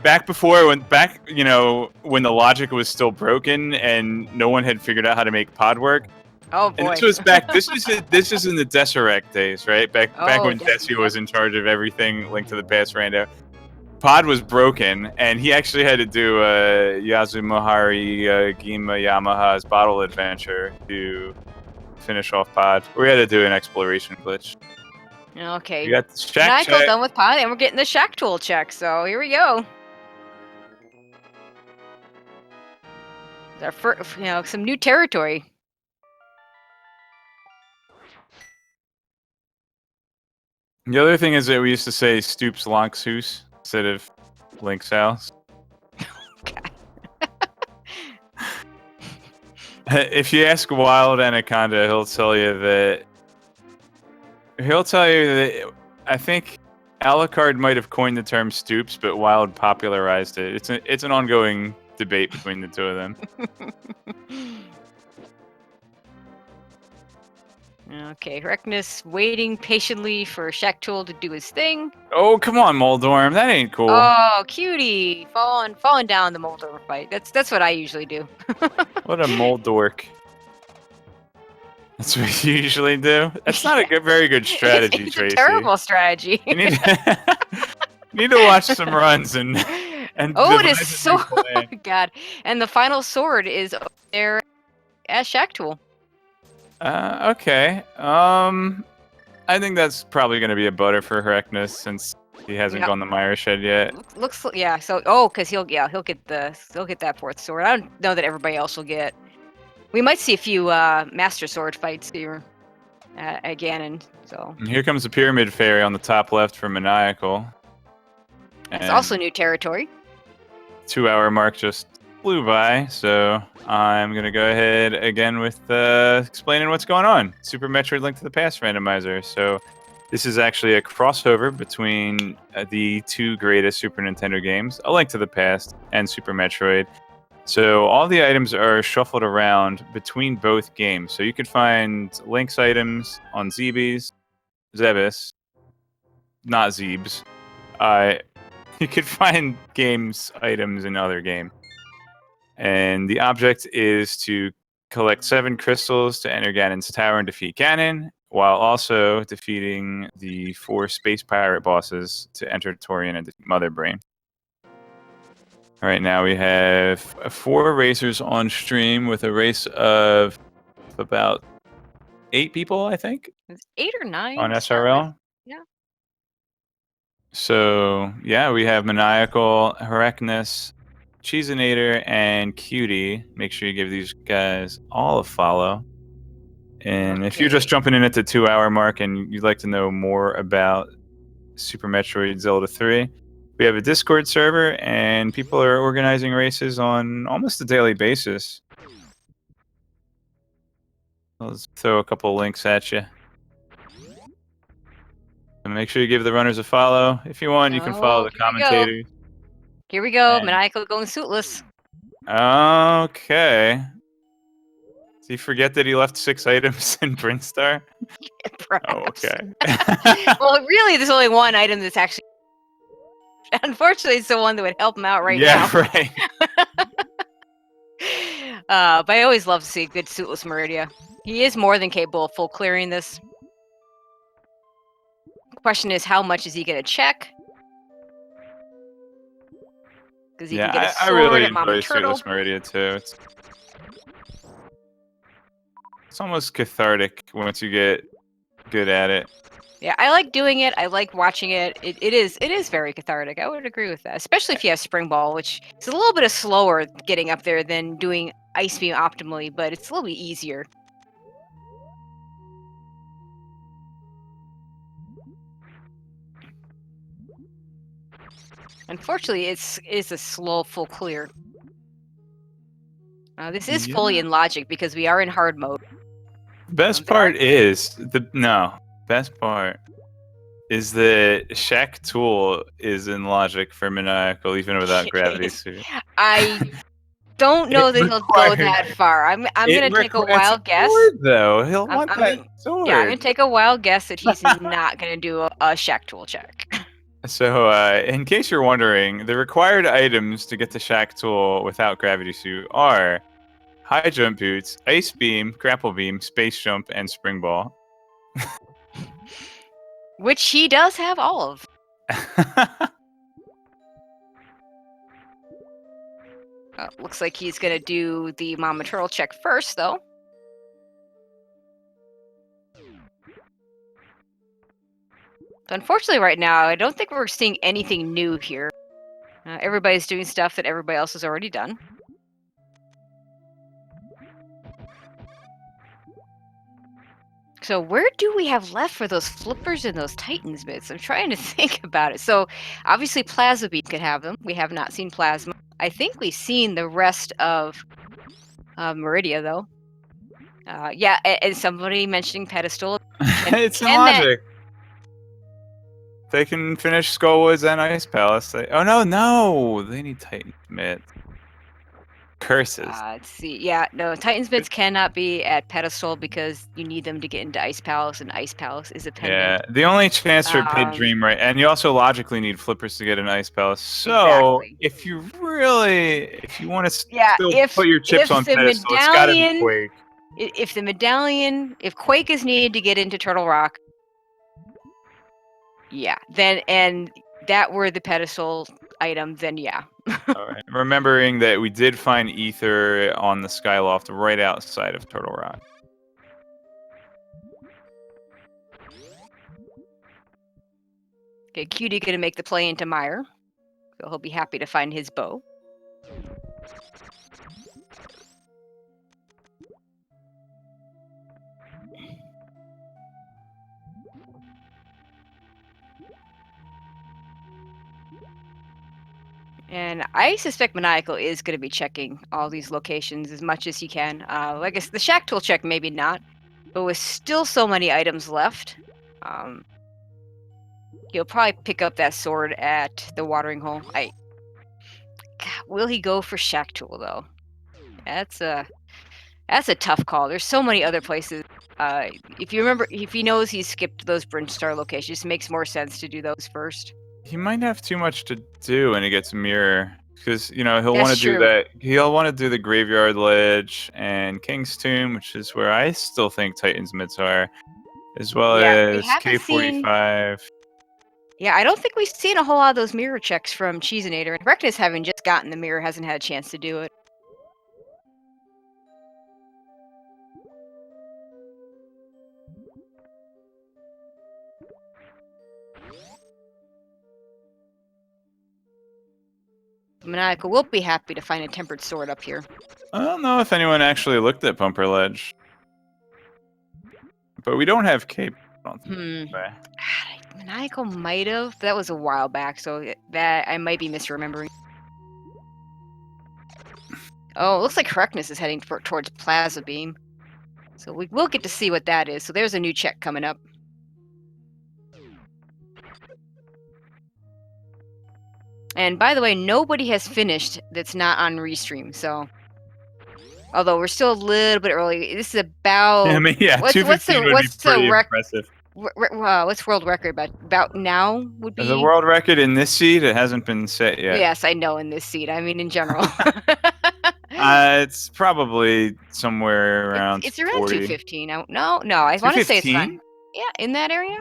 Back when the logic was still broken and no one had figured out how to make pod work. Oh boy! And this was back. This is in the Desirect days, right? Back when Desi was in charge of everything Link to the Past rando. Pod was broken, and he actually had to do Yazumohari Gima Yamaha's Bottle Adventure to finish off Pod. We had to do an exploration glitch. Okay. You got the Shack check. Done with Pod, and we're getting the Shack Tool check. So here we go. Our first, some new territory. The other thing is that we used to say Stoops Lonk's Hoose instead of Link's house. If you ask Wild Anaconda, he'll tell you that I think Alucard might have coined the term Stoops, but Wild popularized it. It's an ongoing debate between the two of them. Okay, Reckness waiting patiently for Shack Tool to do his thing. Oh, come on, Moldorm. That ain't cool. Oh, cutie. Falling down the Moldorm fight. That's what I usually do. What a Moldork. That's what you usually do? That's not a very good strategy, it's Tracy. It's a terrible strategy. You need to watch some runs and oh, it is so... God. And the final sword is there as Shack Tool. Okay. I think that's probably going to be a butter for Reckness since he hasn't gone the Mire Shed yet. Looks yeah. So because he'll get that fourth sword. I don't know that everybody else will get. We might see a few Master Sword fights here again, and so. And here comes the Pyramid Fairy on the top left for Maniacal. It's also new territory. 2-hour mark just flew by, so I'm going to go ahead again with explaining what's going on. Super Metroid Link to the Past randomizer. So this is actually a crossover between the two greatest Super Nintendo games, A Link to the Past and Super Metroid. So all the items are shuffled around between both games. So you could find Link's items on Zebes, not Zebes. You could find games items in other games. And the object is to collect 7 crystals to enter Ganon's tower and defeat Ganon, while also defeating the 4 space pirate bosses to enter Torian and defeat Mother Brain. All right, now we have 4 racers on stream with a race of about 8 people, I think. It's 8 or 9 on SRL. Yeah. So yeah, we have Maniacal, Reckness, Cheesinator, and Cutie. Make sure you give these guys all a follow. And if you're just jumping in at the 2-hour mark and you'd like to know more about Super Metroid Zelda 3, we have a Discord server, and people are organizing races on almost a daily basis. Let's throw a couple links at you. And make sure you give the runners a follow. If you want, you can follow the commentators. Here we go. Maniacal going suitless. Okay. Did you forget that he left 6 items in Brinstar? Oh, okay. Well, really, there's only one item that's actually... Unfortunately, it's the one that would help him out now. Yeah, right. But I always love to see good suitless Meridia. He is more than capable of full clearing this. Question is, how much is he going to check? Because he can get a sword I really at Mama enjoy Turtle. Suitless Meridia too. It's almost cathartic once you get good at it. Yeah, I like doing it. I like watching it. It is very cathartic. I would agree with that, especially if you have Spring Ball, which is a little bit slower getting up there than doing Ice Beam optimally, but it's a little bit easier. Unfortunately, it's a slow full clear. This is fully in logic because we are in hard mode. Best part is best part is the Shack tool is in logic for Maniacal even without gravity suit. I don't know that he'll go that far. I'm gonna take a wild guess. Though he'll want that sword. Yeah, I'm gonna take a wild guess that he's not gonna do a Shack tool check. So, in case you're wondering, the required items to get the Shack tool without gravity suit are high jump boots, ice beam, grapple beam, space jump, and spring ball. Which he does have all of. Looks like he's gonna do the Mama Turtle check first, though. So unfortunately, right now, I don't think we're seeing anything new here. Everybody's doing stuff that everybody else has already done. So where do we have left for those flippers and those Titans bits? I'm trying to think about it. So obviously Plasma Beam could have them. We have not seen Plasma. I think we've seen the rest of Meridia, though. Yeah, and somebody mentioning Pedestal. It's in logic. They can finish Skullwoods and Ice Palace. Oh no! They need Titan Myth. Curses. Let's see. Yeah, no, Titan's Bits cannot be at Pedestal because you need them to get into Ice Palace, and Ice Palace is a pendant. Yeah, the only chance for Pit Dream, right? And you also logically need flippers to get an Ice Palace. So if you want to still put your chips on Pedestal, it's gotta be Quake. If Quake is needed to get into Turtle Rock, yeah, then and that were the pedestal item, then yeah. All right. Remembering that we did find Ether on the Skyloft right outside of Turtle Rock. Okay, Cutie gonna make the play into Meyer, so he'll be happy to find his bow. And I suspect Maniacal is going to be checking all these locations as much as he can. I guess the Shack Tool check, maybe not. But with still so many items left, he'll probably pick up that sword at the watering hole. God, will he go for Shack Tool, though? That's a tough call. There's so many other places. If you remember, if he knows he's skipped those Brinstar locations, it makes more sense to do those first. He might have too much to do when he gets Mirror, because he'll want to do that. He'll want to do the Graveyard Ledge and King's Tomb, which is where I still think Titan's Mids are, as well as K45. Yeah, I don't think we've seen a whole lot of those mirror checks from Cheesinator, and Rectus, having just gotten the mirror, hasn't had a chance to do it. Maniacal will be happy to find a tempered sword up here. I don't know if anyone actually looked at Bumper Ledge. but we don't have cape. I don't think, God, Maniacal might have. That was a while back, so that I might be misremembering. Oh, it looks like Correctness is heading towards Plaza Beam. So we will get to see what that is. So there's a new check coming up. And by the way, nobody has finished that's not on Restream. So, although we're still a little bit early, this is about. I mean, yeah, 215 would be pretty impressive. What's world record about now would be? The world record in this seed, it hasn't been set yet. Yes, I know, in this seed. I mean, in general. It's probably somewhere around. It's around 40. 215. No, I want to say it's not. Yeah, in that area.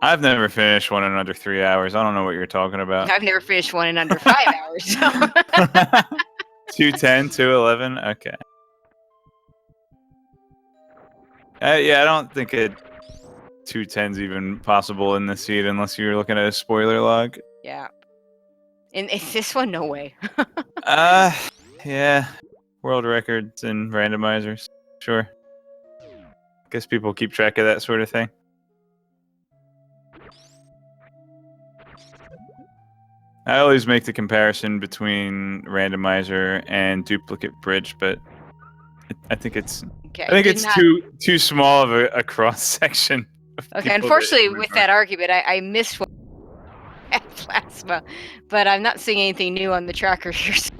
I've never finished one in under 3 hours. I don't know what you're talking about. I've never finished one in under 5 hours. So. 210, 211. Okay. Yeah, I don't think 210's even possible in this seed unless you're looking at a spoiler log. Yeah. And this one, no way. Yeah. World records and randomizers. Sure. Guess people keep track of that sort of thing. I always make the comparison between randomizer and duplicate bridge, but I think it's too small of a cross section. Okay, unfortunately, with that argument, I missed one at Plasma, but I'm not seeing anything new on the tracker here. So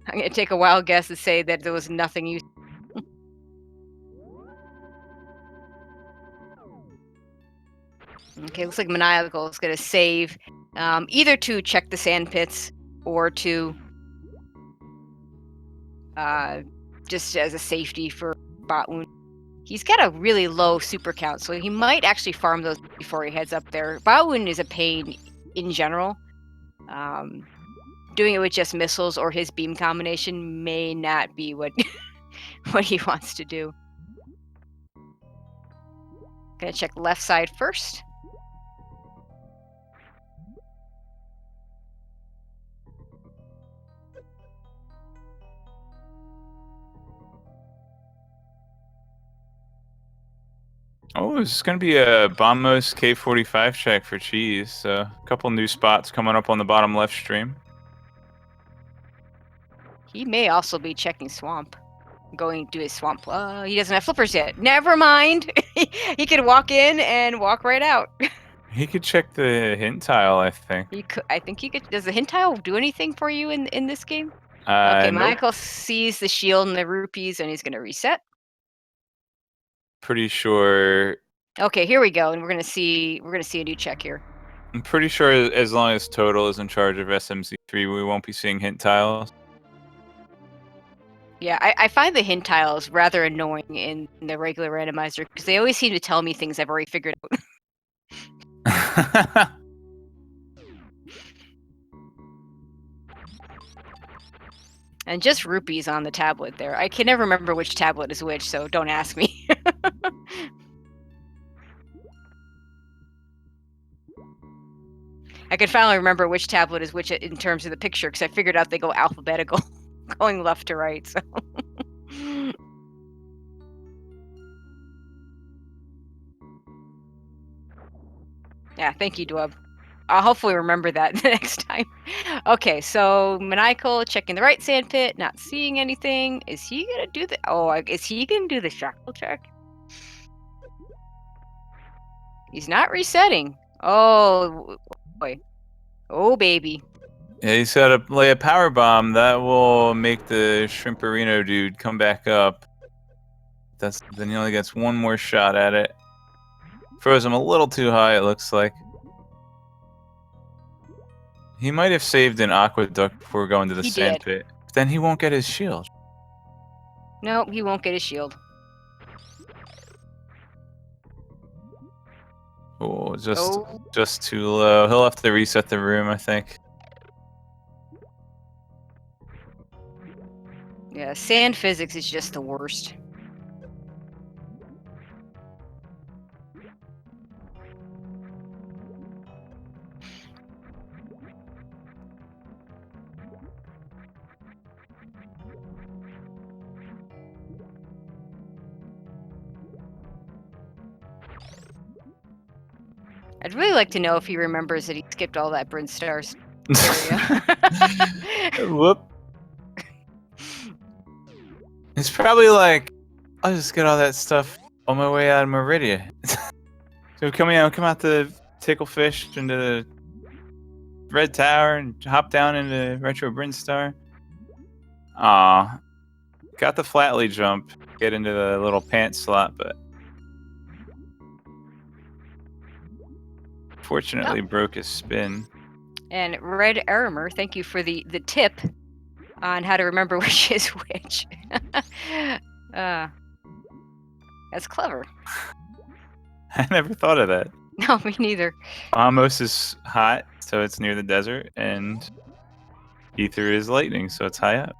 I'm gonna take a wild guess to say that there was nothing used. Okay, looks like Maniacal is gonna save. Either to check the sand pits or to just as a safety for bot wound. He's got a really low super count, so he might actually farm those before he heads up there. Bot wound is a pain in general. Doing it with just missiles or his beam combination may not be what what he wants to do. Gonna check left side first. Oh, it's going to be a Bombos K45 check for Cheese. A couple new spots coming up on the bottom left stream. He may also be checking Swamp. Going to his Swamp. He doesn't have flippers yet. Never mind. He could walk in and walk right out. He could check the hint tile, I think. I think he could. Does the hint tile do anything for you in this game? Okay, Michael sees the shield and the rupees, and he's going to reset. Pretty sure. Okay, here we go, and we're gonna see a new check here. I'm pretty sure as long as Total is in charge of SMZ3, we won't be seeing hint tiles. Yeah, I find the hint tiles rather annoying in the regular randomizer because they always seem to tell me things I've already figured out. And just rupees on the tablet there. I can never remember which tablet is which, so don't ask me. I can finally remember which tablet is which in terms of the picture, because I figured out they go alphabetical, going left to right. So. Yeah, thank you, Dweb. I'll hopefully remember that the next time. Okay, so Maniacal checking the right sand pit, not seeing anything. Is he gonna do the? Oh, is he gonna do the shackle check? He's not resetting. Oh boy. Oh baby. Yeah, he's got to lay a power bomb that will make the Shrimperino dude come back up. Then he only gets one more shot at it. Froze him a little too high, it looks like. He might have saved an aqueduct before going to the sand pit. But then he won't get his shield. No, he won't get his shield. Oh, just too low. He'll have to reset the room, I think. Yeah, sand physics is just the worst. I'd really like to know if he remembers that he skipped all that Bryn Stars area. Whoop. It's probably like, I'll just get all that stuff on my way out of Meridia. So come out to Ticklefish into the Red Tower and hop down into Retro Brinstar. Aw. Got the Flatley jump, get into the little pants slot, but fortunately broke his spin. And Red Arimer, thank you for the tip on how to remember which is which. That's clever. I never thought of that. No, me neither. Amos is hot, so it's near the desert, and Ether is lightning, so it's high up.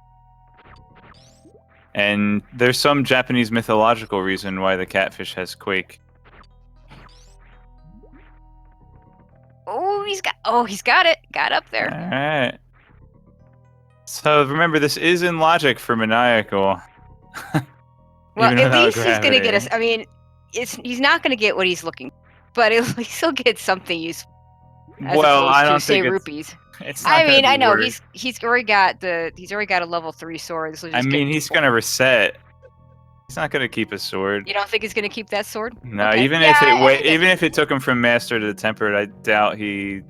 And there's some Japanese mythological reason why the catfish has quake. Oh, he's got it. Got up there. All right. So remember, this is in logic for maniacal. Well, at least he's gonna get us. I mean, he's not gonna get what he's looking, but at least he'll get something useful. Well, I don't think rupees. It's not I mean, I know worse. he's already got a level 3 sword. I mean, he's gonna reset. He's not gonna keep his sword. You don't think he's gonna keep that sword? No, okay. even if it took him from master to tempered, I doubt he.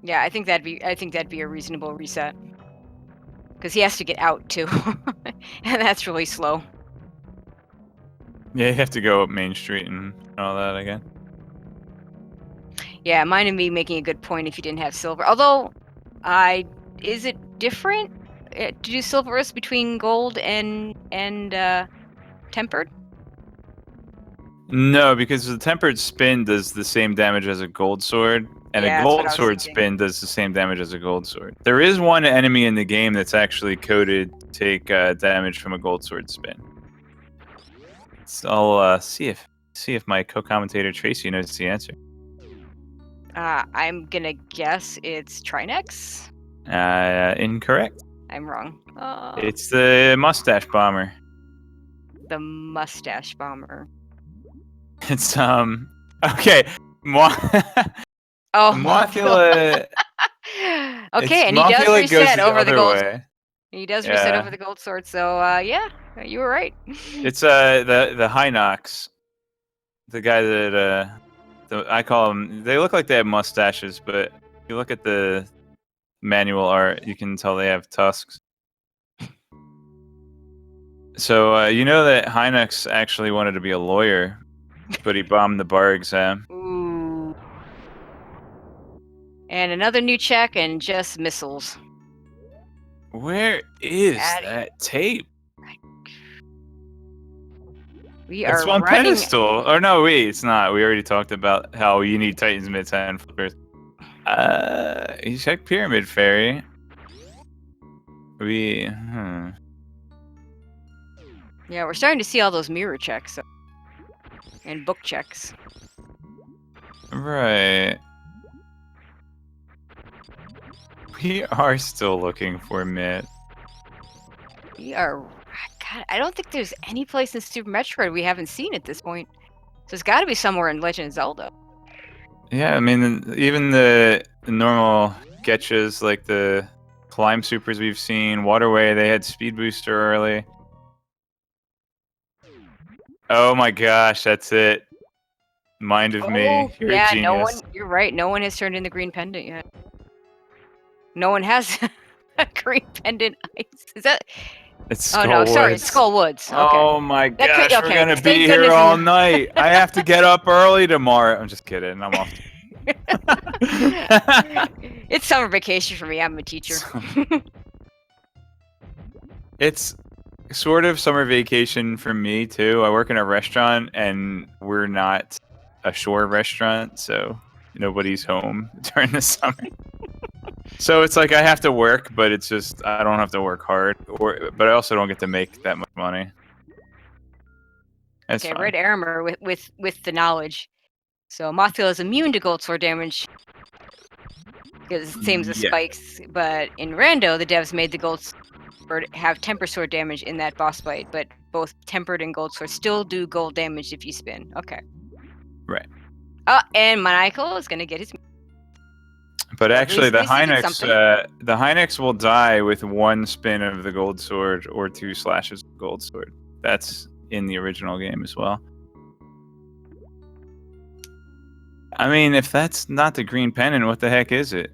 Yeah, I think that'd be a reasonable reset. Because he has to get out too, and that's really slow. Yeah, you have to go up Main Street and all that again. Yeah, mine and me making a good point if you didn't have silver. Although, is it different to do silverus between gold and tempered? No, because the tempered spin does the same damage as a gold sword, and a gold sword spin does the same damage as a gold sword. There is one enemy in the game that's actually coded to take damage from a gold sword spin. So I'll see if my co-commentator Tracy knows the answer. I'm gonna guess it's Trinex. Incorrect. I'm wrong. It's the mustache bomber. The mustache bomber. It's okay. Oh, Mothula. Okay, and he does reset over the gold. Way. He does reset over the gold sword. So yeah, you were right. It's the Hinox, the guy that I call them. They look like they have mustaches, but if you look at the manual art, you can tell they have tusks. So you know that Hinox actually wanted to be a lawyer, but he bombed the bar exam. Ooh. And another new check and just missiles. Where is that tape? It's on pedestal. Or no, wait, it's not. We already talked about how you need Titan's mid-hand flippers. You check Pyramid Fairy. Yeah, we're starting to see all those mirror checks and book checks. Right. We are still looking for myth. We are. God, I don't think there's any place in Super Metroid we haven't seen at this point. So it's got to be somewhere in Legend of Zelda. Yeah, I mean, even the normal getchas, like the climb supers we've seen, Waterway, they had speed booster early. Oh my gosh, that's it. Mind of me. You're a genius. You're right. No one has turned in the green pendant yet. No one has a green pendant ice. Is that? It's Skull Woods. Sorry, it's Skull Woods. Okay. Oh my gosh, we're gonna be here all night. I have to get up early tomorrow. I'm just kidding. I'm off. It's summer vacation for me. I'm a teacher. It's sort of summer vacation for me too. I work in a restaurant, and we're not a shore restaurant, so nobody's home during the summer. So it's like I have to work, but it's just I don't have to work hard, but I also don't get to make that much money. That's okay, fine. Red Armor with the knowledge. So Mothula is immune to gold sword damage because it seems the spikes, but in Rando the devs made the gold or have temper sword damage in that boss fight, but both tempered and gold sword still do gold damage if you spin. Okay. Right. And Maniacal is gonna get his. But So actually, at least he did something. the Hynex will die with one spin of the gold sword or 2 slashes of gold sword. That's in the original game as well. I mean, if that's not the green pennant, what the heck is it?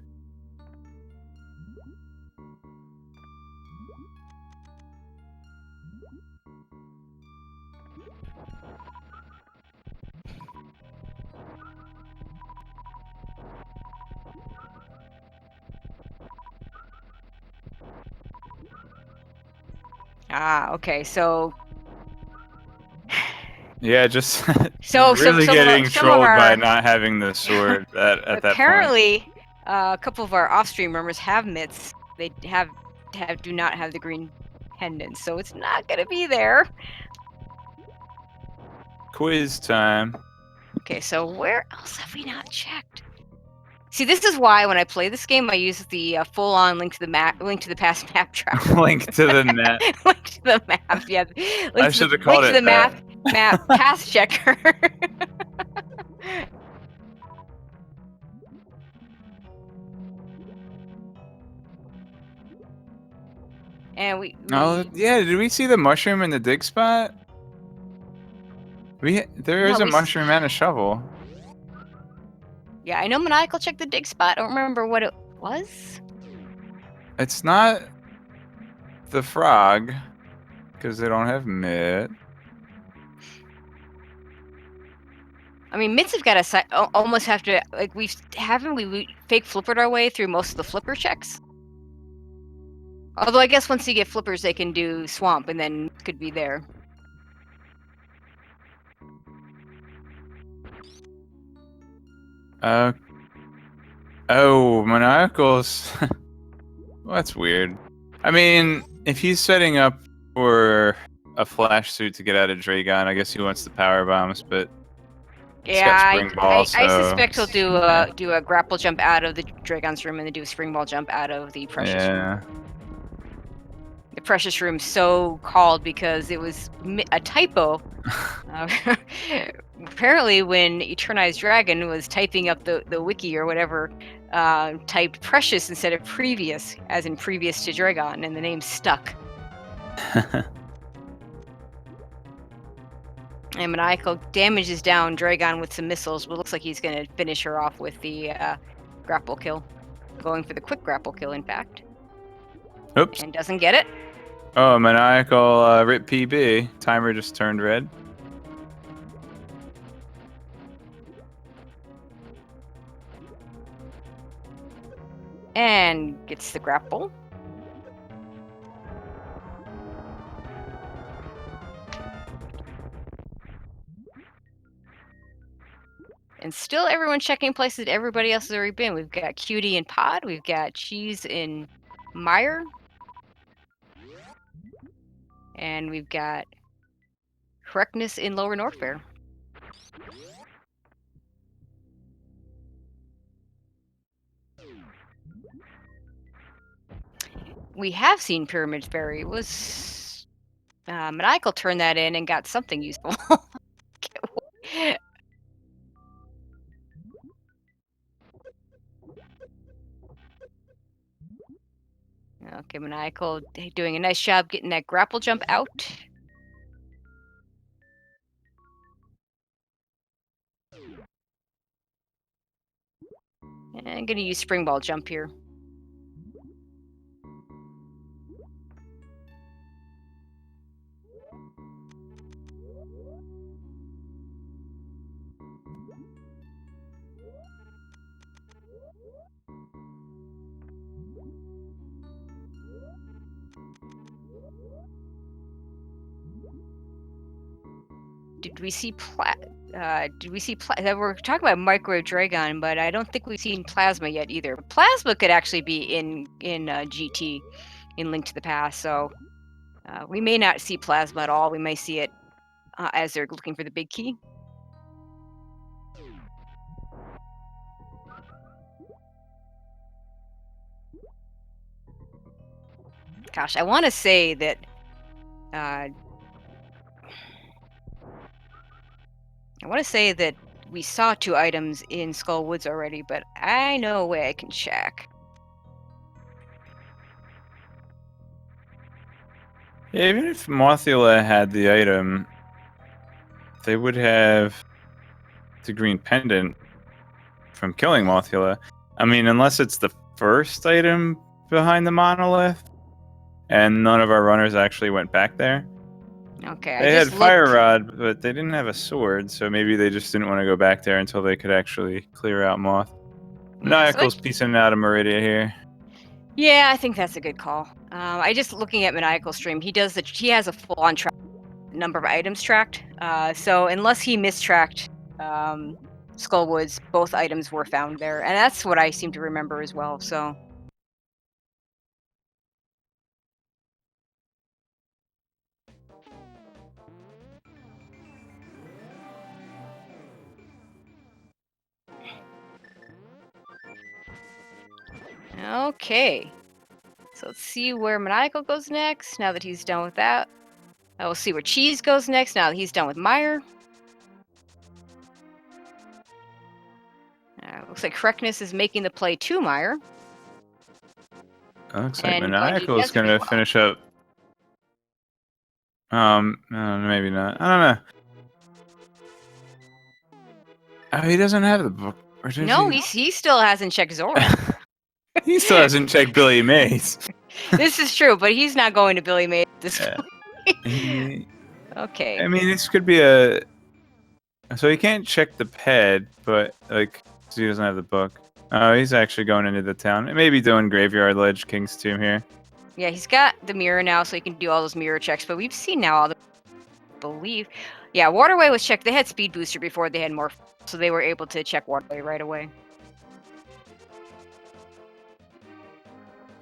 Okay. So Yeah, just So really some getting of trolled by our not having the sword at that point. apparently a couple of our off-stream members have mitts. They do not have the green pendant, so it's not gonna be there. Quiz time. Okay, so where else have we not checked? See, this is why when I play this game, I use the full-on link to the past map tracker. Link to the net. Link to the map, yeah. I should have called link to it the that. map path checker. And Oh yeah, did we see the mushroom in the dig spot? There is No, a mushroom and a shovel. Yeah, I know Maniacal checked the dig spot. I don't remember what it was. It's not the frog because they don't have mitt. I mean, mitts have got to almost have to like we fake flippered our way through most of the flipper checks. Although I guess once you get flippers, they can do swamp and then could be there. Oh, Maniacal's. Well, that's weird. I mean, if he's setting up for a flash suit to get out of Dragon, I guess he wants the power bombs, but he's got Yeah, spring ball, I so suspect he'll do a grapple jump out of the Dragon's room and then do a spring ball jump out of the precious room. yeah. The precious room so called because it was a typo. Apparently, when Eternized Dragon was typing up the wiki or whatever, typed precious instead of previous, as in previous to Dragon, and the name stuck. And Maniacal damages down Dragon with some missiles, but looks like he's going to finish her off with the grapple kill. Going for the quick grapple kill, in fact. Oops. And doesn't get it. Oh, Maniacal rip PB. Timer just turned red. And gets the grapple. And still everyone checking places everybody else has already been. We've got Cutie and Pod. We've got Cheese in Mire. And we've got Correctness in Lower Norfair. We have seen Pyramid Fairy. It was Maniacal turned that in and got something useful. Okay, Maniacal doing a nice job getting that grapple jump out. And I'm going to use Spring Ball jump here. Did we see we're talking about Micro Dragon, but I don't think we've seen Plasma yet either. Plasma could actually be in GT, in Link to the Past, so we may not see Plasma at all. We may see it as they're looking for the big key. Gosh, I want to say that. I want to say that we saw 2 items in Skull Woods already, but I know a way I can check. Yeah, even if Mothula had the item, they would have the green pendant from killing Mothula. I mean, unless it's the first item behind the monolith, and none of our runners actually went back there. Okay, I They had just Fire looked. Rod, but they didn't have a sword, so maybe they just didn't want to go back there until they could actually clear out Moth. Yeah, so Maniacal's piecing out of Meridia here. yeah, I think that's a good call. I just looking at Maniacal's stream. He has a full-on number of items tracked. So unless he mistracked Skullwoods, both items were found there, and that's what I seem to remember as well. So okay, so let's see where Maniacal goes next. Now that he's done with that, I will see where Cheese goes next. Now that he's done with Meyer. Looks like Correctness is making the play to Meyer. Looks like And going to Maniacal is Desert going as to well. finish up. Maybe not. I don't know. Oh, he doesn't have the book. Or does No, he? he still hasn't checked Zora. He still hasn't checked Billy Mays. This is true, but he's not going to Billy Mays at this Yeah. point. Okay. I mean, this could be a. So he can't check the ped, but like, 'cause he doesn't have the book. Oh, he's actually going into the town. Maybe doing Graveyard Ledge, King's Tomb here. Yeah, he's got the mirror now, so he can do all those mirror checks. But we've seen now all the believe. Yeah, Waterway was checked. They had Speed Booster before they had more, so they were able to check Waterway right away.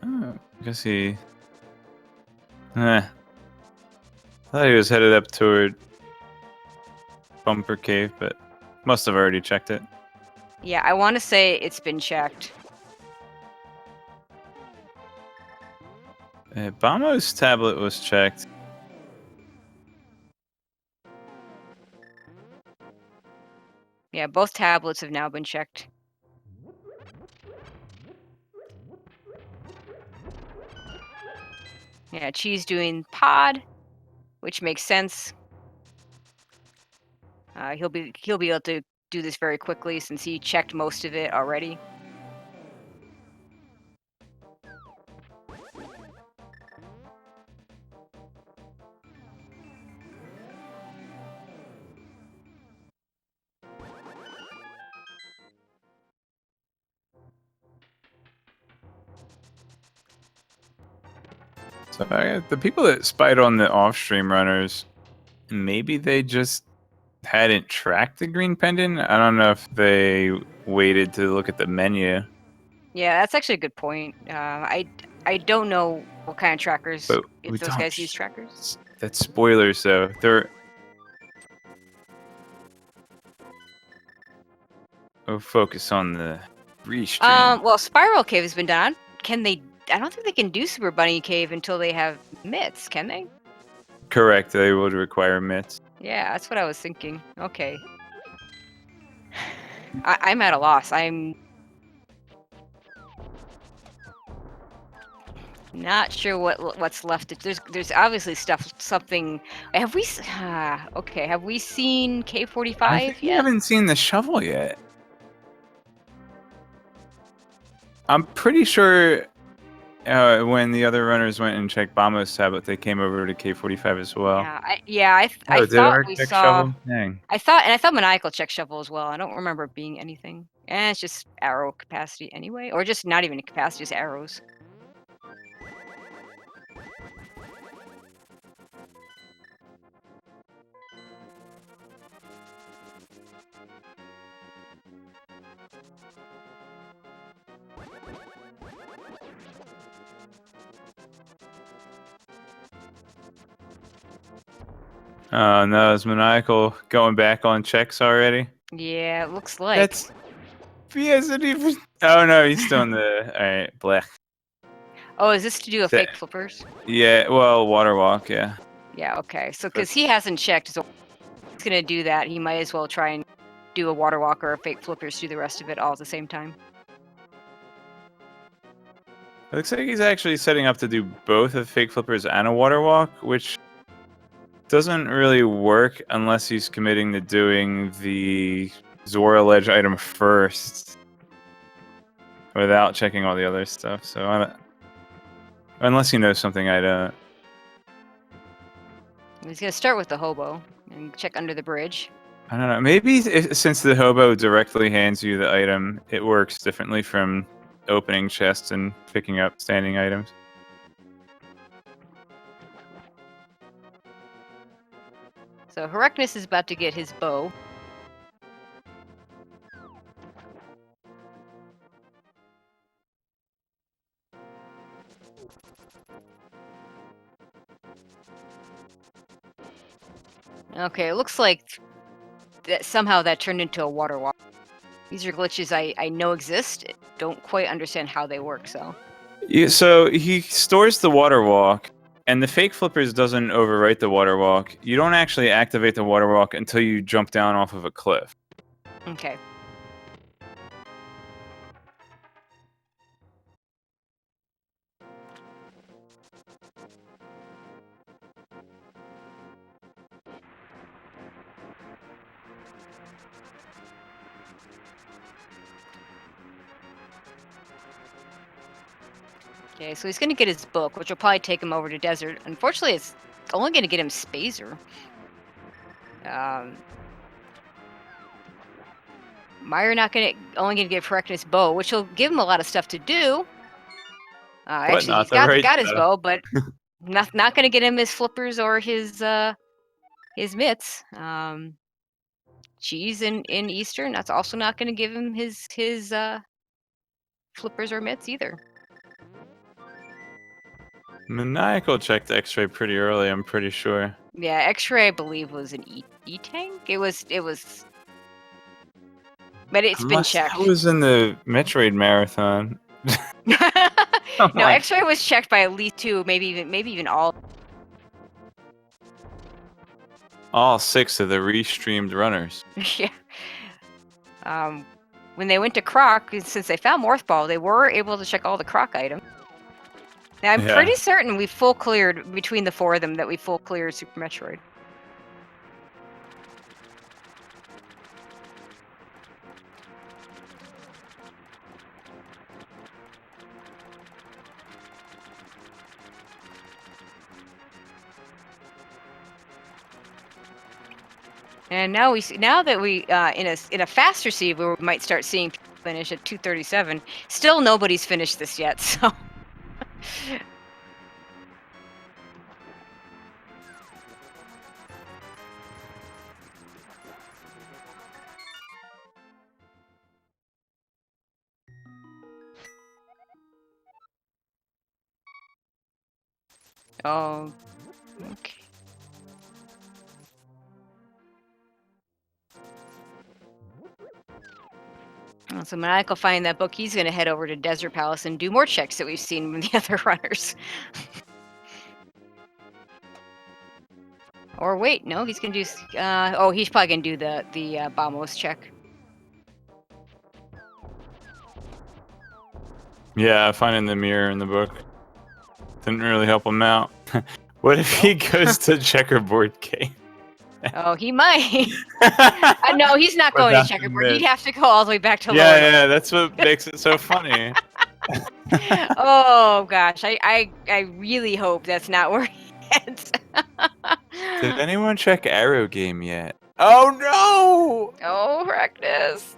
Oh, I guess he. I thought he was headed up toward Bumper Cave, but must have already checked it. Yeah, I want to say it's been checked. Bamo's tablet was checked. Yeah, both tablets have now been checked. Yeah, Cheese doing pod, which makes sense. He'll be able to do this very quickly since he checked most of it already. So the people that spied on the off-stream runners, maybe they just hadn't tracked the green pendant. I don't know if they waited to look at the menu. Yeah, that's actually a good point. I don't know what kind of trackers, But if we those don't. guys use trackers. That's spoilers, though. They're. We'll focus on the restream. Well, Spiral Cave has been done. Can they? I don't think they can do Super Bunny Cave until they have mitts. Can they? Correct. They would require mitts. Yeah, that's what I was thinking. Okay. I'm at a loss. I'm not sure what's left. There's obviously something. Have we? Okay. Have we seen I K45 think we yet? haven't seen the shovel yet. I'm pretty sure when the other runners went and checked Bamo's tablet, they came over to K45 as well. I Did thought Arc we check saw. shovel? Dang. I thought Maniacal checked shovel as well. I don't remember it being anything. It's just arrow capacity anyway, or just not even capacity, just arrows. Oh no, is Maniacal going back on checks already? Yeah, it looks like. That's. He hasn't even. Oh no, he's still in the. Alright, blech. Oh, is this to do a That- fake flippers? Yeah, well, water walk, yeah. Yeah, okay. So, But- because he hasn't checked, so he's gonna do that. He might as well try and do a water walk or a fake flippers, do the rest of it all at the same time. It looks like he's actually setting up to do both a fake flippers and a water walk, which doesn't really work unless he's committing to doing the Zora Ledge item first without checking all the other stuff. So unless he knows something I don't. He's gonna start with the hobo and check under the bridge. I don't know. Maybe since the hobo directly hands you the item, it works differently from opening chests and picking up standing items. So Herecnus is about to get his bow. Okay, it looks like that somehow that turned into a water walk. These are glitches I know exist. Don't quite understand how they work, so. Yeah, so he stores the water walk, and the fake flippers doesn't overwrite the water walk. You don't actually activate the water walk until you jump down off of a cliff. Okay. Okay, so he's gonna get his book, which will probably take him over to desert. Unfortunately, it's only gonna get him Spazer. Meyer only gonna give Herecnus bow, which will give him a lot of stuff to do. But Actually, not he's the right got his stuff. bow, but not gonna get him his flippers or his mitts. Cheese in Eastern, that's also not gonna give him his flippers or mitts either. Maniacal checked X-ray pretty early, I'm pretty sure. Yeah, X-ray I believe was an E-tank. It was, but it's been checked. That was in the Metroid marathon. No, X-ray was checked by at least 2, maybe even all. All 6 of the restreamed runners. Yeah. When they went to Croc, since they found Morphball, they were able to check all the Croc items. Now, I'm pretty certain we full cleared, between the 4 of them, that we full cleared Super Metroid. And now that we in a faster seed where we might start seeing people finish at 2:37. Still nobody's finished this yet, so. Oh, okay. So Maniac will find that book. He's going to head over to Desert Palace and do more checks that we've seen from the other runners. Or wait, no, he's going to do. Oh, he's probably going to do the Bamos check. Yeah, finding the mirror in the book didn't really help him out. What if he goes to checkerboard game? Oh, he might. No, he's not going to checkerboard. He'd have to go all the way back to lower. Yeah, that's what makes it so funny. Oh gosh, I really hope that's not where he heads. Did anyone check Arrow Game yet? Oh no! Oh, Rectus.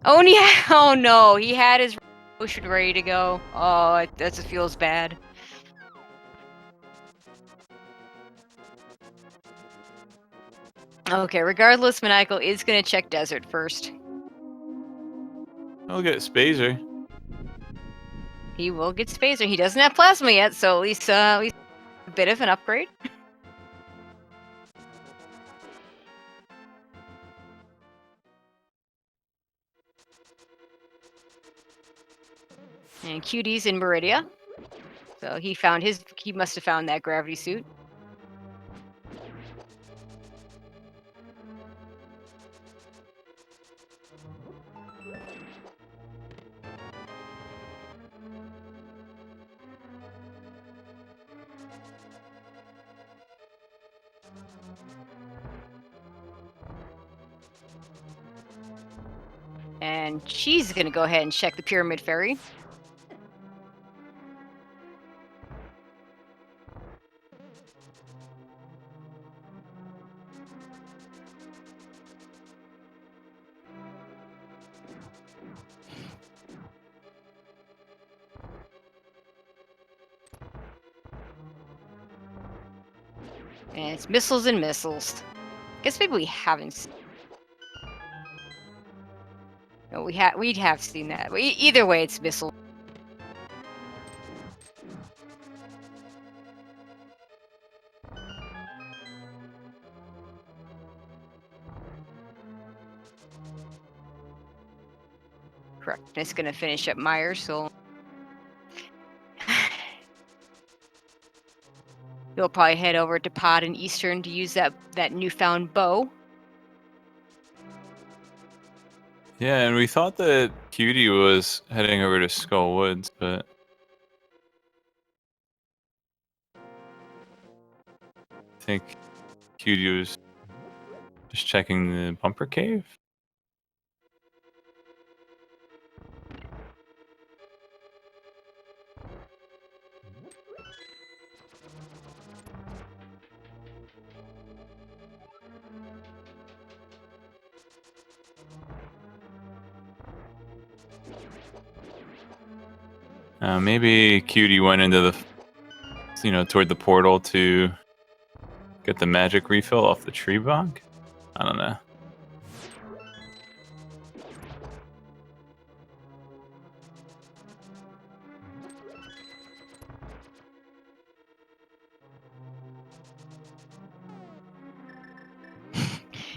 Oh yeah. Oh no, he had his potion ready to go. Oh, that just feels bad. Okay, regardless, Maniacal is gonna check Desert first. I'll get Spazer. He will get Spazer. He doesn't have Plasma yet, so at least a bit of an upgrade. And Cutie's in Meridia. So he must have found that gravity suit. And she's gonna go ahead and check the Pyramid Fairy. And it's missiles and missiles. Guess maybe we haven't. No, we'd have seen that. Either way, it's missile. Correct. It's gonna finish up Myers, so he'll probably head over to Pod and Eastern to use that newfound bow. Yeah, and we thought that Cutie was heading over to Skull Woods, but I think Cutie was just checking the bumper cave. Maybe Cutie went into the, toward the portal to get the magic refill off the tree bunk. I don't know.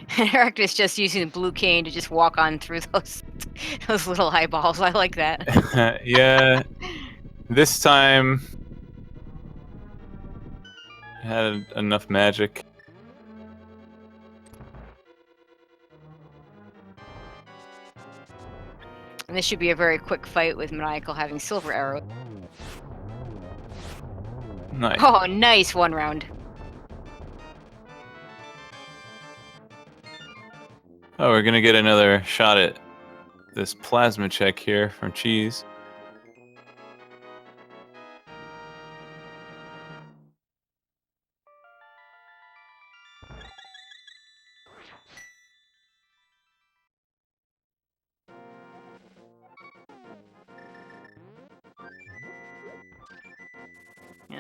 Arachnus just using the blue cane to just walk on through those little eyeballs. I like that. Yeah. This time had enough magic. And this should be a very quick fight with Maniacal having silver arrows. Nice. Oh, nice one round. Oh, we're gonna get another shot at this plasma check here from Cheese.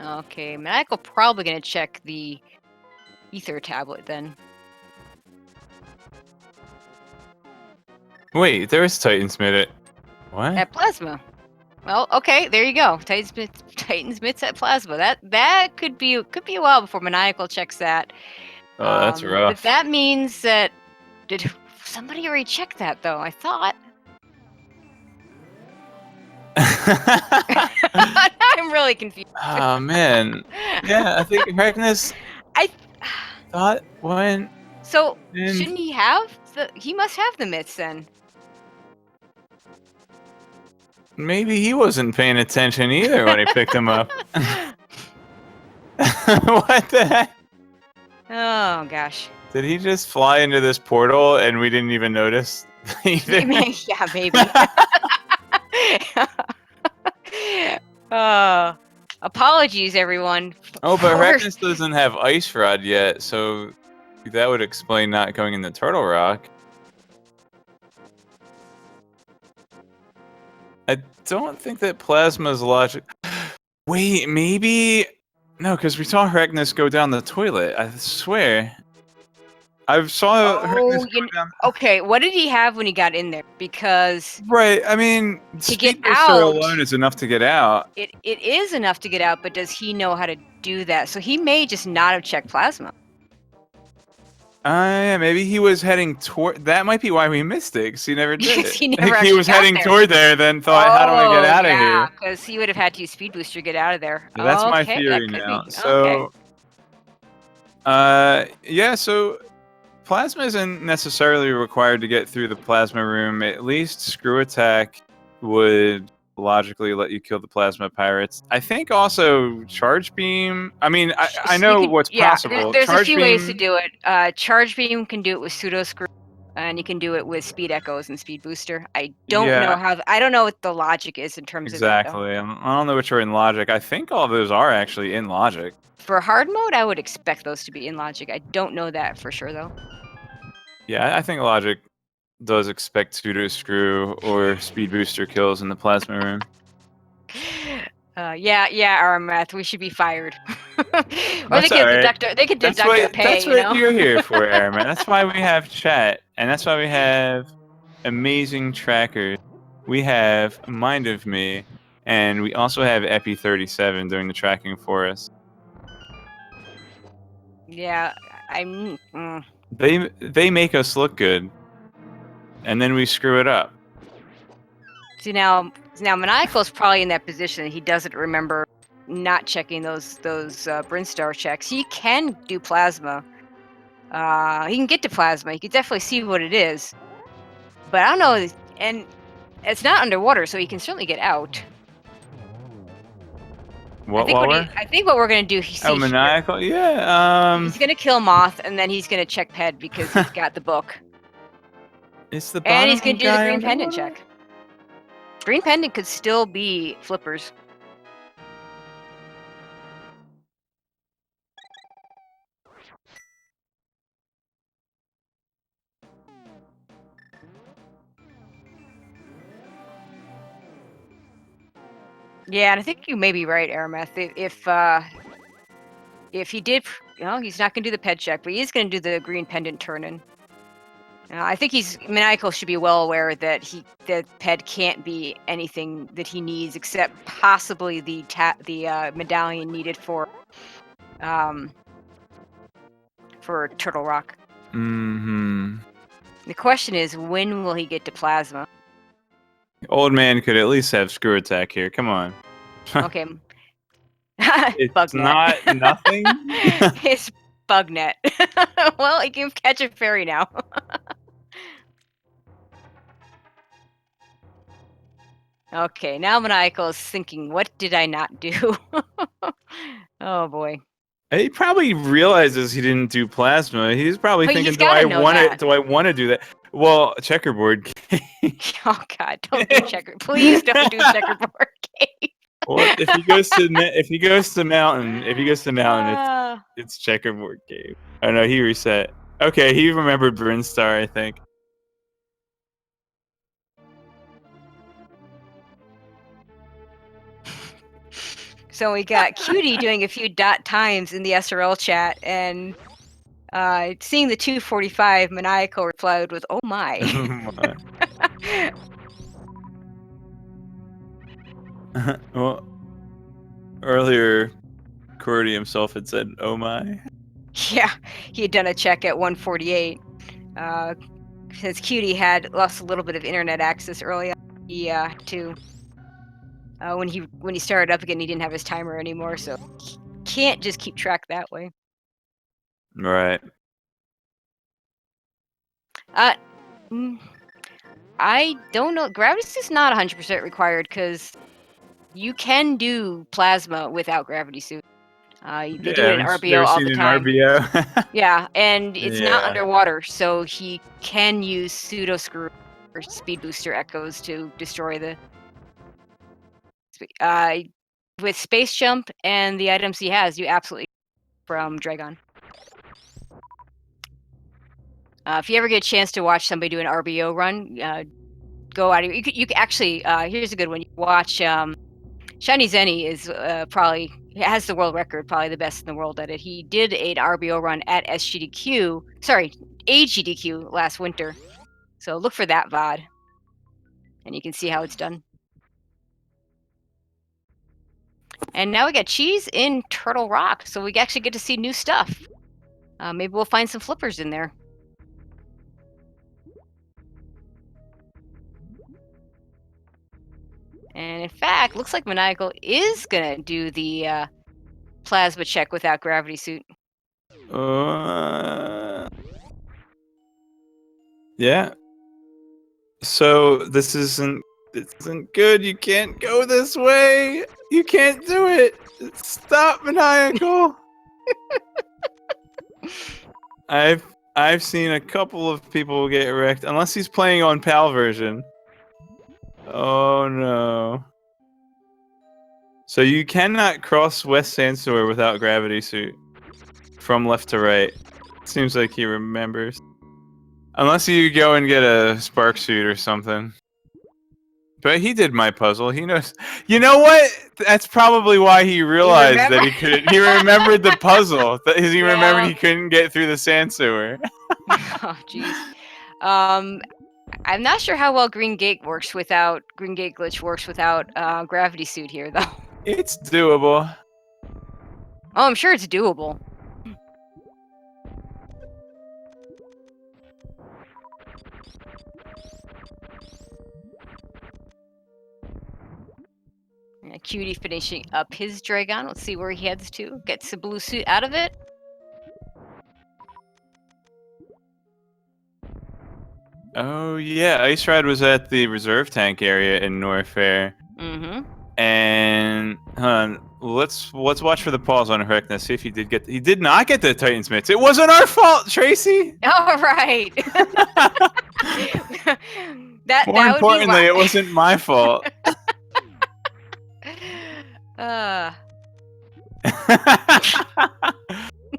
Okay, Maniacal probably gonna check the ether tablet then. Wait, there is Titansmith. What? At Plasma. Well, okay, there you go. Titansmith's at Plasma. That could be a while before Maniacal checks that. Oh, that's rough. But that means that did somebody already check that though? I thought. I'm really confused. Oh man. Yeah, I think Arachnus thought when. So shouldn't he have he must have the myths then. Maybe he wasn't paying attention either when he picked him up. What the heck? Oh gosh. Did he just fly into this portal and we didn't even notice? Either? Yeah, maybe. Apologies, everyone. Oh, but Arachnus doesn't have Ice Rod yet, so that would explain not going in the Turtle Rock. I don't think that Plasma's logic. Wait, maybe. No, because we saw Arachnus go down the toilet. I swear. I saw Arachnus go down. Okay, what did he have when he got in there? Because right, I mean, to get Speed Booster out alone is enough to get out. It is enough to get out, but does he know how to do that? So he may just not have checked Plasma. Yeah, maybe he was heading toward. That might be why we missed it, 'cause he never did Because it. he never Like, he actually was got heading there. toward there, then thought, "How do I get Oh, out of yeah, here?" because he would have had to use Speed Booster to get out of there. That's my Okay, that theory could now. be. Okay. So, yeah. So plasma isn't necessarily required to get through the plasma room. At least screw attack would logically let you kill the plasma pirates. I think also charge beam. I mean, I You know could, what's yeah. possible. There's a Charge few ways to beam. do it. Charge Beam can do it with Pseudo Screw, and you can do it with Speed Echoes and Speed Booster. I don't know Yeah, how. I don't know what the logic is in terms of that though. exactly. I don't know which are in logic. I think all of those are actually in logic. For hard mode, I would expect those to be in logic. I don't know that for sure though. Yeah, I think logic does expect pseudo screw or speed booster kills in the plasma room. Yeah, our math. We should be fired. Or they That's all could right. deduct. They could deduct our pay. That's You what know. you're here for, Airman. That's why we have chat, and that's why we have amazing trackers. We have Mind of Me, and we also have Epi37 doing the tracking for us. Yeah, I'm. They make us look good, and then we screw it up. See now Maniacal's probably in that position. He doesn't remember not checking those Brinstar checks. He can do plasma. He can get to plasma. He could definitely see what it is. But I don't know, and it's not underwater, so he can certainly get out. What were? I think what we're gonna do. Oh, See here, maniacal. Yeah. he's gonna kill Moth, and then he's gonna check Ped because he's got the book, It's the and he's bottom gonna do the guy green pendant underwater? check. Green pendant could still be flippers. Yeah, and I think you may be right, Arameth. If he did, he's not going to do the ped check, but he is going to do the green pendant turn-in. I think Maniacal should be well aware that that ped can't be anything that he needs except possibly the medallion needed for Turtle Rock. Mm-hmm. The question is, when will he get to plasma? Old man could at least have screw attack here. Come on. Okay. It's Bugnet. not nothing. It's Bugnet. Well, he can catch a fairy now. Okay, now Maniacal is thinking, what did I not do? Oh boy. He probably realizes he didn't do plasma. He's probably But thinking, he's gotta know that. Do I want to do that? Well, checkerboard game. Oh god, don't do please don't do checkerboard game. Well, if he goes to mountain, it's checkerboard game. Oh no, he reset. Okay, he remembered Brinstar, I think. So we got Cutie doing a few dot times in the SRL chat, and seeing the 245, Maniacal replied with, "Oh my." Well, earlier, Cordy himself had said, "Oh my." Yeah, he had done a check at 148. Since Cutie had lost a little bit of internet access early on, when he started up again, he didn't have his timer anymore, so he can't just keep track that way. Right. I don't know. Gravity suit's not 100% required because you can do plasma without gravity suit. They do it in RBO all the time. RBO? Yeah, and it's not Yeah. underwater, so he can use pseudo screw or speed booster echoes to destroy the. With space jump and the items he has, you absolutely from Dragon. If you ever get a chance to watch somebody do an RBO run, go out. You could actually. Here's a good one. You watch. Shiny Zenny is probably has the world record, probably the best in the world at it. He did an RBO run at AGDQ last winter. So look for that VOD, and you can see how it's done. And now we got Cheese in Turtle Rock, so we actually get to see new stuff. Maybe we'll find some flippers in there. And in fact, looks like Maniacal is gonna do the plasma check without gravity suit. Yeah. So this isn't good. You can't go this way. You can't do it. Stop, Maniacal. I've seen a couple of people get wrecked, unless he's playing on PAL version. Oh no. So you cannot cross West Sandsewer without gravity suit. From left to right. Seems like he remembers. Unless you go and get a spark suit or something. But he did my puzzle. He knows. You know what? That's probably why he realized that he couldn't. He remembered the puzzle. He remembered he couldn't get through the sand sewer. Oh, jeez. I'm not sure how well Green Gate Glitch works without gravity suit here, though. It's doable. Oh, I'm sure it's doable. Cutie finishing up his Dragon. Let's see where he heads to. Gets the blue suit out of it. Oh yeah, Ice Ride was at the reserve tank area in Norfair. Mm-hmm. And let's watch for the pause on Hrekna. See if he did not get the Titan's mitts. It wasn't our fault, Tracy. All right. More importantly, it wasn't my fault.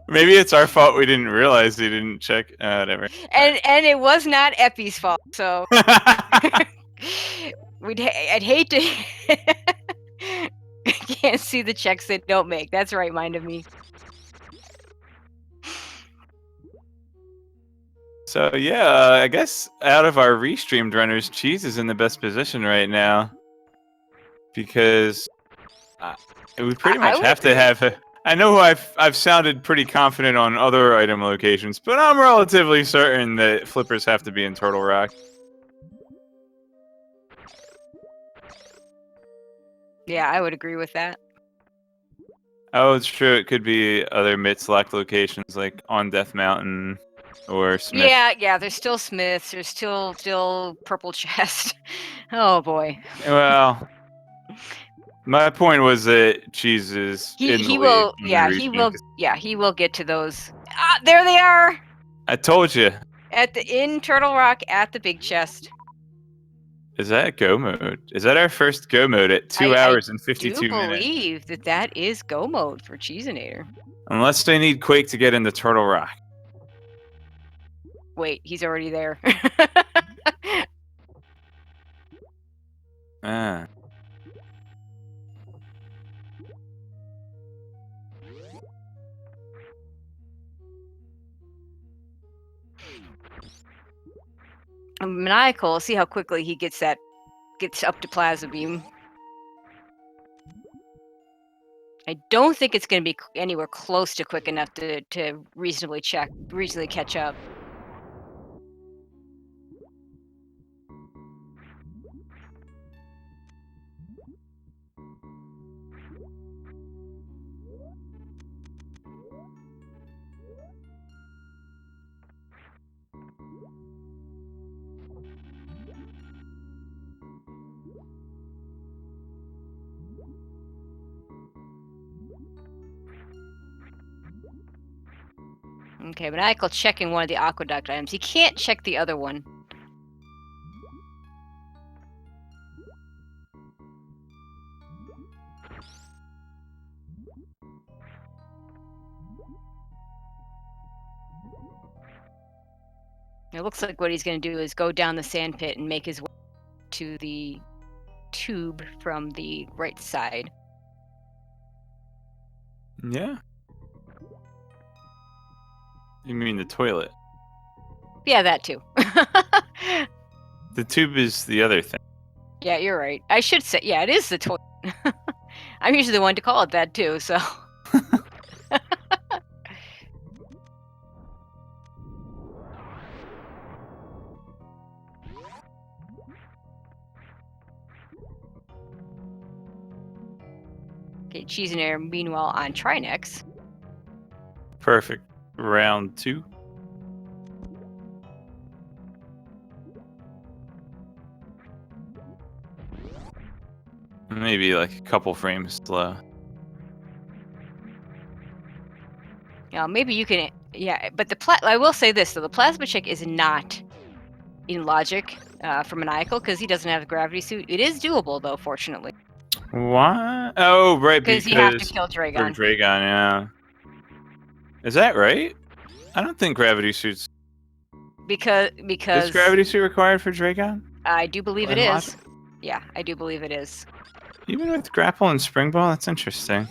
Maybe it's our fault we didn't realize he didn't check. Whatever. And it was not Epi's fault, so I'd hate to can't see the checks they don't make. That's right, mind of me. So yeah, I guess out of our restreamed runners, Cheese is in the best position right now because we pretty much have to have. I know I've sounded pretty confident on other item locations, but I'm relatively certain that flippers have to be in Turtle Rock. Yeah, I would agree with that. Oh, it's true. It could be other Mitz-locked locations like on Death Mountain or Smith. Yeah. There's still Smiths. There's still Purple Chest. Oh boy. Well, my point was that Cheese is he will get to those. Ah, there they are. I told you. In Turtle Rock at the big chest. Is that go mode? Is that our first go mode at 2 hours and 52 minutes? I believe that is go mode for Cheesinator. Unless they need Quake to get into Turtle Rock. Wait, he's already there. Ah. Maniacal, see how quickly he gets up to Plasma Beam. I don't think it's going to be anywhere close to quick enough to reasonably catch up. Okay, Maniacal checking one of the Aqueduct items. He can't check the other one. It looks like what he's going to do is go down the sand pit and make his way to the tube from the right side. Yeah. You mean the toilet? Yeah, that too. The tube is the other thing. Yeah, you're right. I should say, yeah, it is the toilet. I'm usually the one to call it that too, so. Okay, Cheese and Air, meanwhile, on Trinex. Perfect. Round 2. Maybe like a couple frames slow. Maybe you can. Yeah, but I will say this though: the plasma chick is not in logic for Maniacal because he doesn't have a gravity suit. It is doable though, fortunately, What? Oh, right, because you have to because kill for Dragon. Dragon, yeah. Is that right? I don't think gravity suits. Because Is gravity suit required for Dragon? I do believe it In is. logic? Yeah, I do believe it is. Even with grapple and spring ball, that's interesting.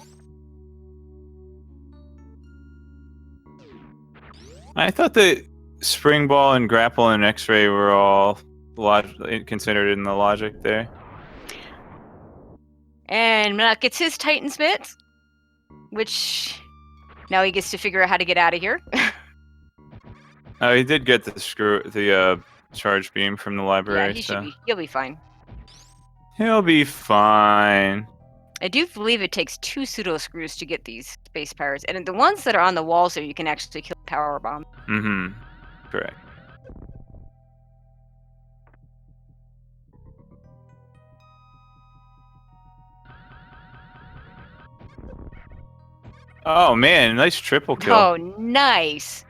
I thought that spring ball and grapple and X-ray were all considered in the logic there. And Minoc gets his Titan's mitts, which now he gets to figure out how to get out of here. Oh, he did get the charge beam from the library, Yeah, he'll be fine. He'll be fine. I do believe it takes 2 pseudo screws to get these space pirates, and the ones that are on the walls there, you can actually kill power bomb. Mm-hmm. Correct. Oh man, nice triple kill. Oh, nice.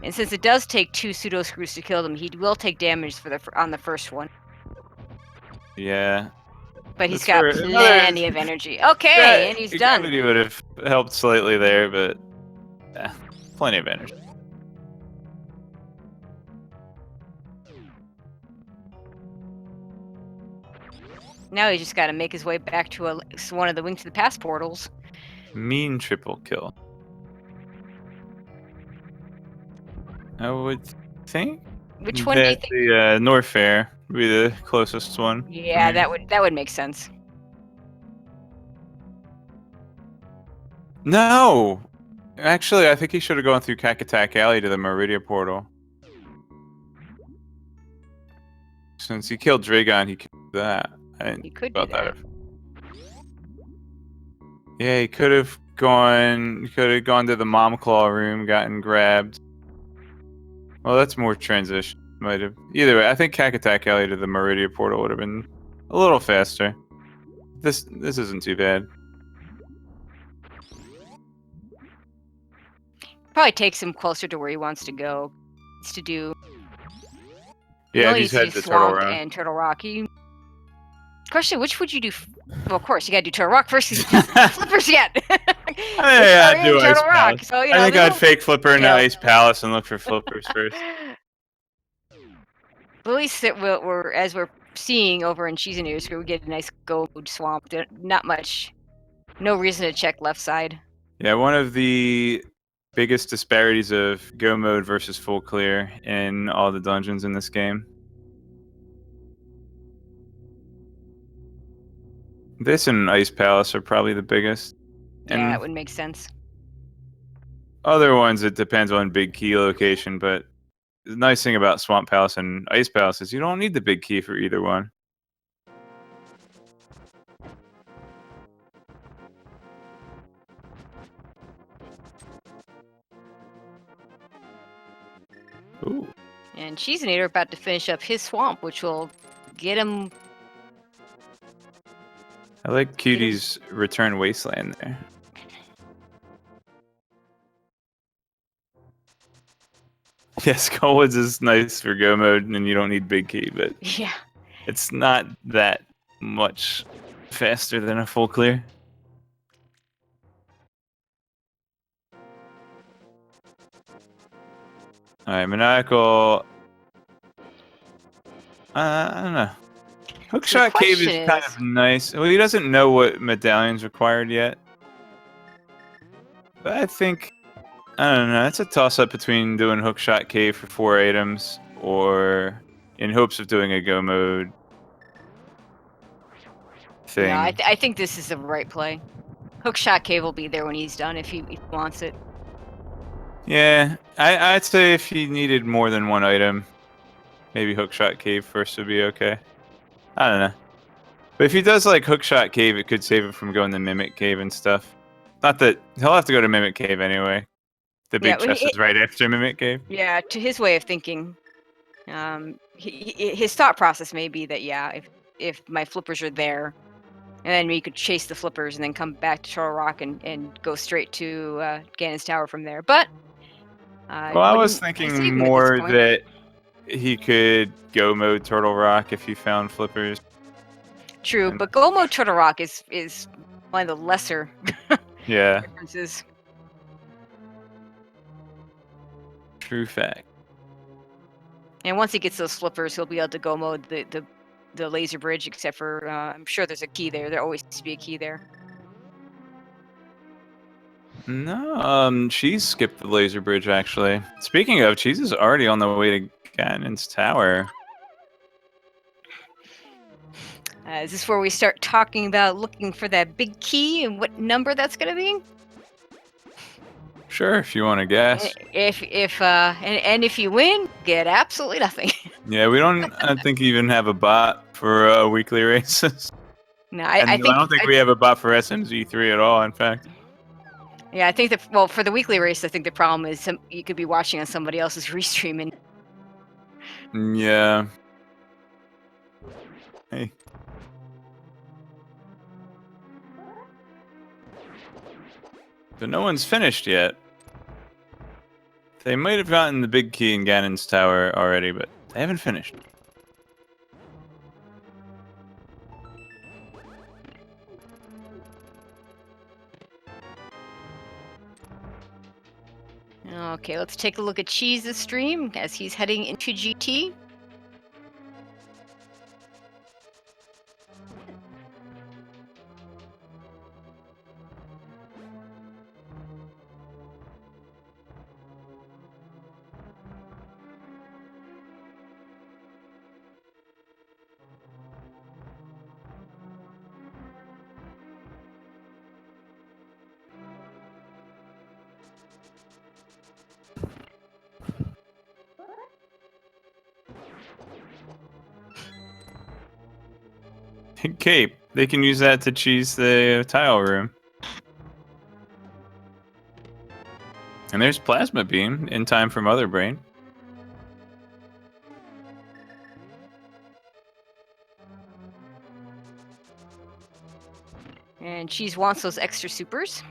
And since it does take 2 pseudo screws to kill them, he will take damage on the first one. Yeah. But he's got plenty of energy. Okay, Yeah, and he's done. Gravity would have helped slightly there, but yeah, plenty of energy. Now he's just got to make his way back to one of the Wing to the Past portals. Mean triple kill. I would think. Which one do you think? The North Fair would be the closest one. Yeah, that would make sense. No! Actually, I think he should have gone through Kakatak Alley to the Meridia portal. Since he killed Dragon, he could do that. He could do that. Yeah, he could have gone to the Mom Claw room, gotten grabbed. Well, that's more transition. Might have. Either way, I think Kakatak Alley to the Meridia portal would have been a little faster. This isn't too bad. Probably takes him closer to where he wants to go. It's to do. Yeah, he's headed to Turtle Rock. And Turtle Rock. Question: which would you do? Well, of course, you gotta do Turtle Rock first. Flippers yet? Yeah, I'd do Turtle Rock. So, I think I'd fake Flipper in the Ice Palace and look for Flippers first. At least as we're seeing over in Cheese and Ears, we get a nice gold swamp. Not much. No reason to check left side. Yeah, one of the biggest disparities of go mode versus full clear in all the dungeons in this game. This and Ice Palace are probably the biggest. Yeah, that would make sense. Other ones, it depends on big key location, but the nice thing about Swamp Palace and Ice Palace is you don't need the big key for either one. Ooh. And Cheeseinator about to finish up his swamp, which will get him. I like Cutie's Return Wasteland there. Yes, Skullwoods is nice for go mode, and you don't need big key, but yeah, it's not that much faster than a full clear. Alright, Maniacal. I don't know. Hookshot Cave is kind of nice. Well, he doesn't know what medallion's required yet. But I think, I don't know, it's a toss-up between doing Hookshot Cave for 4 items or in hopes of doing a go mode thing. Yeah, I think this is the right play. Hookshot Cave will be there when he's done if he wants it. Yeah, I'd say if he needed more than 1 item, maybe Hookshot Cave first would be okay. I don't know. But if he does like Hookshot Cave, it could save him from going to Mimic Cave and stuff. Not that he'll have to go to Mimic Cave anyway. The Yeah, big chest is right after Mimic Cave. yeah. To his way of thinking, his thought process may be that if my flippers are there, and then we could chase the flippers and then come back to Turtle Rock and go straight to Ganon's Tower from there. But Well, I was wouldn't save thinking him at this more point. that he could go mode Turtle Rock if he found flippers. True, And but Go Mode Turtle Rock is one of the lesser yeah, differences. true fact. And once he gets those flippers, he'll be able to go mode the laser bridge. Except for I'm sure there's a key there. There always seems to be a key there. No, Cheese skipped the laser bridge actually. Speaking of, Cheese is already on the way to Ganon's Tower. Is this where we start talking about looking for that big key and what number that's going to be? Sure, if you want to guess. If if you win, get absolutely nothing. Yeah, we don't, I think, even have a bot for weekly races. No, And I no, I think don't think we have a bot for SMZ3 at all, in fact. yeah, I think that well for the weekly race, I think the problem is you could be watching on somebody else's restream and Yeah. Hey. So no one's finished yet. They might have gotten the big key in Ganon's Tower already, but they haven't finished. okay, let's take a look at Cheese's stream as he's heading into GT. Cape. They can use that to cheese the tile room. And there's Plasma Beam in time for Mother Brain. And Cheese wants those extra supers.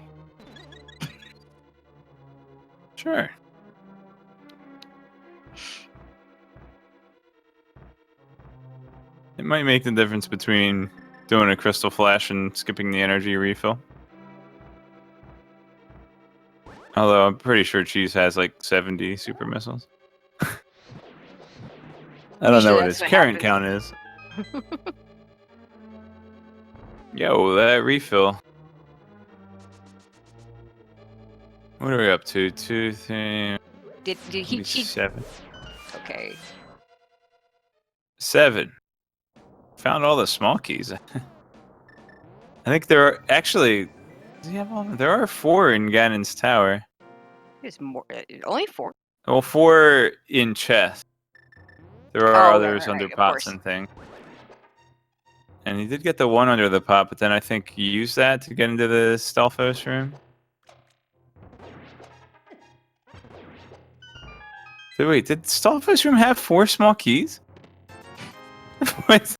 Sure. It might make the difference between doing a Crystal Flash and skipping the energy refill. Although I'm pretty sure Cheese has like 70 super missiles. I don't Usually know what that's his what current happens. count is. Yo, that refill. What are we up to? 2, 3, Did he 7. Okay. 7. Found all the small keys. I think there are actually. Does he have all? There are 4 in Ganon's Tower. There's more. Only 4. Well, 4 in chest. There are Oh, others under right, of pots course. and things. And he did get the one under the pot, but then I think he used that to get into the Stalfos room. So wait, did Stalfos room have 4 small keys? What?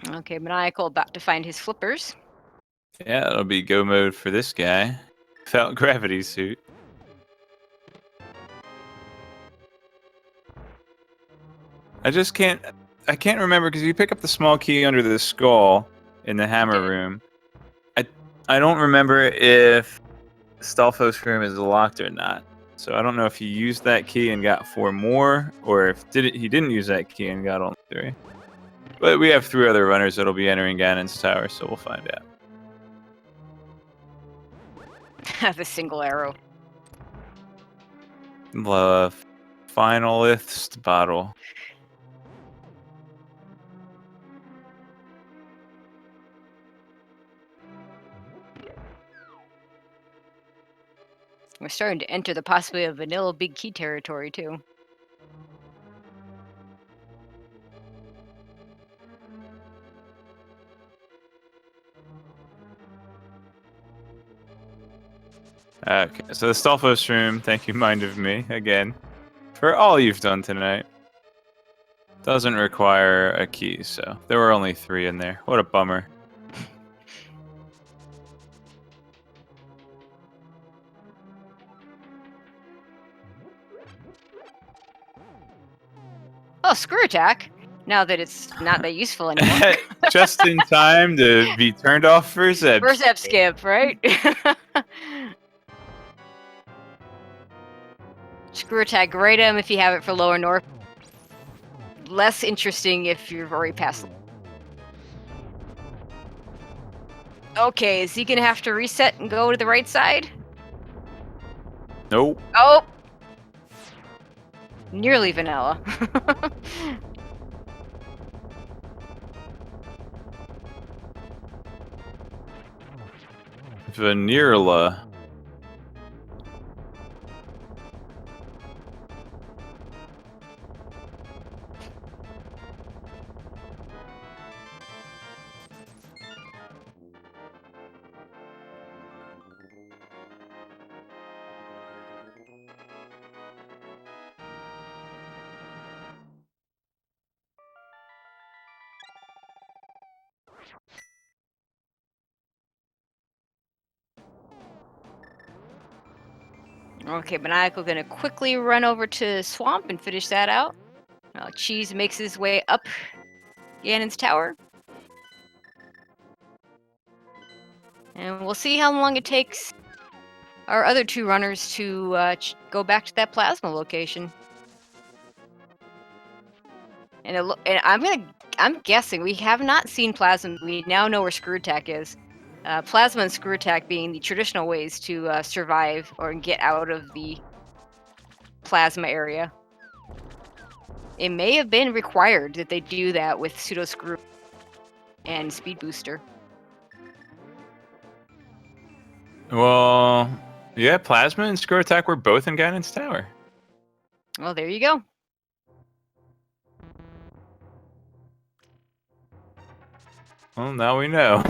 Okay, Maniacal about to find his flippers. Yeah, it'll be go mode for this guy. Without gravity suit. I can't remember because you pick up the small key under the skull in the hammer room. I don't remember if Stalfos room is locked or not. So I don't know if he used that key and got 4 more, or if he didn't use that key and got only 3. But we have 3 other runners that'll be entering Ganon's Tower, so we'll find out. The single arrow. The finalist bottle. We're starting to enter the possibility of vanilla big key territory too. Okay, so the Stalfos room, thank you, Mind of Me, again, for all you've done tonight. Doesn't require a key, so there were only 3 in there. What a bummer. Oh, screw attack! Now that it's not that useful anymore. Just in time to be turned off for Zeb. First Zeb skip, right? Screw attack, great him if you have it for lower north. Less interesting if you've already passed. Okay, is he gonna have to reset and go to the right side? Nope. Oh! Nearly vanilla. Vanilla. Okay, Maniacal gonna quickly run over to Swamp and finish that out. Cheese makes his way up Ganon's tower. And we'll see how long it takes our other 2 runners to go back to that plasma location. And, I'm guessing we have not seen plasma. We now know where screw attack is. Plasma and screw attack being the traditional ways to survive or get out of the plasma area. It may have been required that they do that with pseudo screw and speed booster. Well, yeah, Plasma and Screw Attack were both in Ganon's tower. Well, there you go. Well, now we know.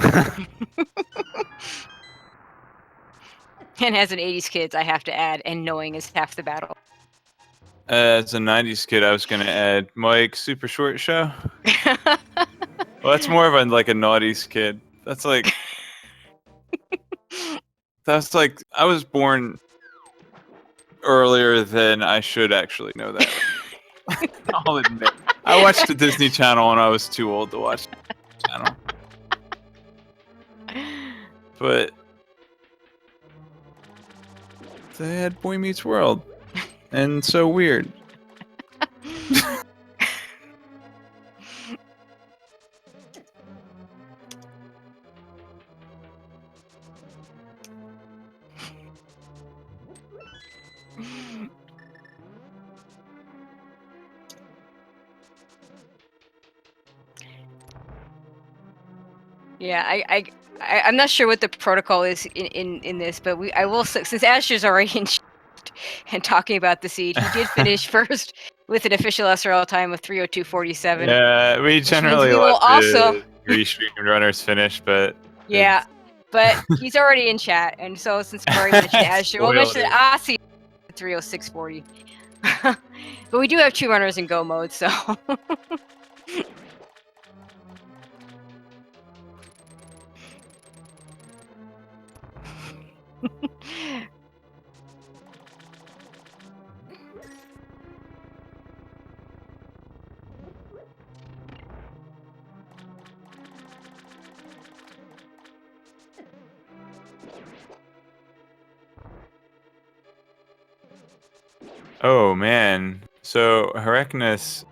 And as an 80s kid, I have to add, and knowing is half the battle. As a 90s kid, I was going to add Mike Super Short Show. Well, that's more of a naughties kid. That's like I was born earlier than I should actually know that. I'll admit. I watched the Disney Channel when I was too old to watch the channel. But they had Boy Meets World. And So Weird. Yeah, I'm not sure what the protocol is in this, but I will, since Asher's already in and talking about the seed, he did finish first with an official SRL time of 3:02:47. Yeah, we generally we will let also the restreamed runners finish, but yeah, but he's already in chat, and so since we already mentioned Asher, we'll mention Asi 3:06:40. But we do have 2 runners in go mode, so. Oh man, so Heracnus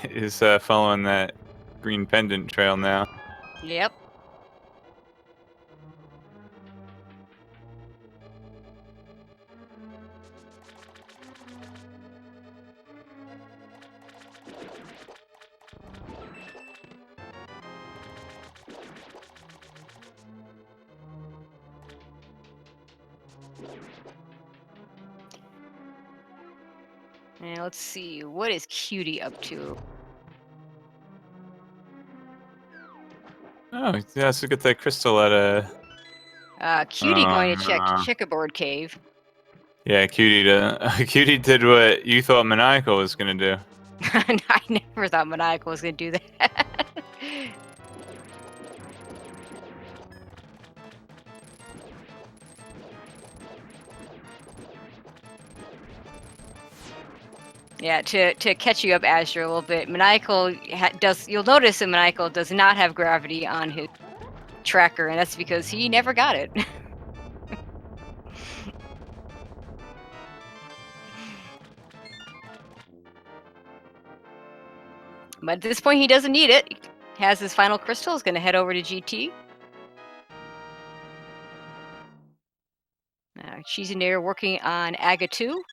is following that green pendant trail now. Yep. And let's see, what is Cutie up to? Oh, yeah, so get that crystal at a. Cutie going to check Uh, Checkerboard Cave. yeah, Cutie did what you thought Maniacal was gonna do. I never thought Maniacal was going to do that. Yeah, to catch you up, Azure, a little bit. Maniacal does. You'll notice that Maniacal does not have gravity on his tracker, and that's because he never got it. But at this point, he doesn't need it. He has his final crystal. Is going to head over to GT. She's in there working on Aga 2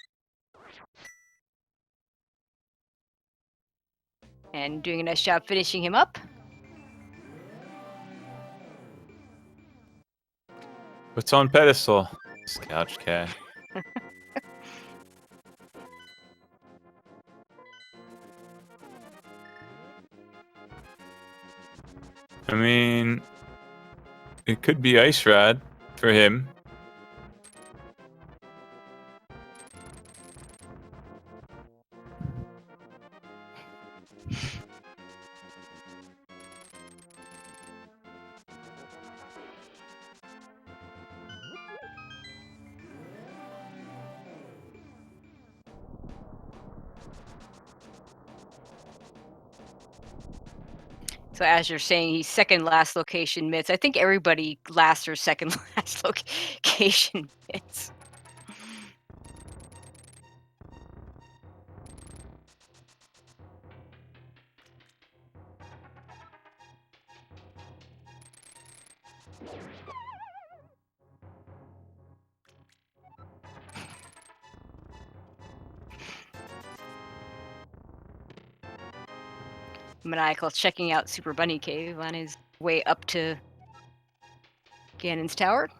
and doing a nice job finishing him up. What's on pedestal? Couch cat. I mean, it could be Ice Rod for him. So as you're saying, he's second last location mitts. I think everybody last or second last location mitts. Maniacal checking out Super Bunny Cave on his way up to Ganon's Tower,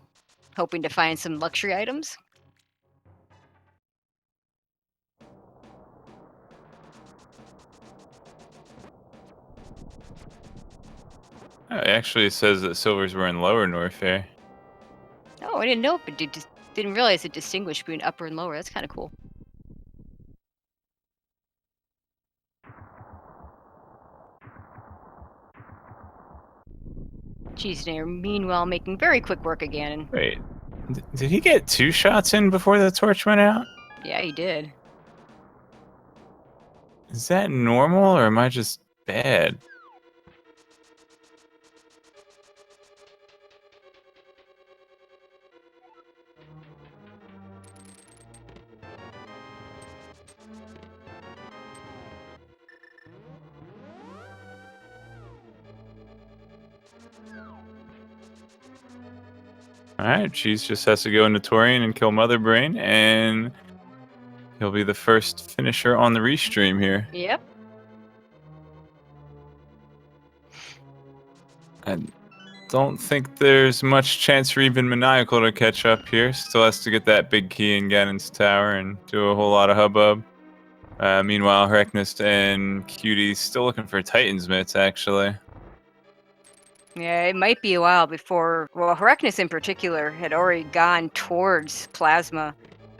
hoping to find some luxury items. It actually says that silvers were in Lower Norfair. Oh, I didn't know, but didn't realize it distinguished between upper and lower. That's kind of cool. Cheese there, meanwhile, making very quick work again. Wait, did he get 2 shots in before the torch went out? Yeah, he did. Is that normal, or am I just bad? Alright, Cheese just has to go into Torian and kill Mother Brain, and he'll be the first finisher on the restream here. Yep. I don't think there's much chance for even Maniacal to catch up here. Still has to get that big key in Ganon's Tower and do a whole lot of hubbub. Meanwhile, Herecnist and Cutie still looking for Titan's mitts, actually. Yeah, it might be a while before. Well, Herecnus in particular had already gone towards Plasma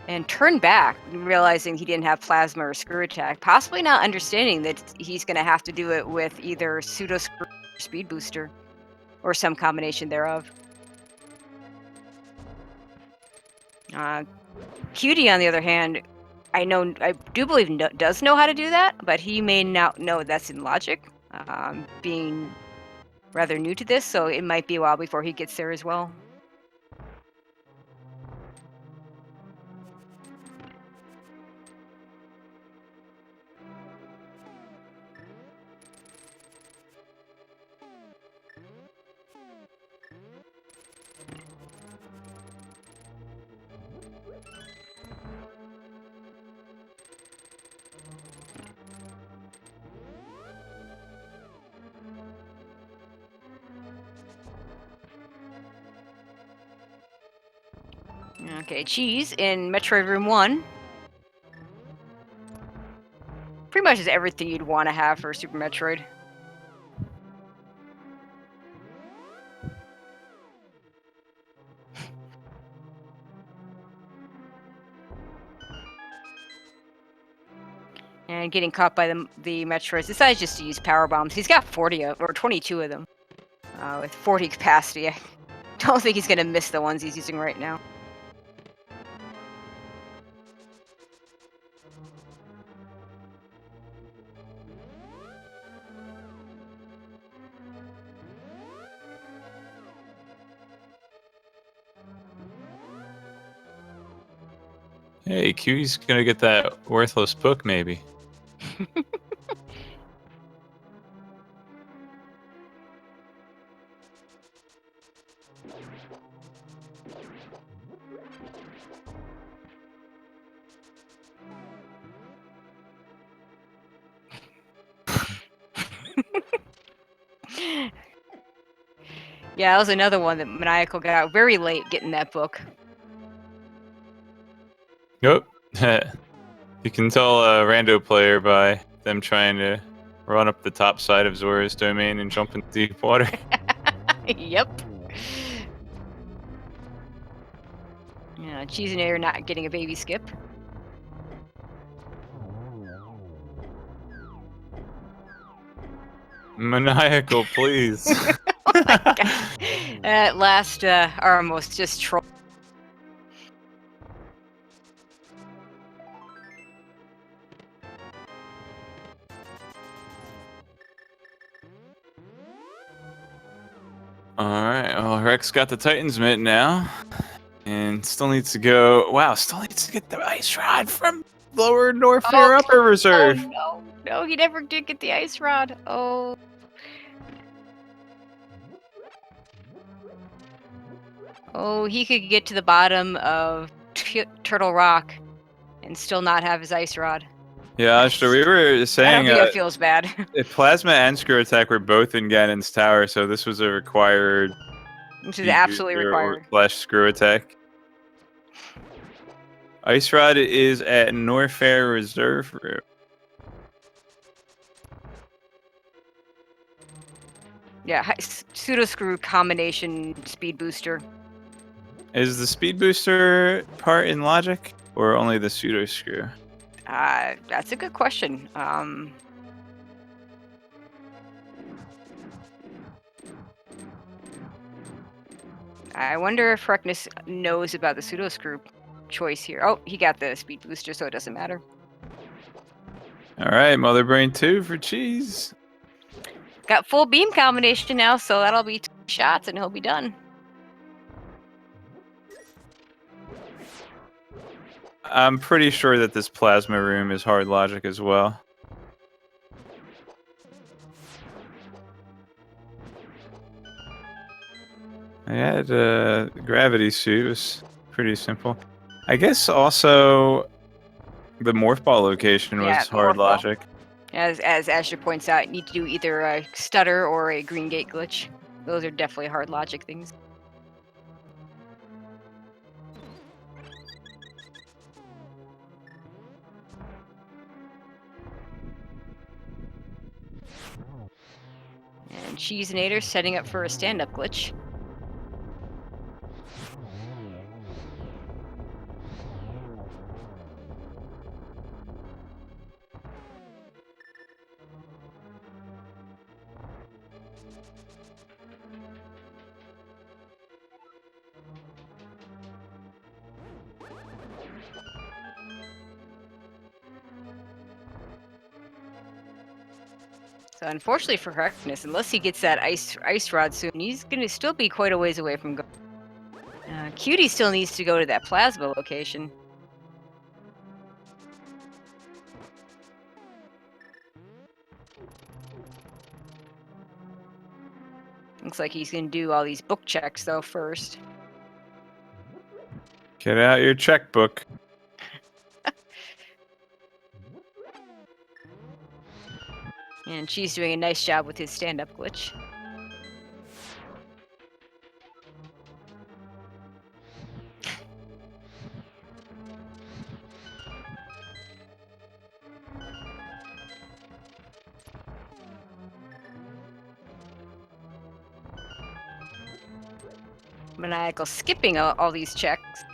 and turned back, realizing he didn't have Plasma or Screw Attack, possibly not understanding that he's going to have to do it with either Pseudo Screw or Speed Booster, or some combination thereof. Cutie, on the other hand, I do believe does know how to do that, but he may not know that's in logic, being rather new to this, so it might be a while before he gets there as well. Okay, Cheese in Metroid Room 1. pretty much is everything you'd want to have for Super Metroid. And getting caught by the Metroids. Decides just to use power bombs. He's got 40 or 22 of them, with 40 capacity. I don't think he's gonna miss the ones he's using right now. Hey, Q's gonna get that worthless book, maybe. Yeah, that was another one that Maniacal got out very late getting that book. Yep. You can tell a rando player by them trying to run up the top side of Zora's domain and jump into deep water. Yep. Yeah, Cheeseinator not getting a baby skip. Maniacal, please. At last, almost just troll. Alright, well, Rex got the Titan's Mitt now. And still needs to go. Wow, still needs to get the ice rod from Lower Norfair Upper Reserve. Oh no, no, he never did get the ice rod. Oh. Oh, he could get to the bottom of Turtle Rock and still not have his ice rod. Yeah, Ashton, we were saying I don't think it feels bad. Plasma and Screw Attack were both in Ganon's Tower, so this was a required. Which is absolutely required. Slash Screw Attack. Ice Rod is at Norfair Reserve. Yeah, pseudo screw combination speed booster. Is the speed booster part in logic or only the pseudo screw? That's a good question. I wonder if Reckness knows about the pseudo screw choice here. Oh, he got the speed booster, so it doesn't matter. All right, Mother Brain 2 for cheese. Got full beam combination now, so that'll be 2 shots and he'll be done. I'm pretty sure that this plasma room is hard logic as well. I had a gravity suit. It was pretty simple. I guess also the morph ball location was hard logic. As Asher points out, you need to do either a stutter or a green gate glitch. Those are definitely hard logic things. And Cheeseinator setting up for a stand-up glitch. So unfortunately for Reckness, unless he gets that ice rod soon, he's gonna still be quite a ways away from going. Cutie still needs to go to that plasma location. Looks like he's gonna do all these book checks though first. Get out your checkbook. And she's doing a nice job with his stand-up glitch. Maniacal skipping all these checks.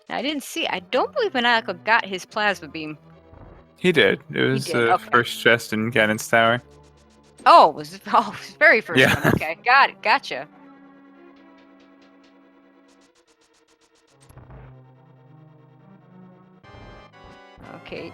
Now, I don't believe Maniacal got his plasma beam. He did. It was did, the okay. first chest in Ganon's tower. Oh, it was the very first Yeah. one. Okay, got it. Gotcha. Okay.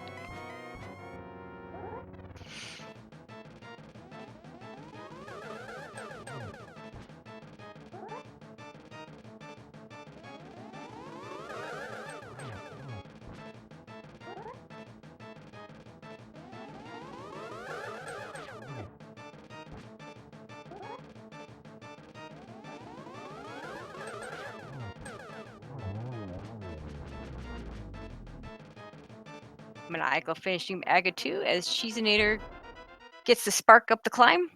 Maniacal finishing Aga 2 as Cheesinator gets to spark up the climb.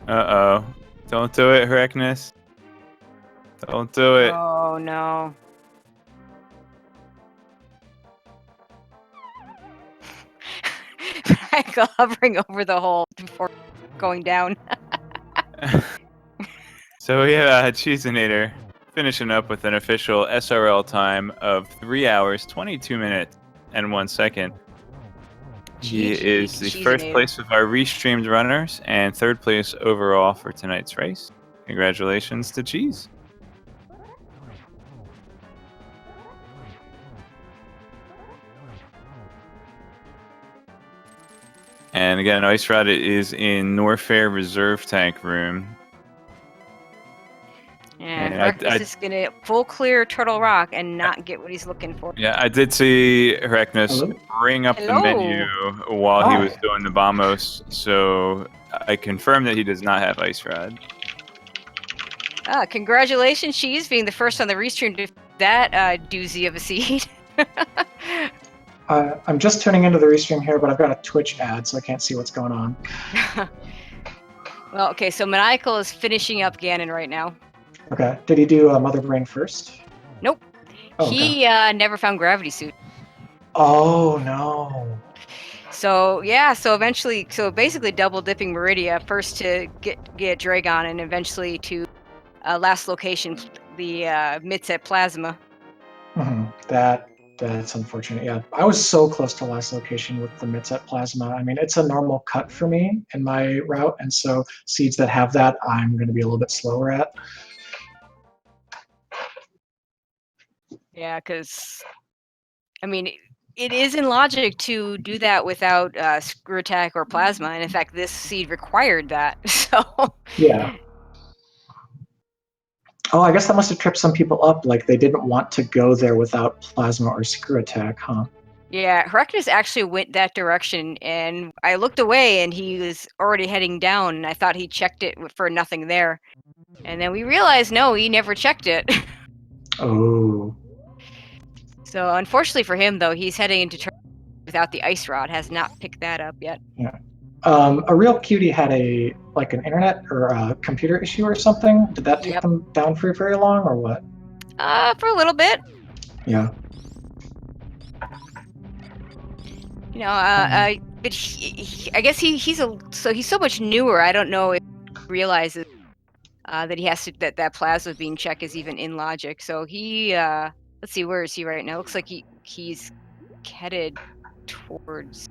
Uh-oh. Don't do it, Herecnus. Don't do it. Oh no. Maniacal hovering over the hole before going down. So we have Cheesinator finishing up with an official SRL time of 3 hours, 22 minutes, and 1 second. He GG is to the first Cheesinator. place of our restreamed runners and third place overall for tonight's race. Congratulations to Cheese. And again, Ice Rod is in Norfair Reserve Tank Room. And I- Herecnus is gonna full clear Turtle Rock and not get what he's looking for. Yeah, I did see Herecnus Hello? bring up Hello. the menu while he Hi. was doing the Bombos, so I confirmed that he does not have Ice Rod. Congratulations, Cheese, being the first on the restream to that doozy of a seed. I'm just tuning into the restream here, but I've got a Twitch ad, so I can't see what's going on. Well, okay, so Maniacal is finishing up Ganon right now. Okay. Did he do Mother Brain first? Nope. Oh, okay. He never found Gravity Suit. Oh, no. So yeah, so basically double dipping Meridia first to get Dragon and eventually to last location, the Midset Plasma. That's unfortunate. Yeah, I was so close to last location with the Midset Plasma. I mean, it's a normal cut for me in my route, and so seeds that have that, I'm going to be a little bit slower at. Yeah, because I mean, it is in logic to do that without Screw Attack or Plasma, and in fact, this seed required that. So Yeah. Oh, I guess that must have tripped some people up. Like they didn't want to go there without Plasma or Screw Attack, huh? yeah, Herecnus actually went that direction, and I looked away, and he was already heading down, and I thought he checked it for nothing there. And then we realized, no, he never checked it. Oh. So unfortunately for him, though, he's heading into turn without the Ice Rod, has not picked that up yet. Yeah. A real cutie had an internet or a computer issue or something. Did that take them down for very long or what? For a little bit. Yeah. You know, but I guess he's so much newer. I don't know if he realizes that he has to that plasma beam check is even in logic. So he let's see, where is he right now? Looks like he's headed towards.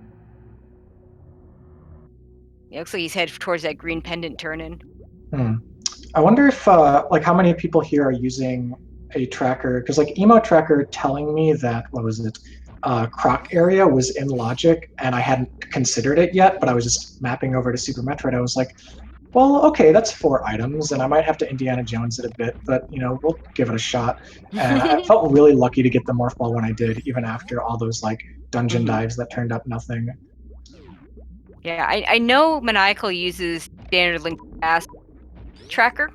Yeah, looks like he's headed towards that green pendant turn-in. I wonder if how many people here are using a tracker, because like Emo Tracker telling me that, what was it, Croc area was in Logic, and I hadn't considered it yet, but I was just mapping over to Super Metroid. I was like, well, okay, that's 4 items, and I might have to Indiana Jones it a bit, but we'll give it a shot. And I felt really lucky to get the Morph Ball when I did, even after all those like dungeon dives that turned up nothing. Yeah, I know Maniacal uses standard link pass tracker,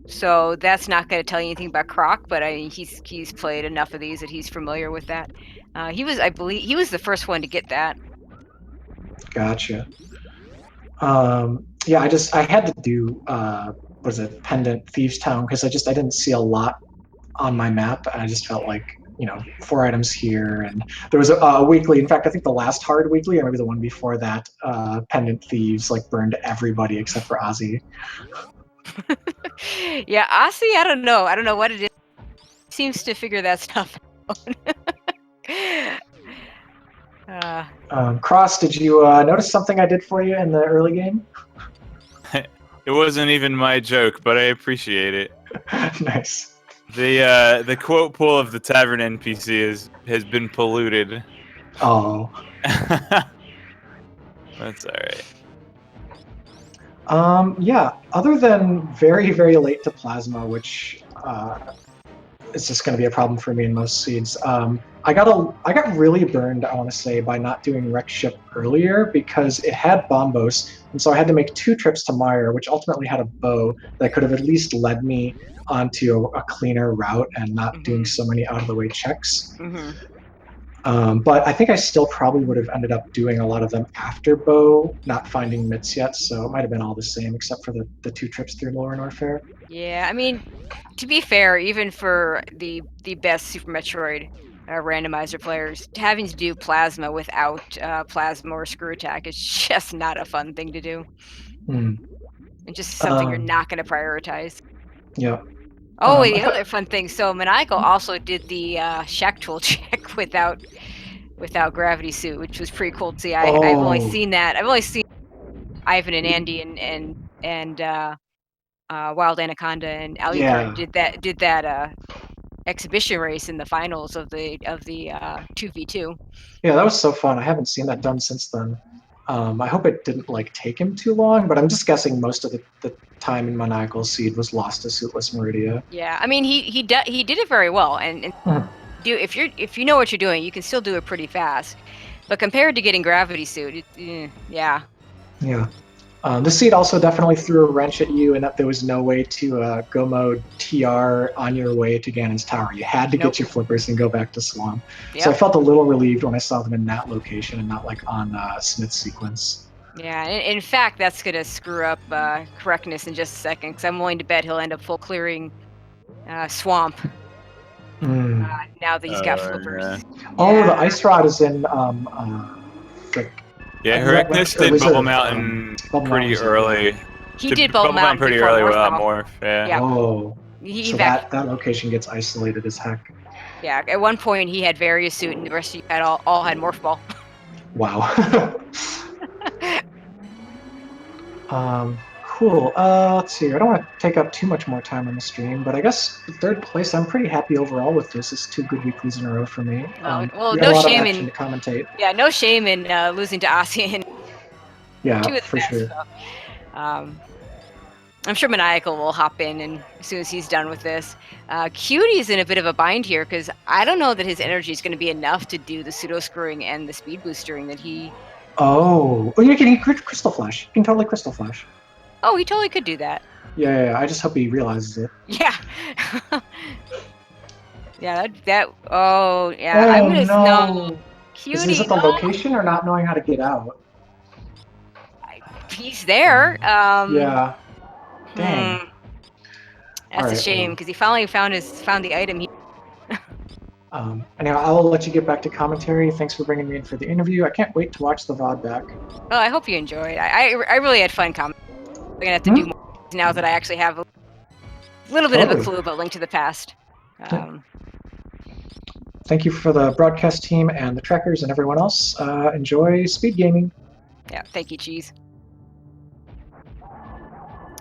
so that's not going to tell you anything about Croc. But he's played enough of these that he's familiar with that. I believe, he was the first one to get that. Gotcha. Yeah, I had to do was it Pendant Thieves Town because I didn't see a lot on my map. I just felt like 4 items here, and there was a weekly. In fact, I think the last hard weekly, or maybe the one before that, Pendant Thieves like burned everybody except for Ozzy. Yeah, Ozzy, I don't know what it is. He seems to figure that stuff out. Cross, did you notice something I did for you in the early game? It wasn't even my joke, but I appreciate it. Nice. The quote pool of the tavern NPC has been polluted. Oh. That's all right. Yeah, other than very, very late to Plasma, which is just going to be a problem for me in most seeds, I got really burned, I want to say, by not doing Wreck Ship earlier because it had Bombos, and so I had to make 2 trips to Meyer, which ultimately had a bow that could have at least led me onto a cleaner route and not doing so many out-of-the-way checks. But I think I still probably would have ended up doing a lot of them after Bow, not finding mitts yet, so it might have been all the same except for the 2 trips through Lower Norfair. Yeah, I mean, to be fair, even for the best Super Metroid randomizer players, having to do Plasma without Plasma or Screw Attack is just not a fun thing to do. And just something you're not going to prioritize. Yeah. Oh, the other fun thing. So Maniacal also did the Shack Tool check without Gravity Suit, which was pretty cool to see. I've only seen that. I've only seen Ivan and Andy and Wild Anaconda and Alucard did that exhibition race in the finals of the 2v2. Yeah, that was so fun. I haven't seen that done since then. I hope it didn't take him too long, but I'm just guessing most of the time in Maniacal Seed was lost to Suitless Meridia. Yeah, I mean he did it very well, and if you know what you're doing, you can still do it pretty fast. But compared to getting Gravity Suit, yeah. Yeah. The seed also definitely threw a wrench at you in that there was no way to go mode TR on your way to Ganon's Tower. You had to get your flippers and go back to Swamp. Yep. So I felt a little relieved when I saw them in that location and not on Smith's sequence. Yeah, in fact, that's going to screw up correctness in just a second, because I'm willing to bet he'll end up full clearing Swamp now that he's got flippers. Yeah. Oh, the Ice Rod is in yeah, Correctness did Bubble Mountain pretty early. He did Bubble Mountain pretty early without Morph. Yeah. Oh, so that location gets isolated as heck. Yeah, at one point he had Various Suit, and the rest of you had all had Morph Ball. Wow. Cool. Let's see. I don't want to take up too much more time on the stream, but I guess 3rd place, I'm pretty happy overall with this. It's 2 good weeklies in a row for me. Well, no shame in commentate. Yeah, no shame in losing to Ozzy. Yeah, for sure. So, I'm sure Maniacal will hop in and as soon as he's done with this. Cutie's in a bit of a bind here because I don't know that his energy is going to be enough to do the pseudo screwing and the speed boostering that he. Oh, you can Crystal Flash. You can totally Crystal Flash. Oh, he totally could do that. Yeah, I just hope he realizes it. Yeah. Yeah, that. Oh, yeah. I'm gonna no. Cutie. Is it the location or not knowing how to get out? He's there. Yeah. Dang. That's a shame because he finally found the item. Anyhow, I will let you get back to commentary. Thanks for bringing me in for the interview. I can't wait to watch the VOD back. Oh, I hope you enjoyed. I really had fun commenting. I'm gonna have to do more now that I actually have a little bit of a clue about Link to the Past. Thank you for the broadcast team and the trackers and everyone else. Enjoy speed gaming. Yeah, thank you, Cheese.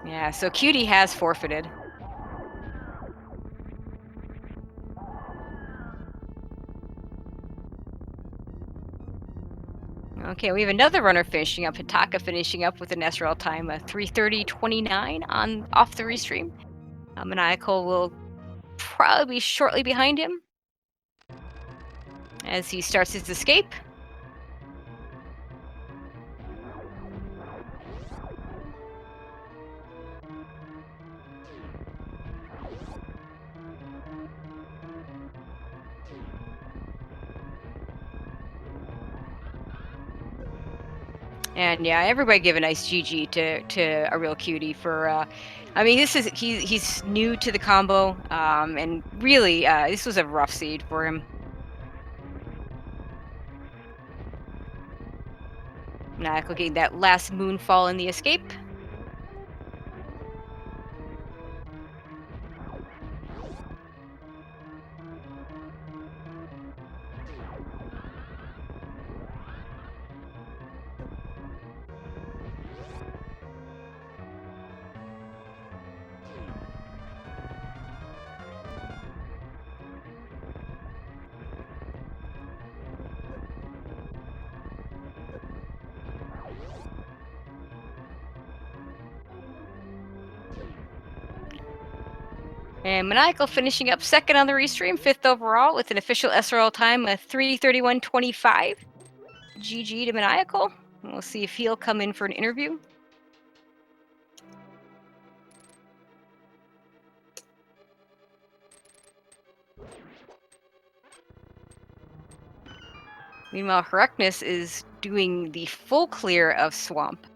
Yeah, so Cutie has forfeited. Okay, we have another runner finishing up. Hitaka finishing up with an SRL time of 3:30:29 on off the restream. Maniacal will probably be shortly behind him as he starts his escape. And yeah, everybody give a nice GG to a real cutie for. I mean, he's new to the combo, and really, this was a rough seed for him. Maniacal getting that last moonfall in the escape. And Maniacal finishing up second on the restream, 5th overall with an official SRL time of 3:31:25. GG to Maniacal. And we'll see if he'll come in for an interview. Meanwhile, Herecness is doing the full clear of Swamp.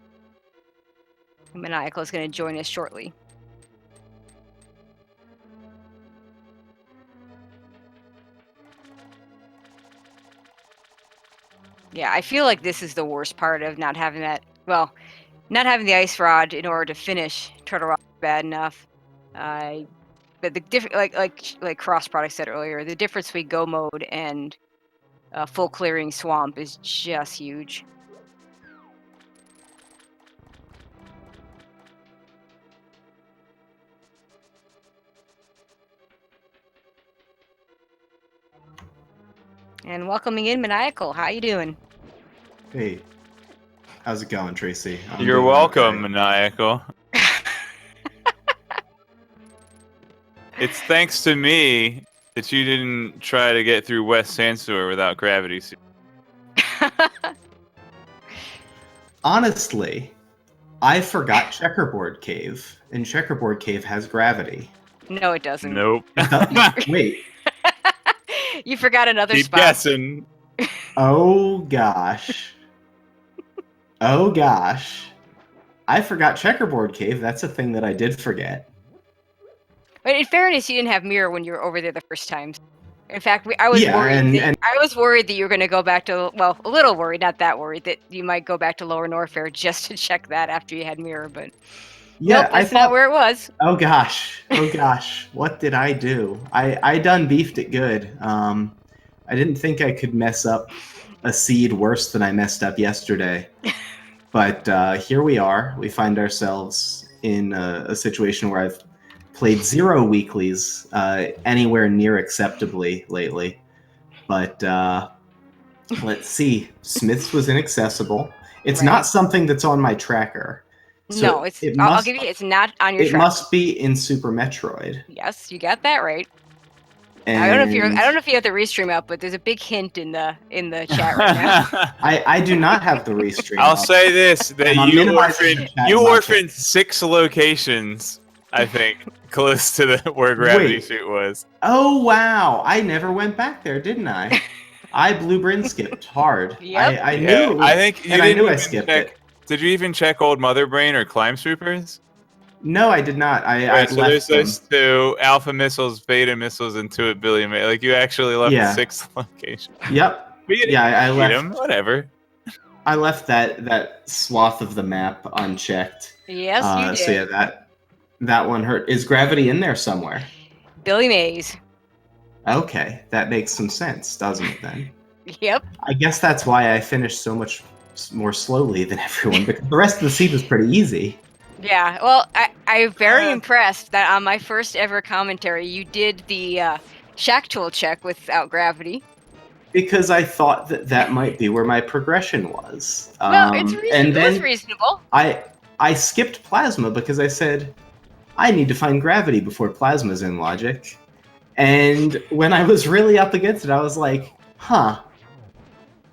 And Maniacal is going to join us shortly. Yeah, I feel like this is the worst part of not having that. Well, not having the ice rod in order to finish Turtle Rock is bad enough. But the like Cross Product said earlier, the difference between go mode and full clearing Swamp is just huge. And welcoming in Maniacal. How you doing? Hey, how's it going, Tracy? You're welcome, Maniacal. It's thanks to me that you didn't try to get through West Sandstor without gravity suit. Honestly, I forgot Checkerboard Cave, and Checkerboard Cave has gravity. No, it doesn't. Nope. Wait. You forgot another Keep spot. guessing. Oh gosh. Oh gosh. I forgot Checkerboard Cave. That's a thing that I did forget. But in fairness, you didn't have mirror when you were over there the first time. In fact, I was worried that you were going to go back to, well, a little worried, not that worried, that you might go back to Lower Norfair just to check that after you had mirror, but yeah, nope, that's not where it was. Oh gosh. Oh gosh. What did I do? I done beefed it good. I didn't think I could mess up a seed worse than I messed up yesterday. But here we are. We find ourselves in a situation where I've played 0 weeklies anywhere near acceptably lately. But let's see. Smith's was inaccessible. It's not something that's on my tracker. So no, I'll give you. It's not on your. It must be in Super Metroid. Yes, you got that right. And I don't know if you have the restream up, but there's a big hint in the chat right now. I do not have the restream. I'll say this: that you orphaned 6 locations, I think, close to where Gravity Suit was. Oh wow! I never went back there, didn't I? I blue brin skipped hard. Yep. I knew. I think you I knew I skipped it. Did you even check Old Mother Brain or Climb Swoopers? No, I did not. I so left there's those 2 Alpha Missiles, Beta Missiles, and 2 at Billy May. Like you actually left 6 locations. Yep. I left them. Whatever. I left that swath of the map unchecked. Yes, you did. So yeah, that one hurt. Is Gravity in there somewhere? Billy Mays. Okay, that makes some sense, doesn't it then? Yep. I guess that's why I finished so much more slowly than everyone, because the rest of the seed was pretty easy. Yeah, well, I'm very impressed that on my first ever commentary, you did the Shack Tool check without gravity. because I thought that might be where my progression was. Well, it's and it then was reasonable. I skipped plasma because I said I need to find gravity before plasma's in logic. And when I was really up against it, I was like, huh,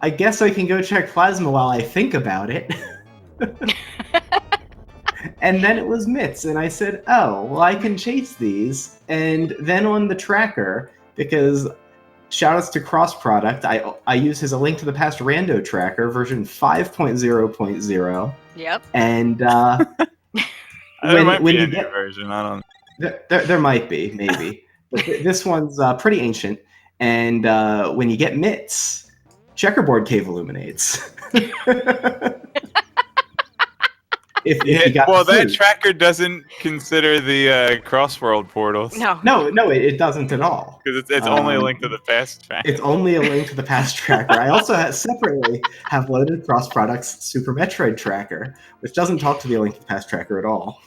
I guess I can go check plasma while I think about it. And then it was Mitts, and I said, oh, well, I can chase these. And then on the tracker, because shoutouts to Cross Product, I use his A Link to the Past Rando tracker, version 5.0.0. Yep. And There might when be a you new get version. I don't. there might be, maybe. But this one's pretty ancient. And when you get Mitts, Checkerboard Cave illuminates. if you got Well, the that flute. tracker doesn't consider the cross-world portals. No. No, it doesn't at all. Because it's only a Link to the Past tracker. It's only A Link to the Past tracker. I also separately have loaded Cross Products Super Metroid tracker, which doesn't talk to the A Link to the Past tracker at all.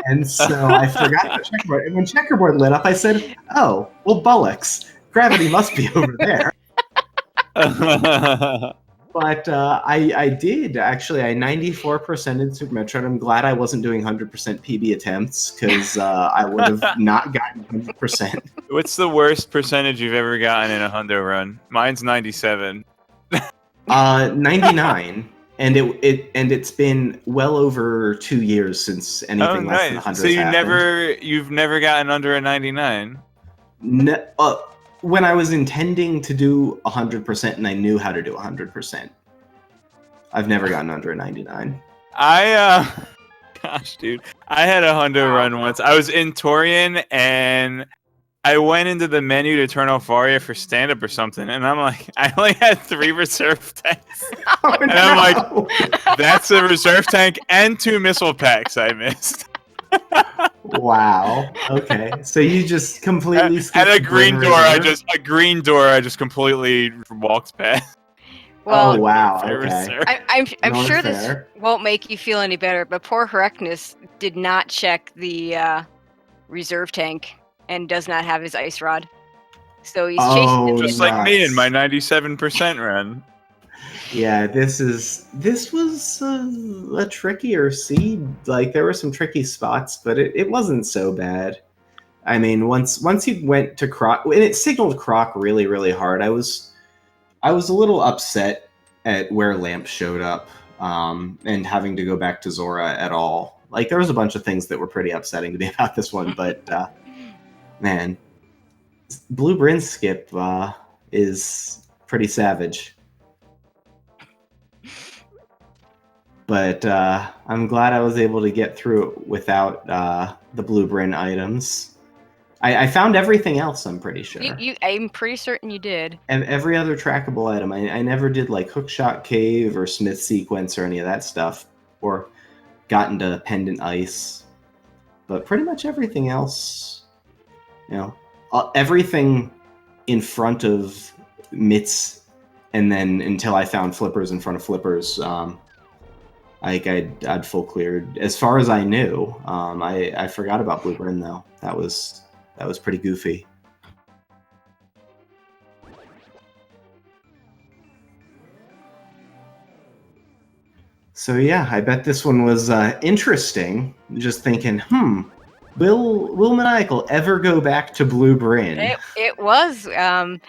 And so I forgot about Checkerboard. And when Checkerboard lit up, I said, oh, well, bullocks. Gravity must be over there. But I did, actually. I 94%ed Super Metroid. I'm glad I wasn't doing 100% PB attempts, because I would have not gotten 100%. What's the worst percentage you've ever gotten in a hundo run? Mine's 97. 99. And it's been well over 2 years since anything less than 100 So happened. you've never gotten under a 99? No, when I was intending to do 100% and I knew how to do 100%. I've never gotten under a 99. Gosh, dude. I had a hundo run once. I was in Torian and I went into the menu to turn off Varia for stand-up or something, and I'm like, I only had 3 reserve tanks. Oh, And I'm like, that's a reserve tank and 2 missile packs I missed. wow. Okay. So you just completely At skipped a the green Brin door, Reserve? I just completely walked past. Well, Oh wow. For Okay. reserve. I'm No, sure fair. this won't make you feel any better, but poor Herecnus did not check the reserve tank and does not have his ice rod. So he's chasing Oh, the Just like me in my nuts. 97% run. Yeah, this was a trickier seed. Like there were some tricky spots, but it wasn't so bad. I mean, once you went to Croc, and it signaled Croc really, really hard. I was a little upset at where Lamp showed up, and having to go back to Zora at all. Like there was a bunch of things that were pretty upsetting to me about this one, but man, Blue Brin skip is pretty savage. But I'm glad I was able to get through it without the Blue Brin items. I found everything else, I'm pretty sure. I'm pretty certain you did. And every other trackable item. I never did like Hookshot Cave or Smith Sequence or any of that stuff. Or got into Pendant Ice. But pretty much everything else, you know, everything in front of Mitts, and then until I found Flippers in front of Flippers, I'd full cleared. As far as I knew, I forgot about Blue Brin though. That was pretty goofy. So yeah, I bet this one was interesting. Just thinking, will Maniacal ever go back to Blue Brin? It was. Well,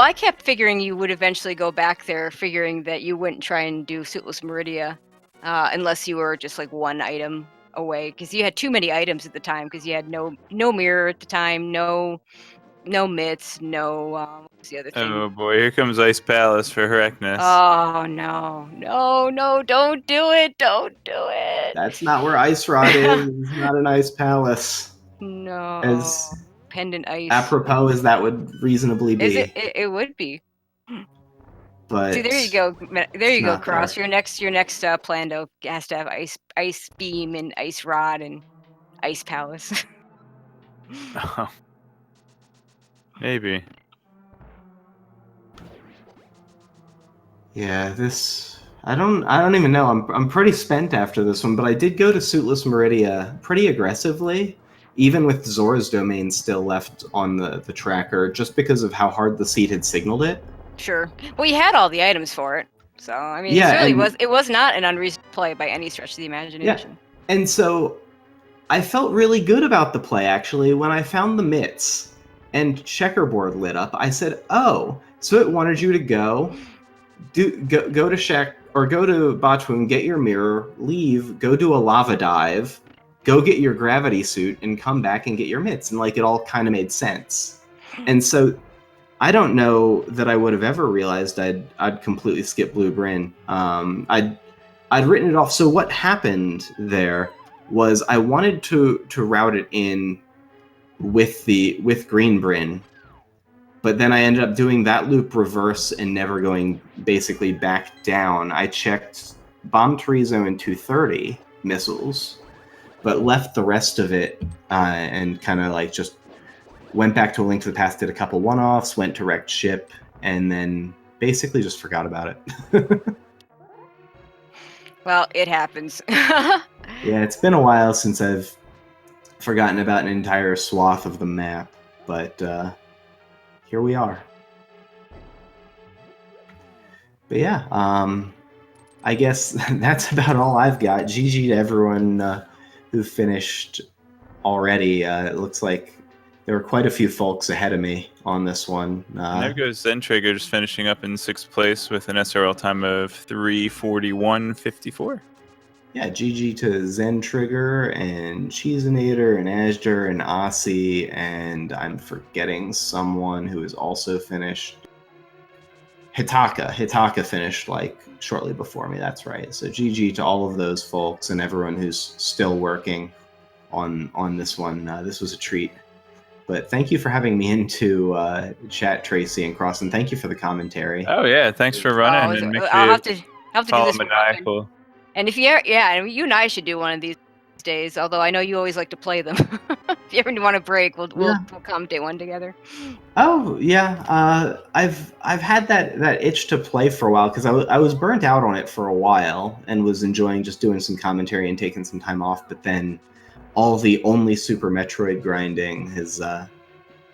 I kept figuring you would eventually go back there, figuring that you wouldn't try and do Suitless Meridia, unless you were just like one item away, because you had too many items at the time. Because you had no mirror at the time, no mitts, no. What was the other thing? Oh boy, here comes Ice Palace for Herecnus. Oh no! Don't do it! Don't do it! That's not where Ice Rod is. It's not an Ice Palace. No. As Pendant Ice. apropos as that would reasonably be. Is it? It would be. But See, there you go. There you go, not Cross. there. Your next Plando has to have ice beam and ice rod and ice palace. Oh. Maybe. Yeah, this I don't even know. I'm pretty spent after this one, but I did go to Suitless Meridia pretty aggressively, even with Zora's domain still left on the tracker, just because of how hard the seed had signaled it. Sure. Well, you had all the items for it, so I mean, Yeah, it really and- was not an unreasonable play by any stretch of the imagination. And so I felt really good about the play actually when I found the mitts and checkerboard lit up. I said, "Oh, so it wanted you to go to Shek or go to Botchwoon, get your mirror, leave, go do a lava dive, go get your gravity suit, and come back and get your mitts." And like it all kind of made sense. And so I don't know that I would have ever realized I'd completely skipped Blue Bryn. I'd written it off. So what happened there was I wanted to route it in with Green Bryn, but then I ended up doing that loop reverse and never going basically back down. I checked Bomb Torizo and 230 missiles, but left the rest of it and kind of like just went back to A Link to the Past, did a couple one-offs, went to Wrecked Ship, and then basically just forgot about it. Well, it happens. Yeah, it's been a while since I've forgotten about an entire swath of the map, but here we are. But yeah, I guess that's about all I've got. GG to everyone who finished already. It looks like there were quite a few folks ahead of me on this one. And there goes Zen Trigger just finishing up in 6th place with an SRL time of 3:41.54. Yeah, GG to Zen Trigger and Cheesinator and Asger and Aussie, and I'm forgetting someone who is also finished. Hitaka finished like shortly before me, that's right. So GG to all of those folks and everyone who's still working on this one. This was a treat. But thank you for having me into chat, Tracy and Cross, and thank you for the commentary. Oh yeah, thanks for running. And make sure I'll you have to do follow this more often. Maniacal. And if you you and I should do one of these days. Although I know you always like to play them. If you ever want a break, we'll commentate one together. Oh yeah, I've had that itch to play for a while because I was burnt out on it for a while and was enjoying just doing some commentary and taking some time off. But then all the only Super Metroid grinding has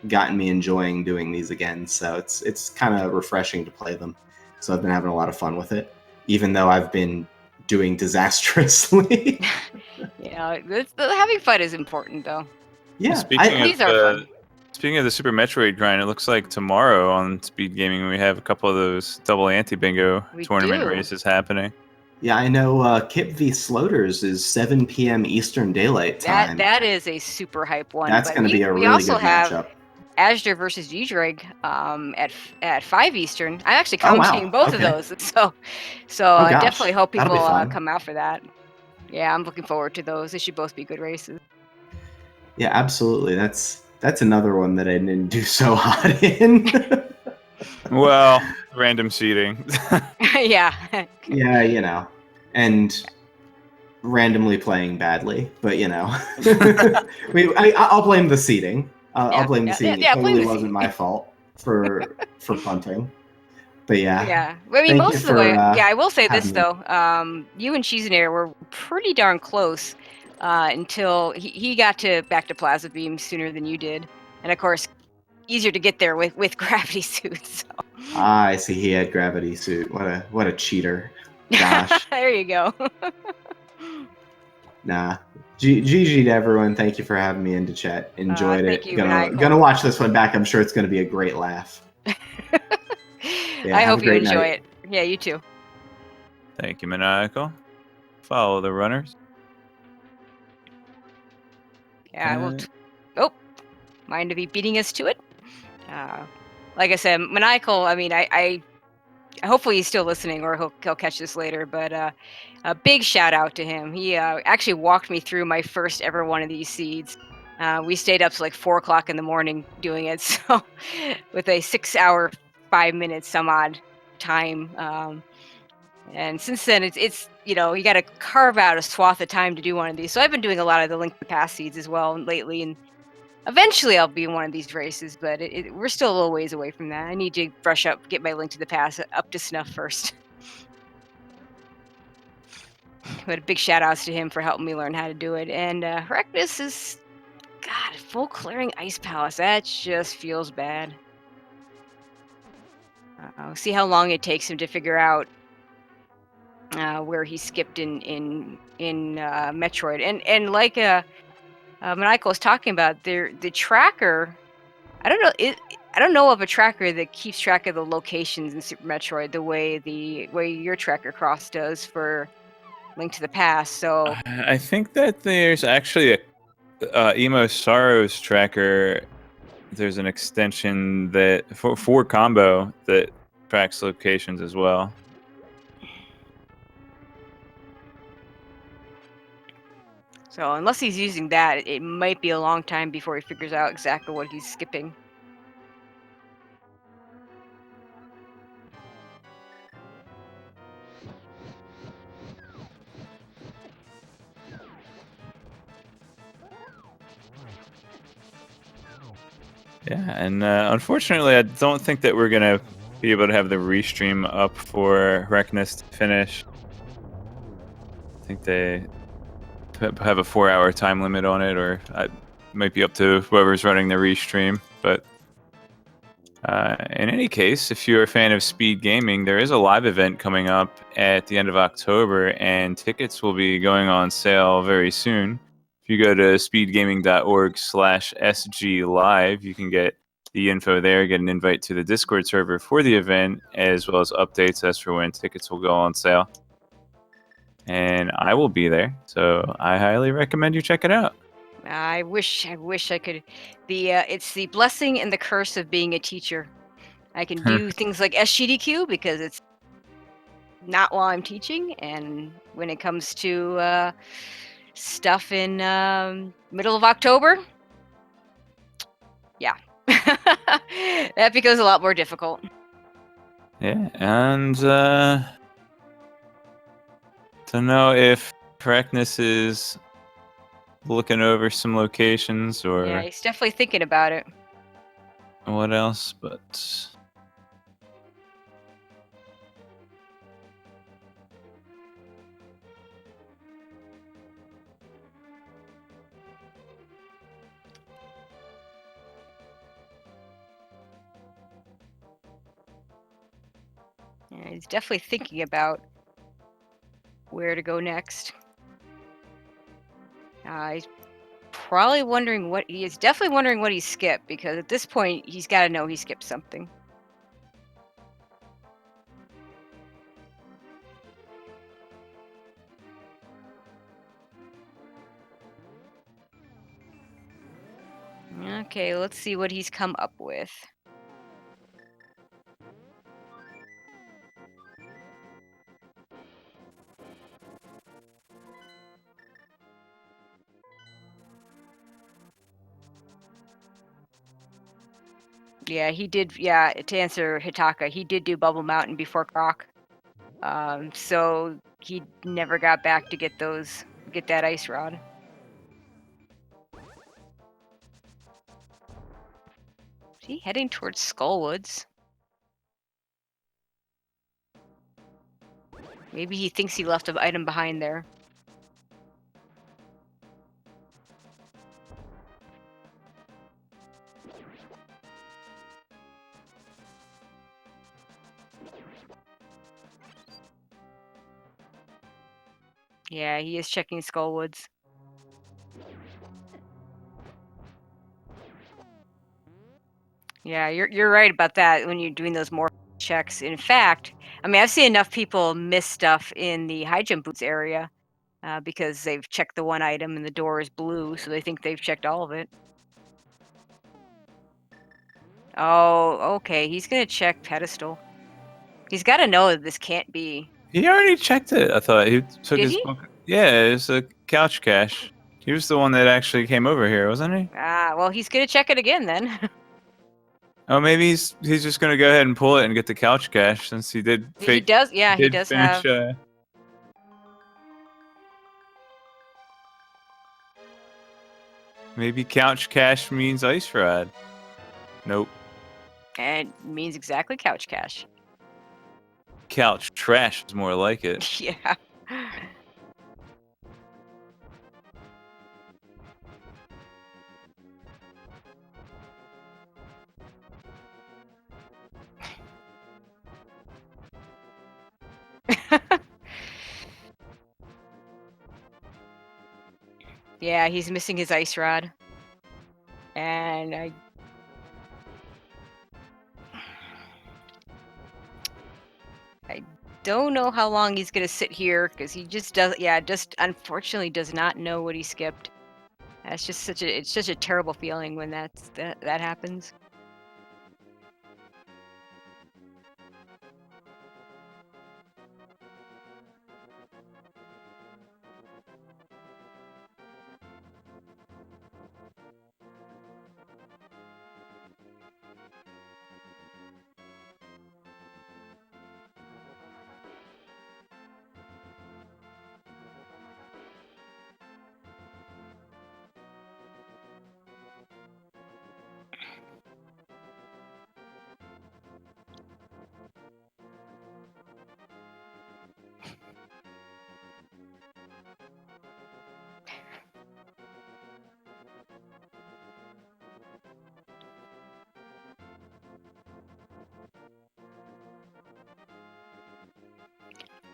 gotten me enjoying doing these again. So it's kind of refreshing to play them. So I've been having a lot of fun with it, even though I've been doing disastrously. Yeah, having fun is important though. Yeah, these are fun. Speaking of the Super Metroid grind, it looks like tomorrow on Speed Gaming we have a couple of those double anti-bingo tournament races happening. Yeah, I know Kip v. Sloters is 7 p.m. Eastern Daylight Time. That is a super hype one. That's going to be a really good matchup. Asger versus G-Dreg at 5 Eastern. I'm actually commentating both of those. So I definitely hope people come out for that. Yeah, I'm looking forward to those. They should both be good races. Yeah, absolutely. That's another one that I didn't do so hot in. Well, random seeding. Yeah. Yeah, you know. And randomly playing badly, but you know. I'll blame the seeding. I'll blame the seeding. It totally wasn't my fault for punting. But yeah. Yeah. I mean, most of the way. Yeah, I will say this though. You and Cheesinator were pretty darn close until he got back to Plaza Beam sooner than you did, and of course, easier to get there with gravity suits. So. I see. He had gravity suit. What a cheater. Gosh. There you go. Nah. GG to everyone. Thank you for having me into chat. Enjoyed it. You, gonna watch this one back. I'm sure it's gonna be a great laugh. Yeah, I hope you enjoy it. Yeah, you too. Thank you, Maniacal. Follow the runners. Yeah, I will. Oh, mind to be beating us to it. Like I said, Maniacal. I mean, I hopefully he's still listening, or he'll catch this later. But a big shout out to him. He actually walked me through my first ever one of these seeds. We stayed up to like 4 o'clock in the morning doing it. So with a 6-hour, 5 minutes some odd time. And since then, it's you got to carve out a swath of time to do one of these. So I've been doing a lot of the Link to the Past seeds as well lately, and eventually I'll be in one of these races. But we're still a little ways away from that. I need to brush up, get my Link to the Past up to snuff first. But a big shout outs to him for helping me learn how to do it. And Rectus is, God, full clearing Ice Palace. That just feels bad. See how long it takes him to figure out where he skipped in Metroid. And like Maniacal was talking about, the tracker. I don't know. I don't know of a tracker that keeps track of the locations in Super Metroid the way your tracker cross does for Link to the Past. So I think that there's actually a Emo Sorrows tracker. There's an extension that for combo that tracks locations as well. So unless he's using that, it might be a long time before he figures out exactly what he's skipping. Yeah, and unfortunately, I don't think that we're gonna be able to have the restream up for Reckness to finish. I think they have a 4-hour time limit on it, or it might be up to whoever's running the restream. But in any case, if you're a fan of speed gaming, there is a live event coming up at the end of October, and tickets will be going on sale very soon. If you go to speedgaming.org/sglive, you can get the info there, get an invite to the Discord server for the event, as well as updates as for when tickets will go on sale. And I will be there, so I highly recommend you check it out. I wish I could. It's the blessing and the curse of being a teacher. I can do things like SGDQ because it's not while I'm teaching, and when it comes to stuff in middle of October, yeah, that becomes a lot more difficult. Yeah, and don't know if Correctness is looking over some locations or Yeah, he's definitely thinking about it. what else, but Yeah, he's definitely thinking about where to go next. He's probably wondering what he is definitely wondering what he skipped, because at this point he's got to know he skipped something. Okay, let's see what he's come up with. Yeah, he did. Yeah, to answer Hitaka, he did do Bubble Mountain before Croc. So he never got back to get that ice rod. Is he heading towards Skullwoods? Maybe he thinks he left an item behind there. Yeah, he is checking Skullwoods. Yeah, you're right about that when you're doing those more checks. In fact, I mean, I've seen enough people miss stuff in the high jump boots area because they've checked the one item and the door is blue, so they think they've checked all of it. Oh, okay. He's gonna check pedestal. He's got to know that this can't be. he already checked it. I thought he took Did his he? book. Yeah, it's a couch cache. He was the one that actually came over here, wasn't he? Ah, well, he's gonna check it again then. Oh, maybe he's just gonna go ahead and pull it and get the couch cache since he did He fake. does. Yeah, he Did does finish. have. Maybe couch cache means ice rod. Nope. And it means exactly couch cache. Couch trash is more like it. Yeah. Yeah, he's missing his ice rod. And I don't know how long he's gonna sit here because he just does. Yeah, just unfortunately does not know what he skipped. That's just it's such a terrible feeling when that happens.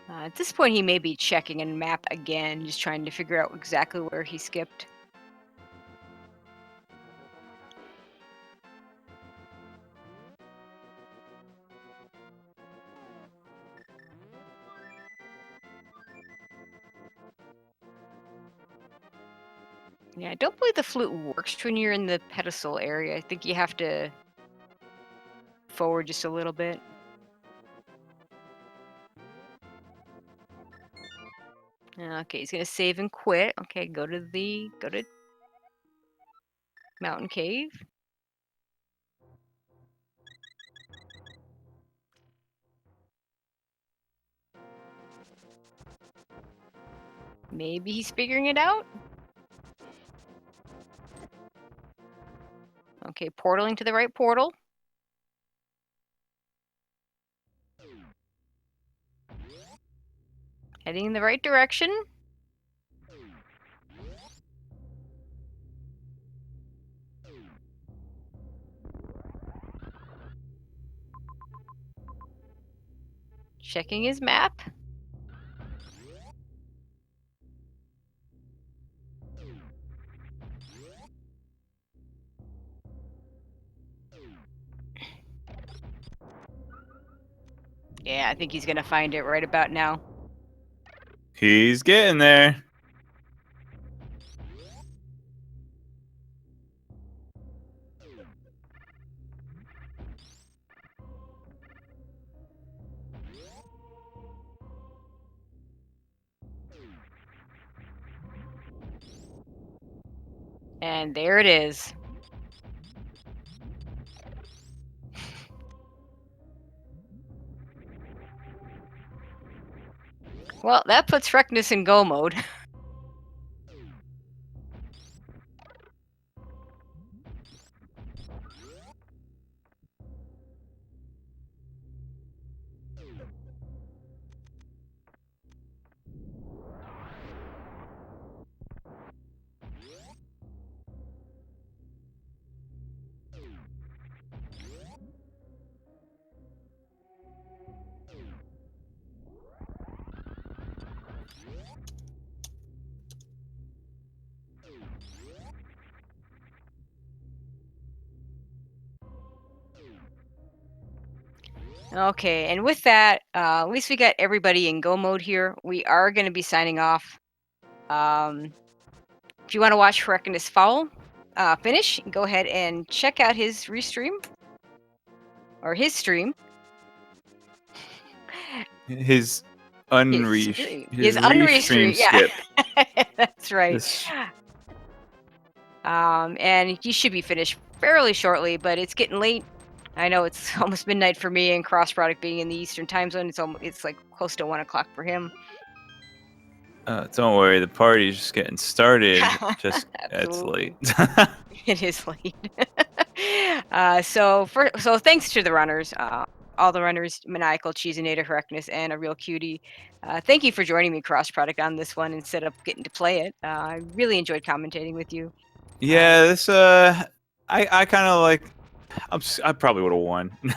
At this point, he may be checking a map again, just trying to figure out exactly where he skipped. Yeah, I don't believe the flute works when you're in the pedestal area. I think you have to forward just a little bit. Okay, he's gonna save and quit. Okay, go to Mountain Cave. Maybe he's figuring it out. Okay, portaling to the right portal. Heading in the right direction. Checking his map. Yeah, I think he's gonna find it right about now. He's getting there. And there it is. Well, that puts Freckness in go mode. Okay, and with that, at least we got everybody in go mode here. We are going to be signing off. If you want to watch Freckness finish, go ahead and check out his restream. Or his stream. His His restream yeah. skip. That's right. This- And he should be finished fairly shortly, but it's getting late. I know it's almost midnight for me, and Cross Product being in the Eastern time zone, it's like close to 1 o'clock for him. Don't worry, the party's just getting started. Just it's late. It is late. So thanks to the runners, all the runners, Maniacal, Cheesinator, Freckness, and A Real Cutie. Thank you for joining me, Cross Product, on this one instead of getting to play it. I really enjoyed commentating with you. Yeah, this I kind of like. I probably would have won. We'll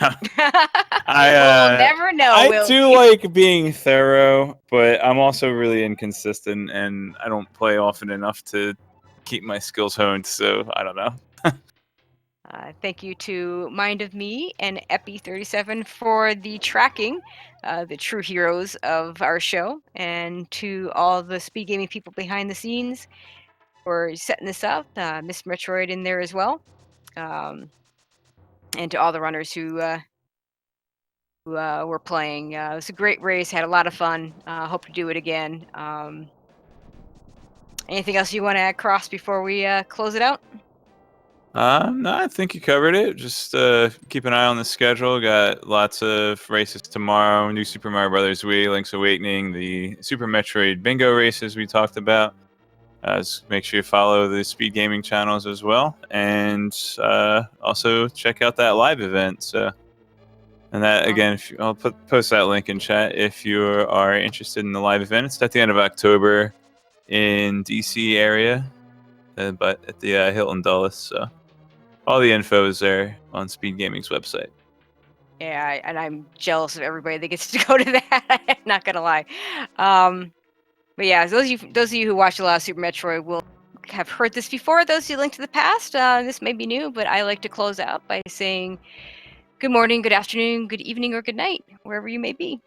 never know. I do like being thorough, but I'm also really inconsistent, and I don't play often enough to keep my skills honed. So I don't know. Thank you to Mind of Me and Epi37 for the tracking, the true heroes of our show, and to all the speed gaming people behind the scenes for setting this up. Miss Metroid in there as well, and to all the runners who were playing. It was a great race. Had a lot of fun. Hope to do it again. Anything else you want to add, Cross, before we close it out? No, I think you covered it. Just keep an eye on the schedule. Got lots of races tomorrow. New Super Mario Brothers Wii, Link's Awakening, the Super Metroid Bingo races we talked about. Make sure you follow the Speed Gaming channels as well, and also check out that live event. So, and that again, I'll post that link in chat if you are interested in the live event. It's at the end of October in DC area, but at the Hilton Dulles. So. All the info is there on Speed Gaming's website. Yeah, and I'm jealous of everybody that gets to go to that. Not gonna lie. But yeah, those of you who watch a lot of Super Metroid will have heard this before. Those who link to the past, this may be new, but I like to close out by saying good morning, good afternoon, good evening, or good night, wherever you may be.